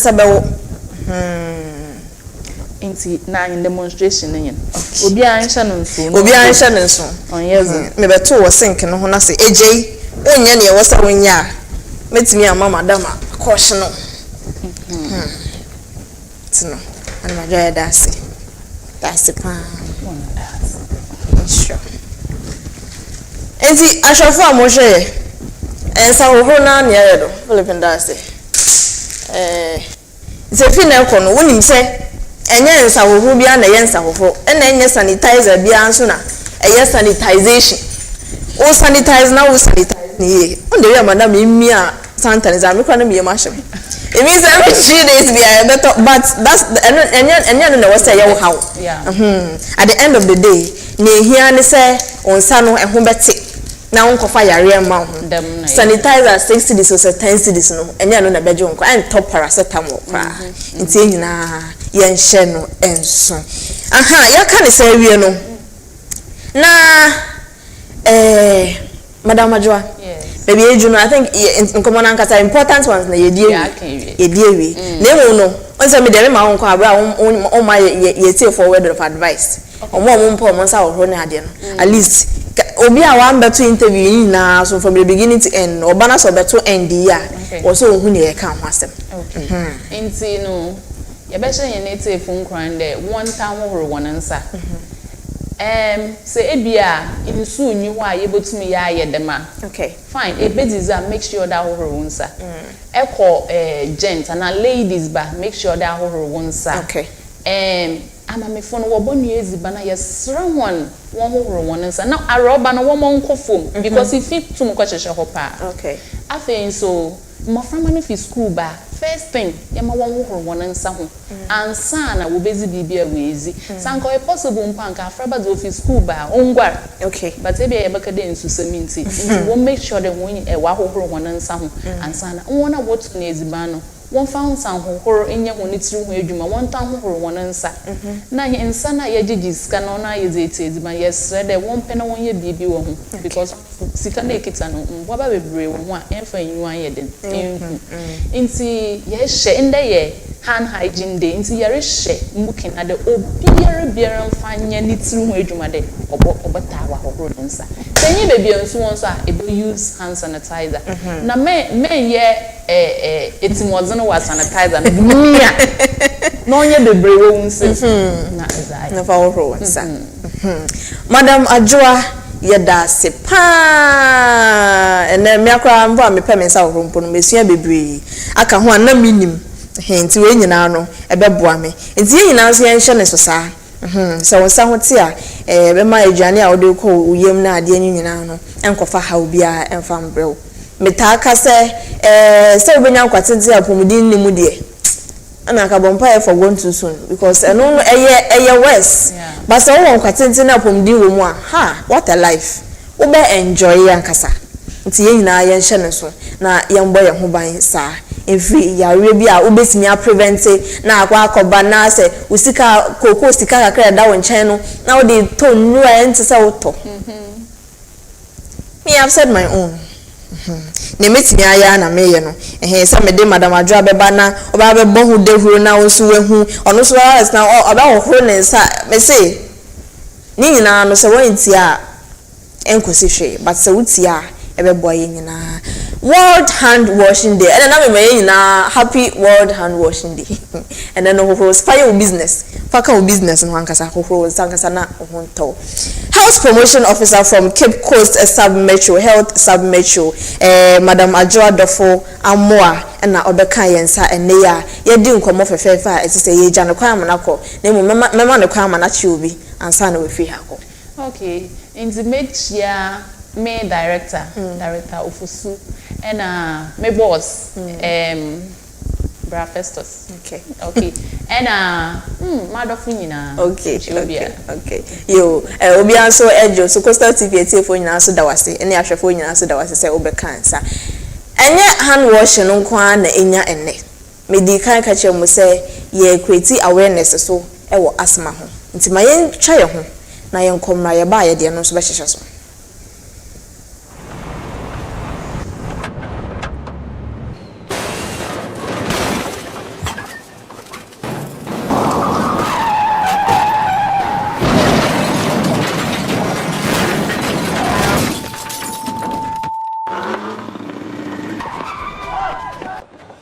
Speaker 2: say
Speaker 15: na in demonstration yen. Obi ansha no nso.
Speaker 2: On yes. Me beto wo sink no ho na say ejei onya ne wo sa wonya. Metimi ama madam akọhye no. Tino. Ana ma joy that's it pa. Sure. Enti ashofo amoshe ensa hoho na ne yedo Philippine dase se fi na ekọ no wonim se enye ensa hoho bia na yensa hoho na enye sanitizer bia anso na eye sanitization o sanitize na o sanitize ni on dey madam imi a sanitizer me kwa na me machine it means every 3 days be better but that's enye no was say you how at the end of the day ne hia ne se onsa no eho beti na onkofa yare ma ho sanitizer 60 days or 10 days no enye no na beje onko and top paracetamol kwa nti nyina ye nhye no enso ya ka ne se wie no na Madam Ajwa baby eju no I think in common ankasa important ones na ye die wi na emu no onse me de ma onko abra on ma ye take forward of advice omo mpo omo sa ohro na ade no at least obi a wan beto interview na so from the beginning to end obana so beto end ya also ohu ne ye ka ho asem
Speaker 15: enti no ye be hye ye na take phone kran de one time ohro wonansa say ebia insu nyi ho a yebotumi ya ayedema
Speaker 2: okay
Speaker 15: fine ebediza make sure that ho wonsa eko gent and ladies ba make sure that ho wonsa
Speaker 2: okay
Speaker 15: amamefo no wobonu eziba na yesra won ho wonsa na aroba no wo monko fom because if it tum ko cheshe ho pa
Speaker 2: okay
Speaker 15: afen so mo frama no fi school ba first thing yema won ho wonsa ho ansa na wo bezi bibia wezi sanko e possible mpanka afraba do fi school ba ongwar
Speaker 2: okay
Speaker 15: but e bia yebaka de nsu seminti wo make sure that when e wa ho wonsa ho ansa na wona what na eziba no won found some hohoro enye ho nitiri ho adwuma won tan hohoro wonansa na ye nsa na ye gigi sika no na ye zeti eziba yes de won pe na won ye bibi wo ho because sika na ekita no mbo ba bebre wo ho a emfa enwa ye den nti ye hye inde ye hand hygiene day nti ye rehye mbukin ade obiara mfanya nitiri ho adwuma de obota wa hohoro nsa tenyi bebi nso won so a ebe use hand sanitizer na men ye etimodze was sanitizer mia no onye bebre wo nse na
Speaker 2: na fa wo nsa Madam Ajwa yɛda ase paa ɛnɛ me akora mbo a mepɛ me nsa wo mpo no mesua bebree aka ho ana minim nti we nyina no ɛbɛboa me nti ye nyina so yɛnhye ne so saa so wo sa ho te a bɛma aduane a wode kɔ uyem na ade anyi nyina no enkofa ha obi a emfa mbrew metaa ka sɛ sɛ obenya nkwatente a pomudin ne mu de ana ka bompa for going too soon because eno eye worse but so won kwatente na pomudin wo mu a ha what a life wo be enjoy yankasa nti ye nyina ye nhye ne so na ye mbo ye ho ban saa every yare bi a obetimi a prevent na akwa akoba na se usika koko sika kakra da wo nchen no na wo de to nu ente se wo to me have said my own ne metimi aya na meye no se me de madam adwa beba na oba be bo hu de huro na wo so wehu ono so was na oba wo huro ne nsa me say ni nyina no se wo nti a enkosi hwe but se wuti a ebebo ye nyina World Hand Washing Day and na me nyina happy World Hand Washing Day and then ho fire business faka business no ankasa ho sankasa na ho nto Health Promotion Officer from Cape Coast Sub Metro Health Sub Metro Madam ABDULLAH Amoa na obeka yensa ene ya yedi nkomo fefefa etise ye gya ne kwan amanakọ na mu mema ne kwan amanachi obi ansa na we fi ha ko.
Speaker 15: Okay, in the media me director Ofusu and my boss Bra Festus.
Speaker 2: Okay
Speaker 15: and Madofu nyina
Speaker 2: okay yo obi anso ejo so Coastal TV etefo nyina so da wase ene ahwefo nyina so da wase se obekansa enye hand washing nko na enya enne medi kan ka che mu se ye create awareness so ewo asma ho nti ma ye twa ye ho na ye nkomra ye ba ye de no so be hyehyɛ so.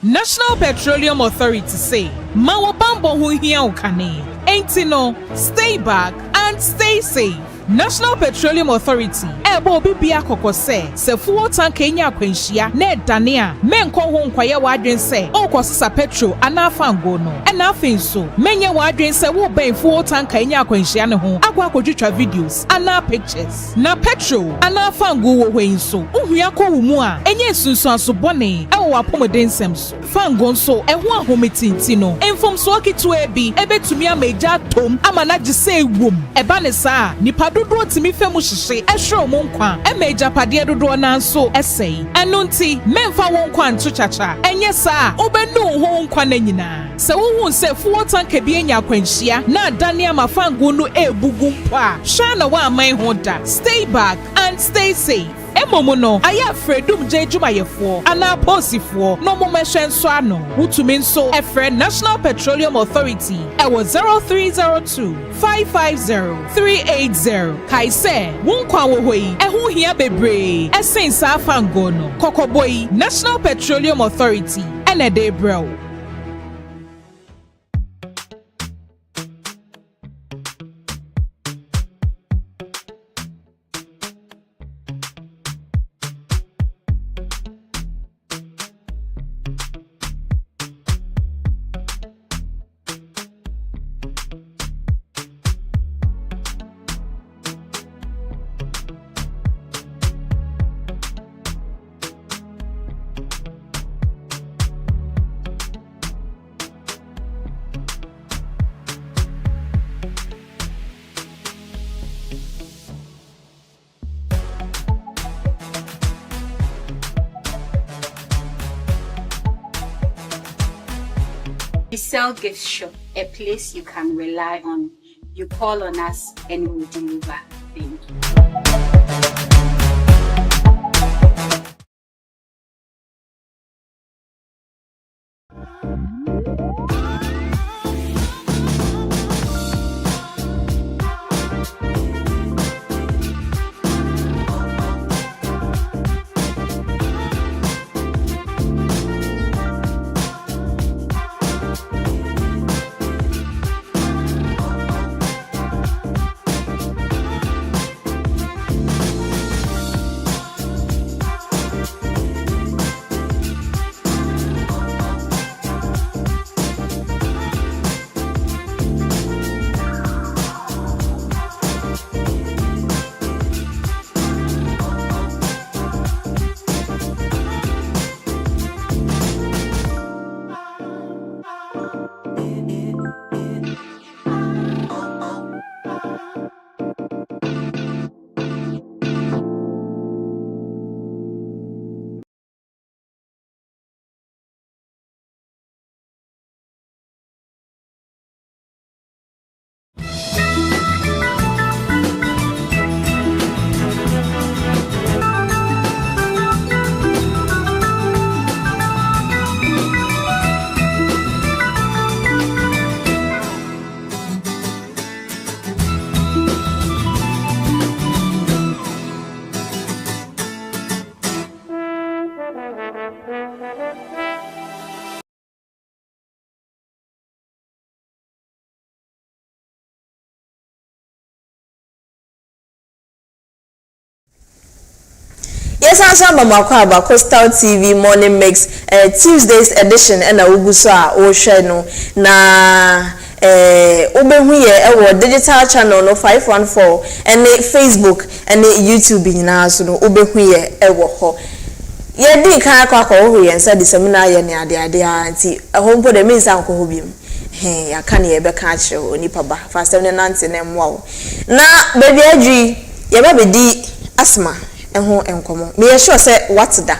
Speaker 8: National Petroleum Authority say, Mawa Bambo hu hia ukane. Ain't no, stay back and stay safe. National Petroleum Authority ebo bibia kokose se fuo tank enya kwenhia na edane a menko ho nkwaye wadwen se okosesa petrol anafa ngo no na afin so menye wadwen se wo ben fuo tank enya kwenhia ne ho akwa kodwitwa videos ana pictures na petrol anafa ngo wo hwen so uhua ko wo mu a enye sunsun aso bone ewo apomeden sem so fango so eho ahometinti no enfom so akitu ebi ebetumi ameja tom amana gise ewom eba ne saa nipa dodo timi femu hyehye ehwe mo nkwa emeja pade dodo na nso esei eno nti memfa wo nkwa nto chacha enye saa obenu ho nkwa na nyina se wo hu se fuo tanka bi enya kwanhia na dane amafango no ebugu mpa hwa na wa aman ho da stay back and stay safe. Emomo no aya fredum jejuma yefo ana posifo no momehwe nso ano utumi nso efre National Petroleum Authority ewo 0302 550 380 kaise wonkwa wo hoi ehu hia bebre esensa afango no kokoboi National Petroleum Authority ene de bro.
Speaker 10: We sell gift shop, a place you can rely on. You call on us and we'll deliver. Thank
Speaker 2: sansa mama kwa ba Coastal TV Morning Mix Tuesdays edition na uguso a o hwe no na obehu ye ewo digital channel no 514 and Facebook and YouTube nyina so no obehu ye ewo ho ye di kan akwa ho ye nsa de seminar ye ne ade anti ho mpo de mensa akwa ho biem ya kan ye be ka kire onipa ba fast 79 na mwa na baby adwi ye ba di asthma eho enkomo me sure say what da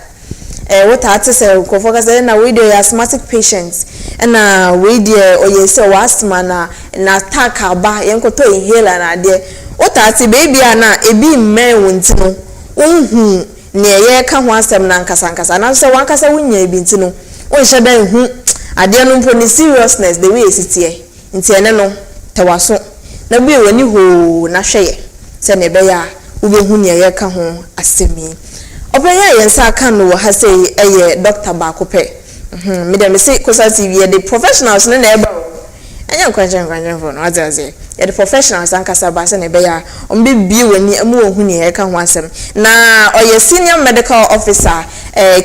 Speaker 2: what ati say ko focus na we dey asthmatic patients na we dey oye say asthma na attack aba yenkoto inhaler na de what ati baby na ebi mmen wonti no unhu ne ye ka ho asem na nkasa na so wankasa wunya ebi nti no onhye dan hu ade no mpo ni seriousness the way sitie nti ene no tewaso na bi wani ho na hweye se ne be ya ubehu ne ye ka ho asemi obenya yensa kan no ha say eye doctor ba ko pe me dem say Coastal TV the professionals ne na eba anya kwanjan for no azaze ye the professionals ankasa ba se ne be ya ombe bi wani amu ohu ne ye ka ho asem na oye senior medical officer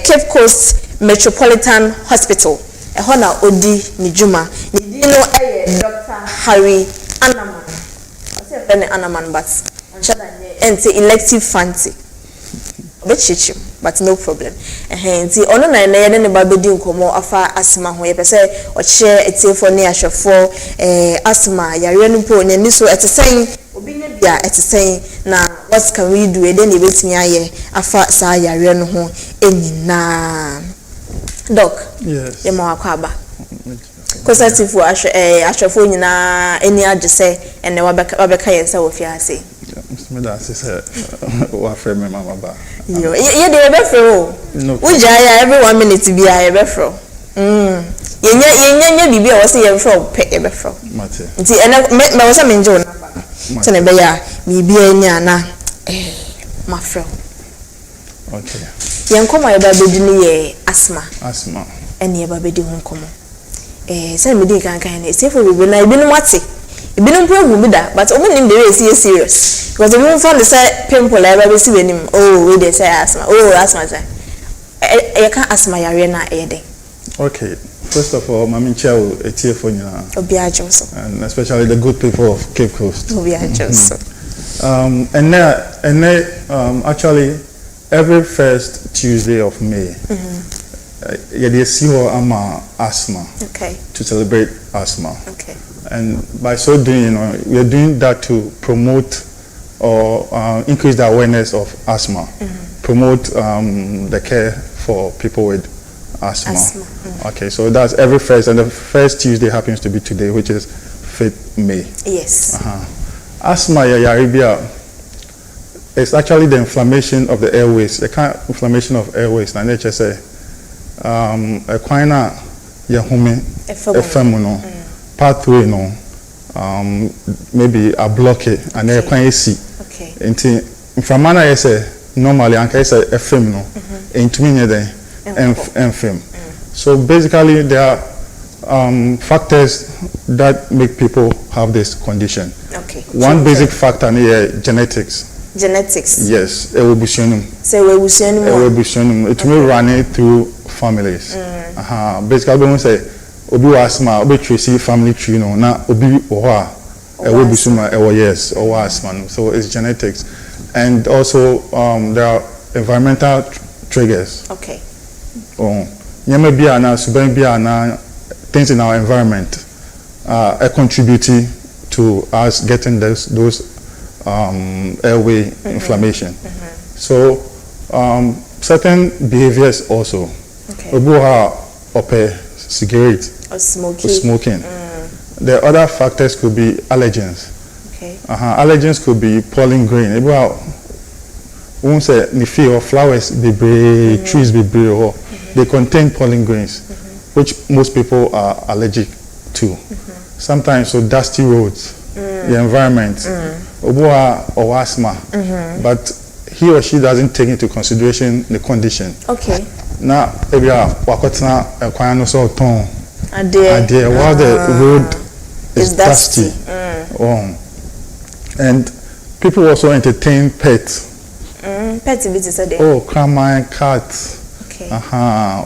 Speaker 2: Cape Coast Metropolitan Hospital ehona odi ni juma ni dino eye Dr. Harry Anaman ase fene Anaman but onshada ente elective fancy obechichim but no problem enti ono na na ye ne ba bedi nkomo afa asma ho ye pese o che etiefo ne ahwefo asma yare no po ne so etesen obi ne bia etesen na what can we do e de ne betimi aye afa sa yare no ho enina doc yes ye mo akwa Coastal TV ahwefo nyina eni agese ene wabeka yensa wo fi ase
Speaker 16: me da say wa frame me mama ba
Speaker 2: yo ye dey be fro uja ya every 1 minute bi ya be fro ye bibi a wo say ye fro pe ye be fro
Speaker 16: mate
Speaker 2: nti ene me wo say me njo na ba tene be ya bibi anya na ma fro
Speaker 16: okay
Speaker 2: ye nkomo ye ba bedi ni ye asthma ene ye ba bedi ho nkomo say me dey kan na say for bibi na ibi no mate ibi no program bi da but omo nim dey wey see serious because omo fan dey say pimple e ba be see wenim we dey say asthma asthma say e kan asthma yare na e dey
Speaker 16: okay first of all mami chao etiefo nyina
Speaker 2: obi ajoso
Speaker 16: and especially the good people of Cape Coast
Speaker 2: obi ajoso
Speaker 16: and actually every first Tuesday of May they see our asthma to celebrate asthma.
Speaker 2: Okay.
Speaker 16: And by so doing, we are doing that to promote or increase the awareness of asthma, promote the care for people with asthma. Okay, so that's every first, and the first Tuesday happens to be today, which is 5th May.
Speaker 2: Yes.
Speaker 16: Asthma, it's actually the inflammation of the airways, the kind of inflammation of airways. And nature say, a quina yahume ephemono pathway no maybe a blockade and a quina see.
Speaker 2: Okay.
Speaker 16: Into inflammana is normally and is a film no into me then film. So basically there are factors that make people have this condition.
Speaker 2: Okay.
Speaker 16: One basic factor is genetics.
Speaker 2: Genetics.
Speaker 16: Yes, evolution.
Speaker 2: So
Speaker 16: evolution. It may run it through families. Basically, when we say obi asthma, obi tracy family tree no, na obi oha, evolution, yes, or asthma. So it's genetics, and also there are environmental triggers.
Speaker 2: Okay.
Speaker 16: Nyame bia na suban bia na things in our environment are contributing to us getting those airway inflammation. So certain behaviors also. Obuha ope cigarette
Speaker 2: or
Speaker 16: smoking. The other factors could be allergens.
Speaker 2: Okay.
Speaker 16: Allergens could be pollen grain. Obuha won't say nifi or flowers be trees be they contain pollen grains, which most people are allergic to. Sometimes so dusty roads, the environment, obuha or asthma, but he or she doesn't take into consideration the condition.
Speaker 2: Okay.
Speaker 16: Now, maybe wakotna kwanya no so ton.
Speaker 2: Ade
Speaker 16: while the road is dusty. And people also entertain pets.
Speaker 2: Pet bit is a
Speaker 16: Oh, crime, cat.
Speaker 2: Okay.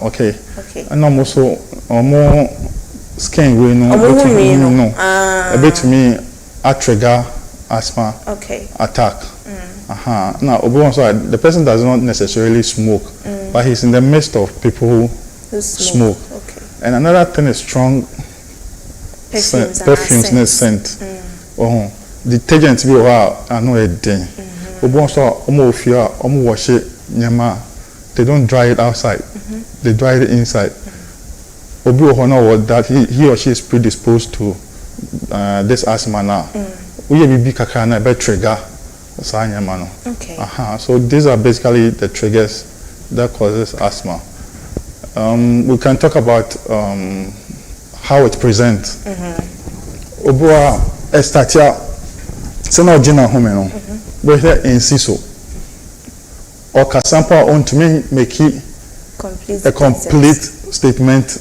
Speaker 16: Okay.
Speaker 2: Okay.
Speaker 16: And also, more skin we know. No. A bit to me, a trigger asthma attack. Now, the person does not necessarily smoke, but he's in the midst of people who smoke.
Speaker 2: Okay.
Speaker 16: And another thing is strong perfumes and scent. Detergent be I know a thing. Wash it, they don't dry it outside. They dry it inside. That he or she is predisposed to this asthma now. We be kakana be trigger.
Speaker 2: Okay.
Speaker 16: So these are basically the triggers that causes asthma. We can talk about how it presents. Obua estatia sena jina home we here in siso or kasampa on to me make it a complete statement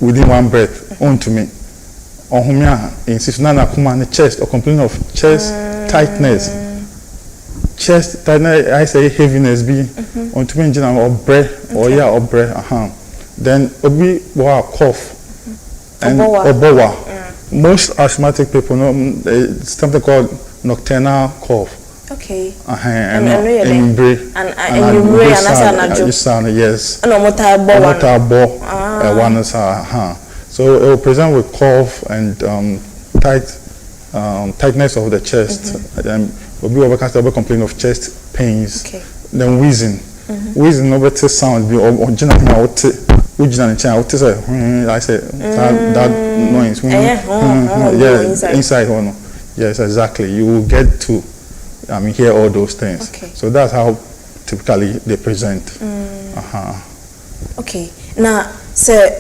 Speaker 16: within one breath on to me on humia in siso na kuma chest or complaint of chest tightness, chest tightness, I say heaviness be on to me or breath or or breath. Then obi wa cough and obowa. Most asthmatic people know something called nocturnal cough.
Speaker 2: Okay.
Speaker 16: And yes. So it will present with cough and tightness of the chest. Will be overcast complain of chest pains.
Speaker 2: Okay.
Speaker 16: Then wheezing. Wheezing over to sound be original now I say that noise. Inside one. Yes, exactly. You will get to hear all those things.
Speaker 2: Okay.
Speaker 16: So that's how typically they present.
Speaker 2: Okay. Now, sir,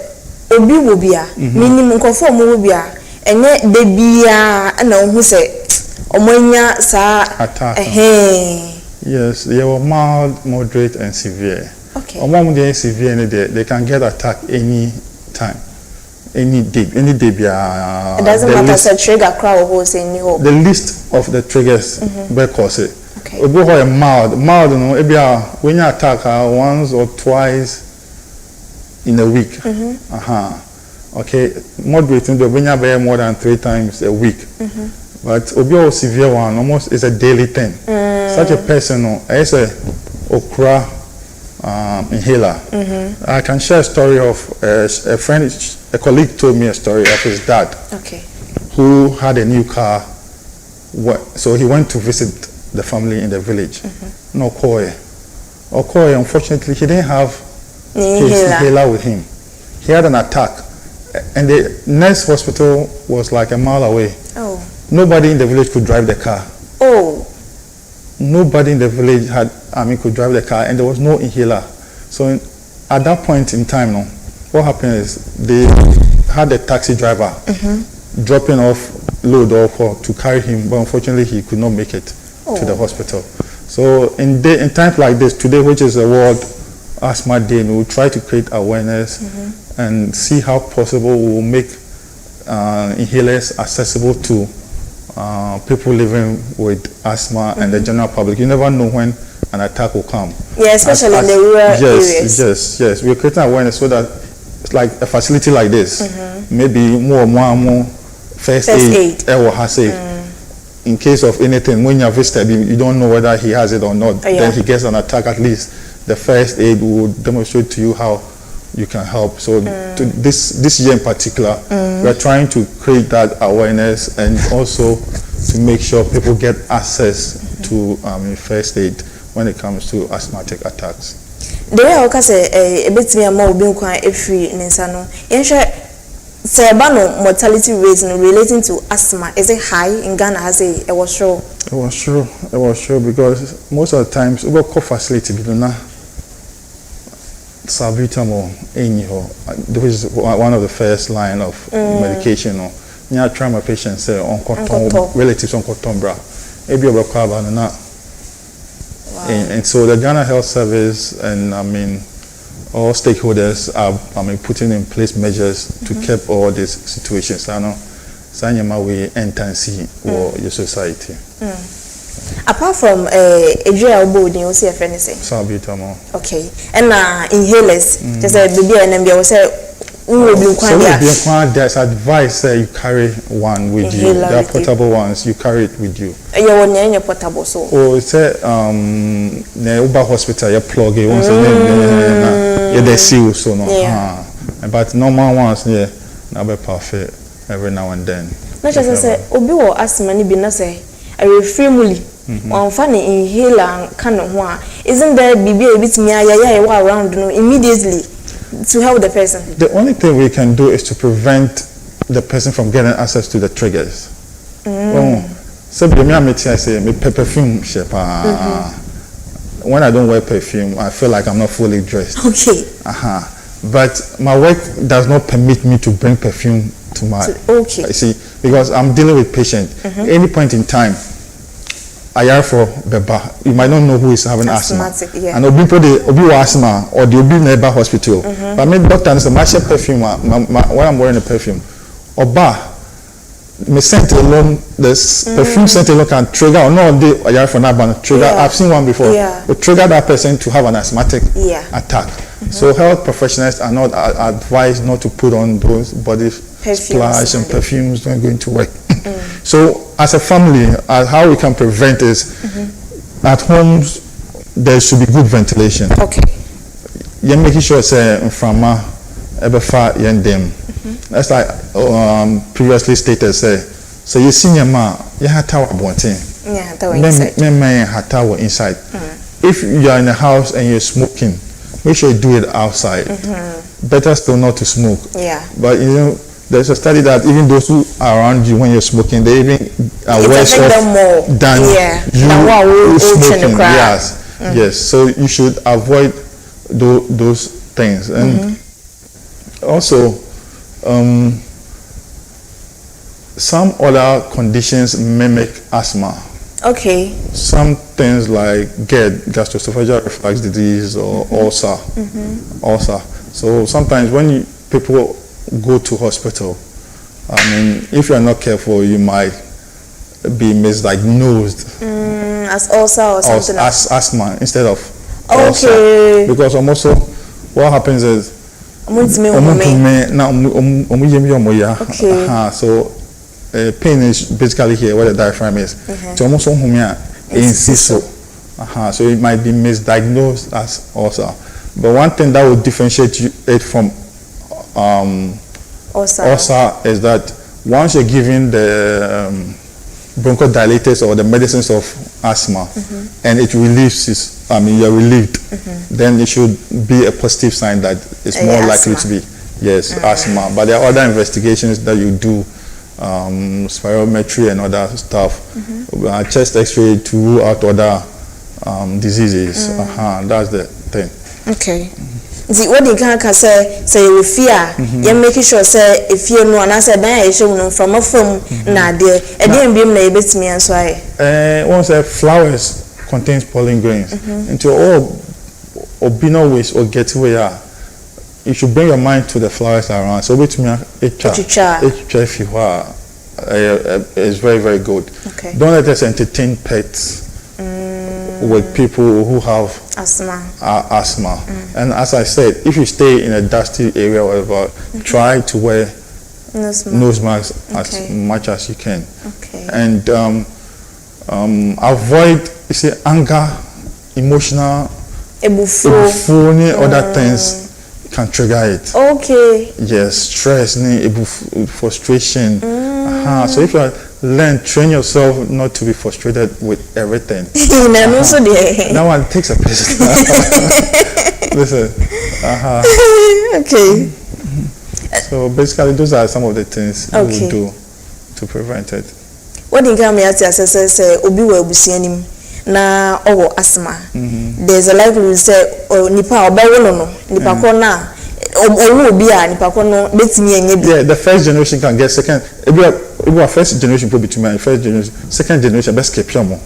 Speaker 2: obi wobia, minimum conform wobia, enye debia na who say omonya sa
Speaker 16: attack. Yes, they were mild, moderate, and severe.
Speaker 2: Okay.
Speaker 16: Among the severe, they can get attacked any time, any day. It
Speaker 2: doesn't matter. So trigger crowd or say no.
Speaker 16: The list of the triggers because it.
Speaker 2: Okay.
Speaker 16: Mild, when you attack once or twice in a week. Okay, moderate when you have more than 3 times a week. But a severe one almost is a daily thing. Such a person is a okra inhaler. I can share a story of a friend, a colleague told me a story of his dad.
Speaker 2: Okay.
Speaker 16: Who had a new car. So he went to visit the family in the village. Okoye, unfortunately, he didn't have his inhaler with him. He had an attack, and the next hospital was like a mile away.
Speaker 2: Oh.
Speaker 16: Nobody in the village could drive the car.
Speaker 2: Oh.
Speaker 16: Nobody in the village could drive the car, and there was no inhaler. So at that point in time, what happened is they had a taxi driver dropping off load to carry him, but unfortunately he could not make it to the hospital. So in times like this, today, which is a World Asthma Day, we will try to create awareness and see how possible we will make inhalers accessible to people living with asthma and the general public. You never know when an attack will come.
Speaker 2: Yeah, especially in the rural areas.
Speaker 16: Yes. We're creating awareness so that it's like a facility like this. Maybe more first aid. In case of anything, when you're visited, you don't know whether he has it or not. Then he gets an attack. At least the first aid will demonstrate to you how you can help. So this year in particular, we're trying to create that awareness and also to make sure people get access to first aid when it comes to asthmatic attacks.
Speaker 2: The way I say a bit more being quite free in Sano. Cerebral mortality rates relating to asthma, is it high in Ghana? Has it was sure?
Speaker 16: It was sure because most of the times we got facility salbutamol, which is one of the first line of medication. I try my patients say on cotton relatives on cotton bra. And so the Ghana Health Service and all stakeholders are putting in place measures to keep all these situations. I know we enter and see your society.
Speaker 2: Apart from Adria Obo, you see a friend say.
Speaker 16: Salbutamol.
Speaker 2: Okay. And inhalers, just a baby and then say. So
Speaker 16: there's advice you carry one with you. There are portable ones, you carry it with you.
Speaker 2: You're portable so.
Speaker 16: Oh, it's the Uber hospital, you plug it once they seal so no. But normal ones, yeah, now be perfect every now and then.
Speaker 2: Not just say, Obi or asthma ni be na say, I reframuli. One funny inhaler kind of one. Isn't there be a bit me around immediately? To help the person.
Speaker 16: The only thing we can do is to prevent the person from getting access to the triggers. So I say me perfume when I don't wear perfume, I feel like I'm not fully dressed.
Speaker 2: Okay.
Speaker 16: But my work does not permit me to bring perfume to my.
Speaker 2: Okay.
Speaker 16: I see, because I'm dealing with patients. Any point in time, I hear for Beba. You might not know who is having asthma.
Speaker 2: Yeah.
Speaker 16: And obi asthma or the obi neighbor hospital. But I mean, doctor and my perfume. When I'm wearing a perfume, Oba, me scent alone. This perfume scent alone can trigger or not the I hear for that trigger. I've seen one before. But trigger that person to have an asthmatic attack. So health professionals are not advised not to put on those body splash and perfumes when going to work. So as a family, how we can prevent is at homes there should be good ventilation.
Speaker 2: Okay.
Speaker 16: You're making sure say from ebefa yendem. That's like previously stated say so you see your ma you have tower bonting.
Speaker 2: Yeah, tower inside.
Speaker 16: Have tower inside. If you are in a house and you're smoking, make sure you do it outside. Better still not to smoke.
Speaker 2: Yeah.
Speaker 16: But you know, there's a study that even those who are around you when you're smoking, they even are worse off than you smoking. Yes, yes. So you should avoid those things. And also, some other conditions mimic asthma.
Speaker 2: Okay.
Speaker 16: Some things like GERD, gastroesophageal reflux disease, or ulcer. So sometimes when people go to hospital, I mean, if you are not careful, you might be misdiagnosed
Speaker 2: as ulcer or something
Speaker 16: as asthma instead of ulcer. Because also what happens is so pain is basically here where the diaphragm is. So it might be misdiagnosed as ulcer. But one thing that would differentiate it from ulcer is that once you're given the bronchodilators or the medicines of asthma and it relieves, you're relieved, then it should be a positive sign that it's more likely to be asthma. But there are other investigations that you do, spirometry and other stuff, chest x-ray to rule out other diseases. That's the thing.
Speaker 2: Okay. What you can say you fear, you making sure say if you know and I said I show from a phone na there and then be me bit me and so
Speaker 16: once flowers contains pollen grains into all obino ways or get where you should bring your mind to the flowers around. So with me if you are is very, very good.
Speaker 2: Okay.
Speaker 16: Don't let us entertain pets with people who have asthma. And as I said, if you stay in a dusty area or whatever, try to wear nose masks as much as you can. And avoid anger, emotional, other things can trigger it. Yes, stress, frustration. So if you train yourself not to be frustrated with everything. That one takes a piece. Listen.
Speaker 2: Okay.
Speaker 16: So basically, those are some of the things we will do to prevent it.
Speaker 2: What do you come here to say? Obi will be seeing na asthma. There's a likelihood say nipa obewolo nipa kona
Speaker 16: the first generation can get second. If you are first generation, probably to my first generation, second generation, best keep third.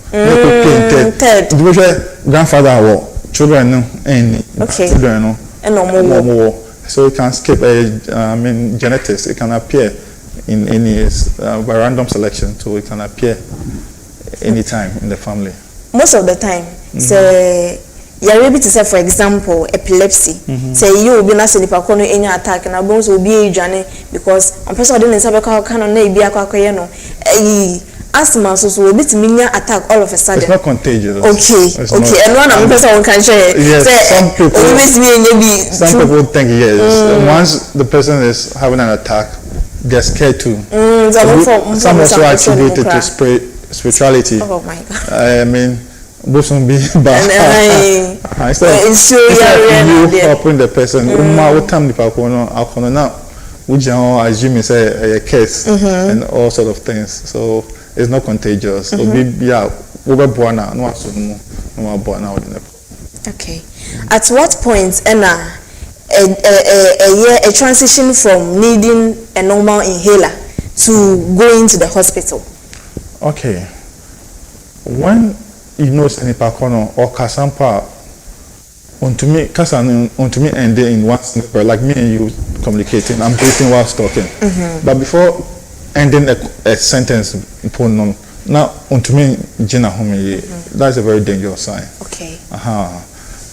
Speaker 16: Grandfather or children, and children, and so it can skip genetics. It can appear in any by random selection, so it can appear anytime in the family.
Speaker 2: most of the time say you're able to say, for example, epilepsy. Say you will be not saying if I call any attack and I bones will be a journey because a person didn't say how can on be a quackano. Asthma so will be to me attack all of a sudden.
Speaker 16: It's not contagious.
Speaker 2: Okay, and one of person can share.
Speaker 16: Yes, some people think yes. Once the person is having an attack, they're scared too. Some also attribute it to spirituality.
Speaker 2: Oh my God.
Speaker 16: I mean, bosom be bad. Instead of you helping the person, what time the people now, which are assuming say a case and all sort of things. So it's not contagious. So
Speaker 2: okay. At what point, Anna, a transition from needing a normal inhaler to going to the hospital?
Speaker 16: Okay. When you know any pakono or kasampa onto me and in one snippet, like me and you communicating, I'm breathing whilst talking. But before ending a sentence, now onto me jina home, that's a very dangerous sign.
Speaker 2: Okay.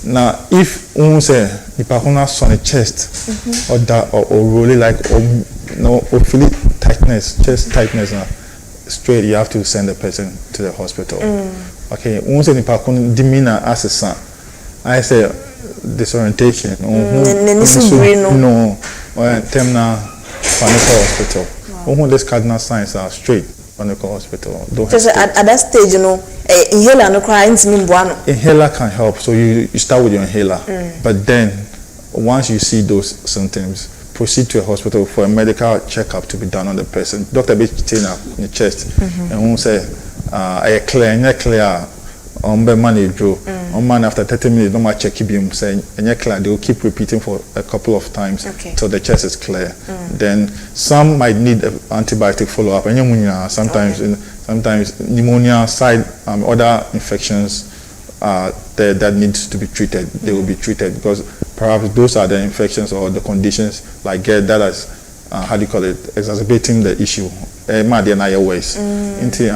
Speaker 16: Now if one say the pakono on the chest or that or really like or feel tightness, chest tightness now. Straight, you have to send the person to the hospital. Okay, once any person demeanor as a son, I say disorientation. No, or terminal panical hospital. All these cardinal signs are straight panical hospital.
Speaker 2: So at that stage, you know, inhaler no cry
Speaker 16: inhaler can help. So you start with your inhaler, but then once you see those symptoms, proceed to a hospital for a medical checkup to be done on the person. Doctor be in the chest and won't say clear manage man after 30 minutes no more check him say clear. They will keep repeating for a couple of times till the chest is clear. Then some might need antibiotic follow-up and sometimes pneumonia side other infections that needs to be treated. They will be treated because perhaps those are the infections or the conditions like that is how do you call it, exacerbating the issue. Ways into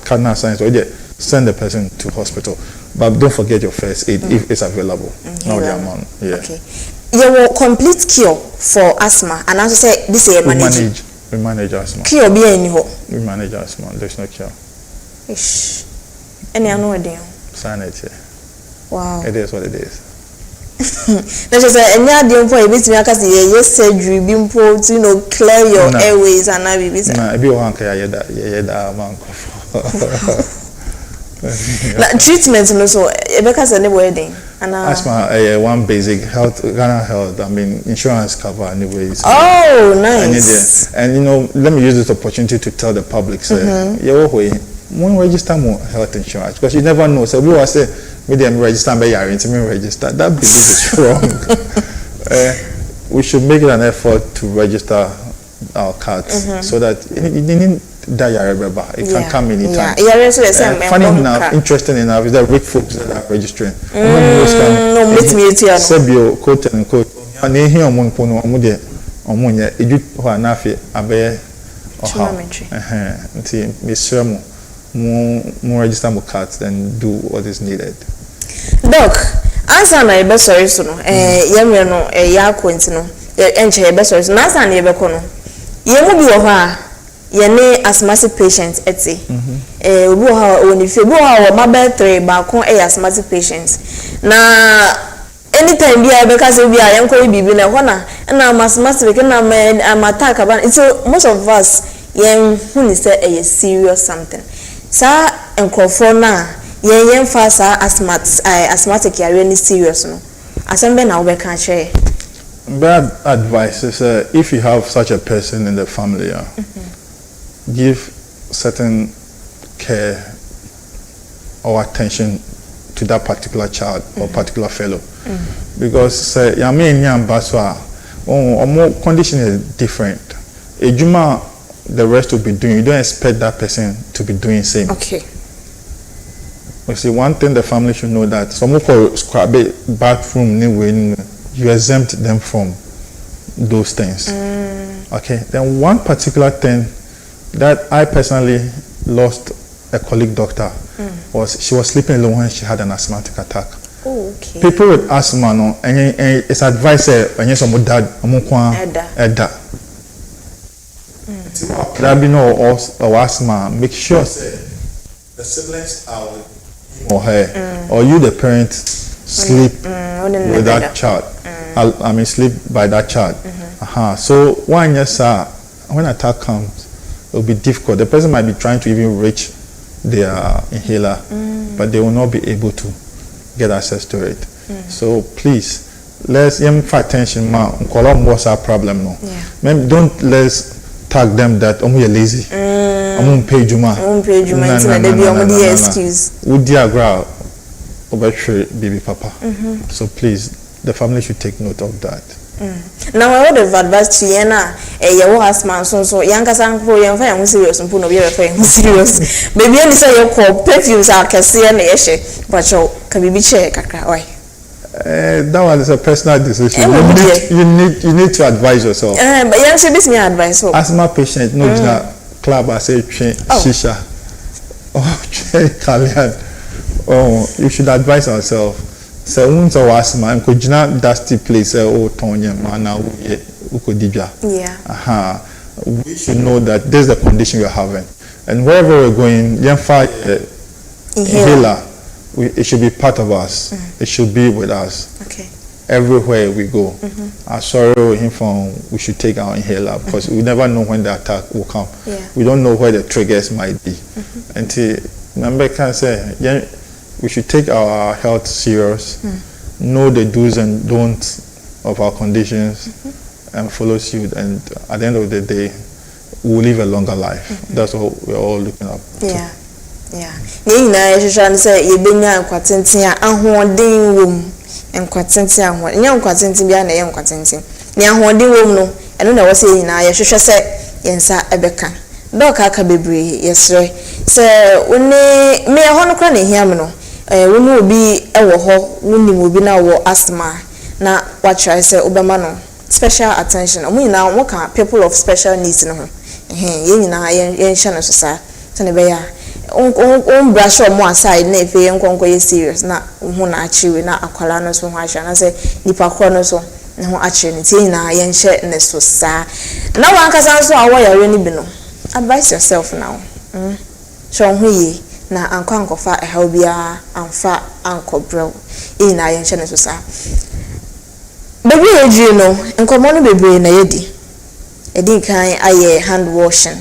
Speaker 16: cardinal signs or send the person to hospital, but don't forget your first aid if it's available. Now the amount.
Speaker 2: Okay. You will complete cure for asthma, and as I say, this is a manage.
Speaker 16: We manage asthma.
Speaker 2: Cure be anyhow.
Speaker 16: We manage asthma. There's no cure.
Speaker 2: Ish. Any idea?
Speaker 16: Sign it here.
Speaker 2: Wow.
Speaker 16: It is what it is.
Speaker 2: That's just any idea for a bit me because yes surgery being put to clear your airways and everything.
Speaker 16: Nah, be one can that man.
Speaker 2: Treatment also because any wedding and
Speaker 16: asthma one basic health Ghana health. I mean insurance cover anyways.
Speaker 2: Oh, nice.
Speaker 16: And let me use this opportunity to tell the public when register more health insurance because you never know. So we will say medium register by register. That belief is strong. We should make it an effort to register our cards so that it can come anytime. Funny enough, interesting enough is that rich folks that are registering. Sebio quote and quote. And they hear on pono omude omunye edu ho anafe abe oha. More register more cards and do what is needed.
Speaker 2: Doc, answer na ebe sorry so no yemwe no ya kwenti no enche ebe sorry so na answer na ebe ko no yemu bi wo ha ye ne asthmatic patient eti obi wo ha oni fi obi wo ha wo mabel 3 ba kon asthmatic patients na anytime bi ebe ka se bi a yenko bibi na ho na asthmatic na attack about so most of us yen who is say a serious something sa enkrofo na yen fa sa asthmatic area ni serious no asembe na we can share.
Speaker 16: Bad advice is if you have such a person in the family, give certain care or attention to that particular child or particular fellow, because condition is different. The rest will be doing. You don't expect that person to be doing same.
Speaker 2: Okay.
Speaker 16: You see, one thing the family should know that some call scrub bathroom you exempt them from those things. Okay. Then one particular thing that I personally lost a colleague doctor. She was sleeping alone when she had an asthmatic attack.
Speaker 2: Oh, okay.
Speaker 16: People with asthma, no, and it's advised when some dad, Edda. That be no or asthma. Make sure the siblings are with him or her, or you, the parent, sleep with that child. I mean, sleep by that child. So one yes, when attack comes, it will be difficult. The person might be trying to even reach their inhaler, but they will not be able to get access to it. So please, let's pay attention, ma. What's our problem now? Don't let's tag them that you're lazy. I'm pay juma. No.
Speaker 2: Excuse.
Speaker 16: Would diagram over baby papa. So please, the family should take note of that.
Speaker 2: Now I would have advised to Yena, your husband, so younger son, young serious and put no serious. Maybe only say your call perfumes are Cassian, but you can be check.
Speaker 16: That one is a personal decision. You need to advise yourself.
Speaker 2: But you answer this me advice.
Speaker 16: Asthma patient, no club, I say shisha. Oh, you should advise yourself. So once or asthma, and could not dusty place Tonya mana we should know that this is the condition we're having. And wherever we're going, inhaler. It should be part of us. It should be with us.
Speaker 2: Okay.
Speaker 16: Everywhere we go. We should take our inhaler because we never know when the attack will come. We don't know where the triggers might be. Until remember, can say we should take our health serious, know the do's and don'ts of our conditions, and follow suit. And at the end of the day, we'll live a longer life. That's what we're all looking up to.
Speaker 2: I should say, you bring young quatentia and hoarding room and quatentia, young quatentia behind a young quatentia. Near hoarding room, no, and when I was saying, I should say, yes, a becca. Doka cabibri, yes, sir. So, when they may a honor cranny here, no, we will be a war, we will be now asthma. Now, what I say, Obamano, special attention. We now walk people of special needs in home. You know, I shan't say, brush or more side, nay, pay and conquer serious, not one actually, not a colanos from Hashan. I say, Nipa Chronoso, no actually, Tina, yen shed in the so sad. No one can answer why I really been. Advise yourself now. Show me na uncle fat a helbia and fat uncle bro in I yen so sad. Baby, you know, and come on, baby, in a yedi. A dink I hand washing.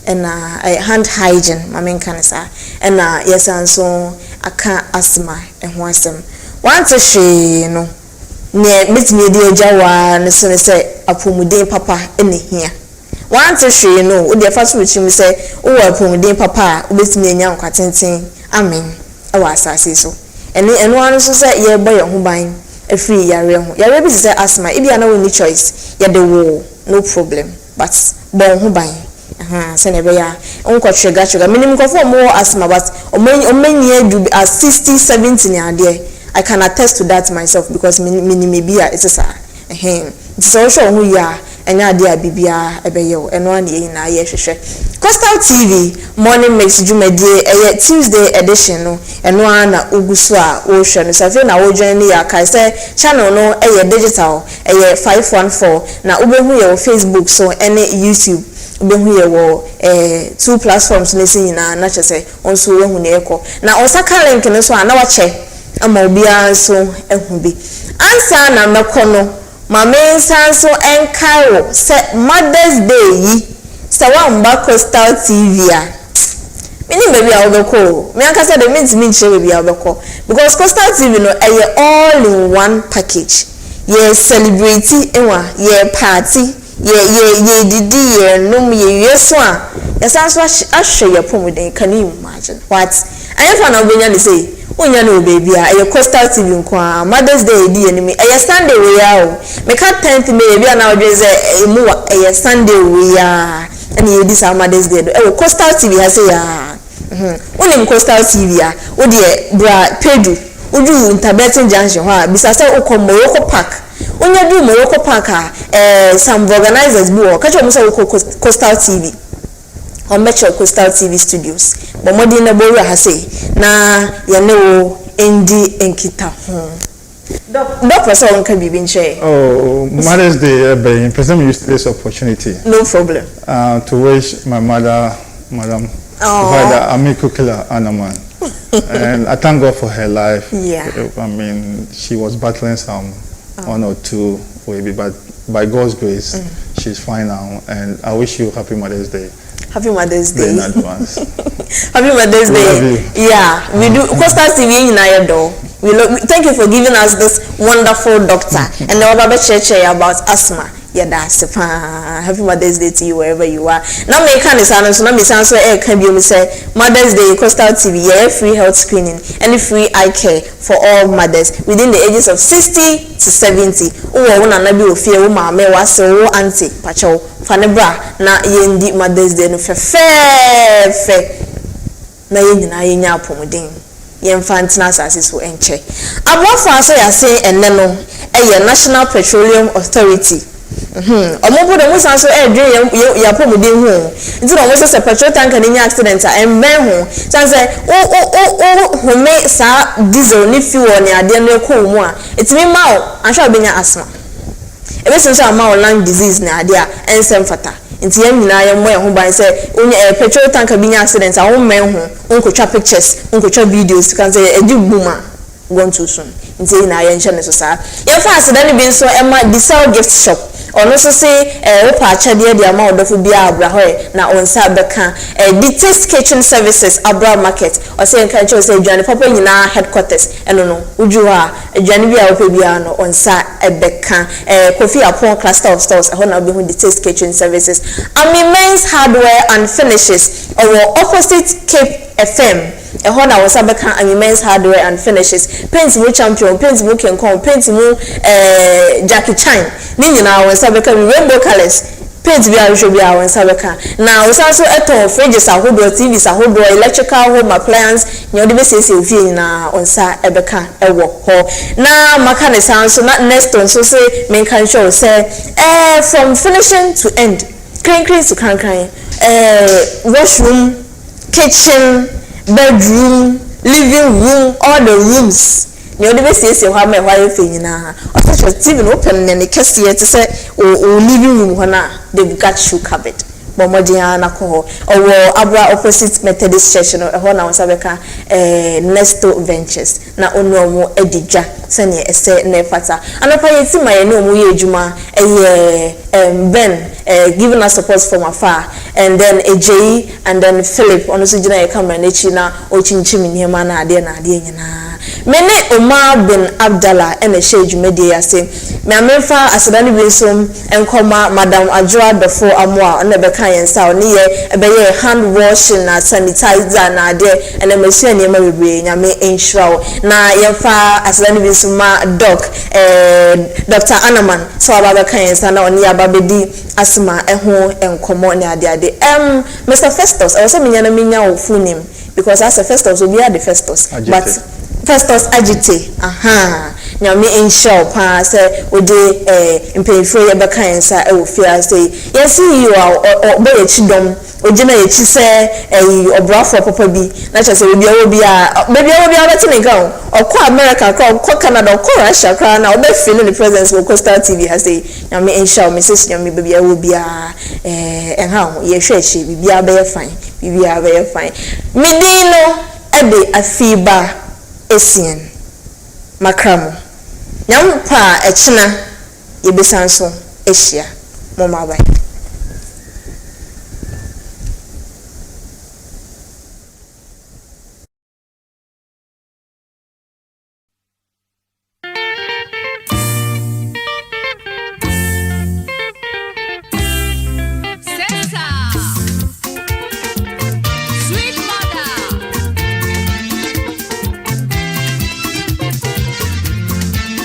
Speaker 2: And hand hygiene, my main cancer, and yes, and so I can't asthma and once them. Once she no near meet me dear Jawa, and so say a pumude papa in here. Once she no, with the first which you say, oh, a pumude papa with me young quatenting. Amen. I was I say so. And one also said, yeah, boy, who buying a free yarrow. Your rabbit say asthma, if you are no only choice, yet the war, no problem, but born who buying. Senebeya unko sugar minimum for more asthma but many do 60 70 there. I can attest to that myself because minimibia it is so sure who you are and ya dear bibia ebeyo and one year na ye hwehwe Coastal TV morning mix jumedie Tuesday edition no and one na oguso a wo hwe no safe na wo join ya kai say channel no digital 514 na obehu ye Facebook so any YouTube behu ye wo 2 platforms na sinyina na chese onso wehu na eko na osaka link no so na wache ama obia so ehu bi ansa na mekono mama nsanso enkairo se Mother's Day yi se wamba Coastal TV a mini baby a obeko me anka say the me chere baby a obeko because Coastal TV no all in one package ye celebrate enwa ye party ye didi ye num ye yeso a yesanso ahwe ye pomuden can you imagine what I fan obenya ni say onya no baby a Coastal TV nko a Mother's Day di enemy Sunday we ya o me ka 10th baby na odweze emu Sunday we ya and ye this Mother's Day Coastal TV ha say ya onim Coastal TV a wo de bra pedu odu interbeting junction ha bisa say ukom Morocco Park onya du Morocco Park some organizers bu o ka che mo say Coastal TV on Metro Coastal TV Studios. But more than a boy has say, na ya know Indi Enkita home. Doctor, so can be been share.
Speaker 16: Oh, Mother's Day, in person we use this opportunity.
Speaker 2: No problem.
Speaker 16: To wish my mother, Madam, provider Amico Killer Anaman. And I thank God for her life.
Speaker 2: Yeah.
Speaker 16: I mean, she was battling some 1 or 2 maybe, but by God's grace, she's fine now. And I wish you happy Mother's Day.
Speaker 2: Happy Mother's Day
Speaker 16: in advance.
Speaker 2: Happy Mother's Day. Yeah, we do. Coastal TV in Ayado. Thank you for giving us this wonderful doctor. And now Baba share about asthma. Yeah, that's happy Mother's Day to you wherever you are. Now me can so now me so can be say Mother's Day Coastal TV, yeah, free health screening and free eye care for all mothers within the ages of 60 to 70. Oh, one na be ofie wo ma me wa se wo auntie pacho fanebra na yendi Mother's Day no fe na yenyina yenya apomuden yemfantina asase so enche abofo so ya say enne no National Petroleum Authority omobo de musan so dwen ya pomuden hu nti no mo se petrol tanker ni accident en ben hu san say o me sa diesel ni fuel ni ade no ko mu a etimi ma o ahwa benya asthma ebe so ma lung disease na ade a ensem fata nti yam nyina yam mo ho ban say onye petrol tanker binya accident a wo men hu onkotwa pictures onkotwa videos kan say edi buma gone too soon nti na yan hye ne so sa ya fa accident bi so ema diesel gift shop ono so say opa achade de ama odofo bia abra hoye na onsa beka the Taste Kitchen Services Abra Market o say nka che o say adwane papa nyina headquarters eno no uju ha adwane bia opa bia no onsa ebeka Kofi Apon cluster of stores ho na obehu the Taste Kitchen Services Men's Hardware and Finishes or opposite Cape FM ehona was abeka Men's Hardware and Finishes paint mu champion paint mu kenkon paint mu Jackie Chan ni nyina was abeka rainbow colors paint bi ahwe bi awon sabeka na was also eto fridges ahodo TVs ahodo electrical home appliance nyode be sese ofie nyina onsa ebeka ewo ho na maka ne sanso na next on so say men can show say from finishing to end clean to clean washroom kitchen bedroom living room all the rooms nyode be sese ho ama hwa efe nyina o so TV no open ne kese ye te say o living room ho na they've got shoe cupboard bomodian na ko owo abra opposite Methodist Church no ho na wasabeka Nesto Ventures na onu omo edija sene ese na fata anopa yeti maye no omo ye adwuma Ben giving us support from afar and then AJ and then Philip ono so gina e camera na chi na o chinchimi niema na ade nyina mene OMAR bin ABDULLAH ene she adwumade ya se me amefa asedani bi som enkoma Madam Ajua Dofo Amoa ona beka yensa oni ye ebeye hand washing na sanitizer na ade ene mesia niema bebre nyame ensure na yefa asedani bi som ma Dr. Anaman so ababeka yensa na oni ababedi asma eho enkomo ne ade Mr. Festus I was saying minya wo full name because as a Festus we are the Festus but Festus Agite nyame ensure pa say ode impefo ye beka yensa e wo fia say yes you are be chidom ogina ye chi say obrafo papa bi na che say obi a beti ne ga okọ America okọ Canada okọ Russia kra na obe feel the presence of Coastal TV has say nyame ensure message nyame bia obi a enha ye hwe chi bia be fine bia be fine midino ebe AFIBA ESSIEN makramo nyampa echina yebesanso ehia mo mabai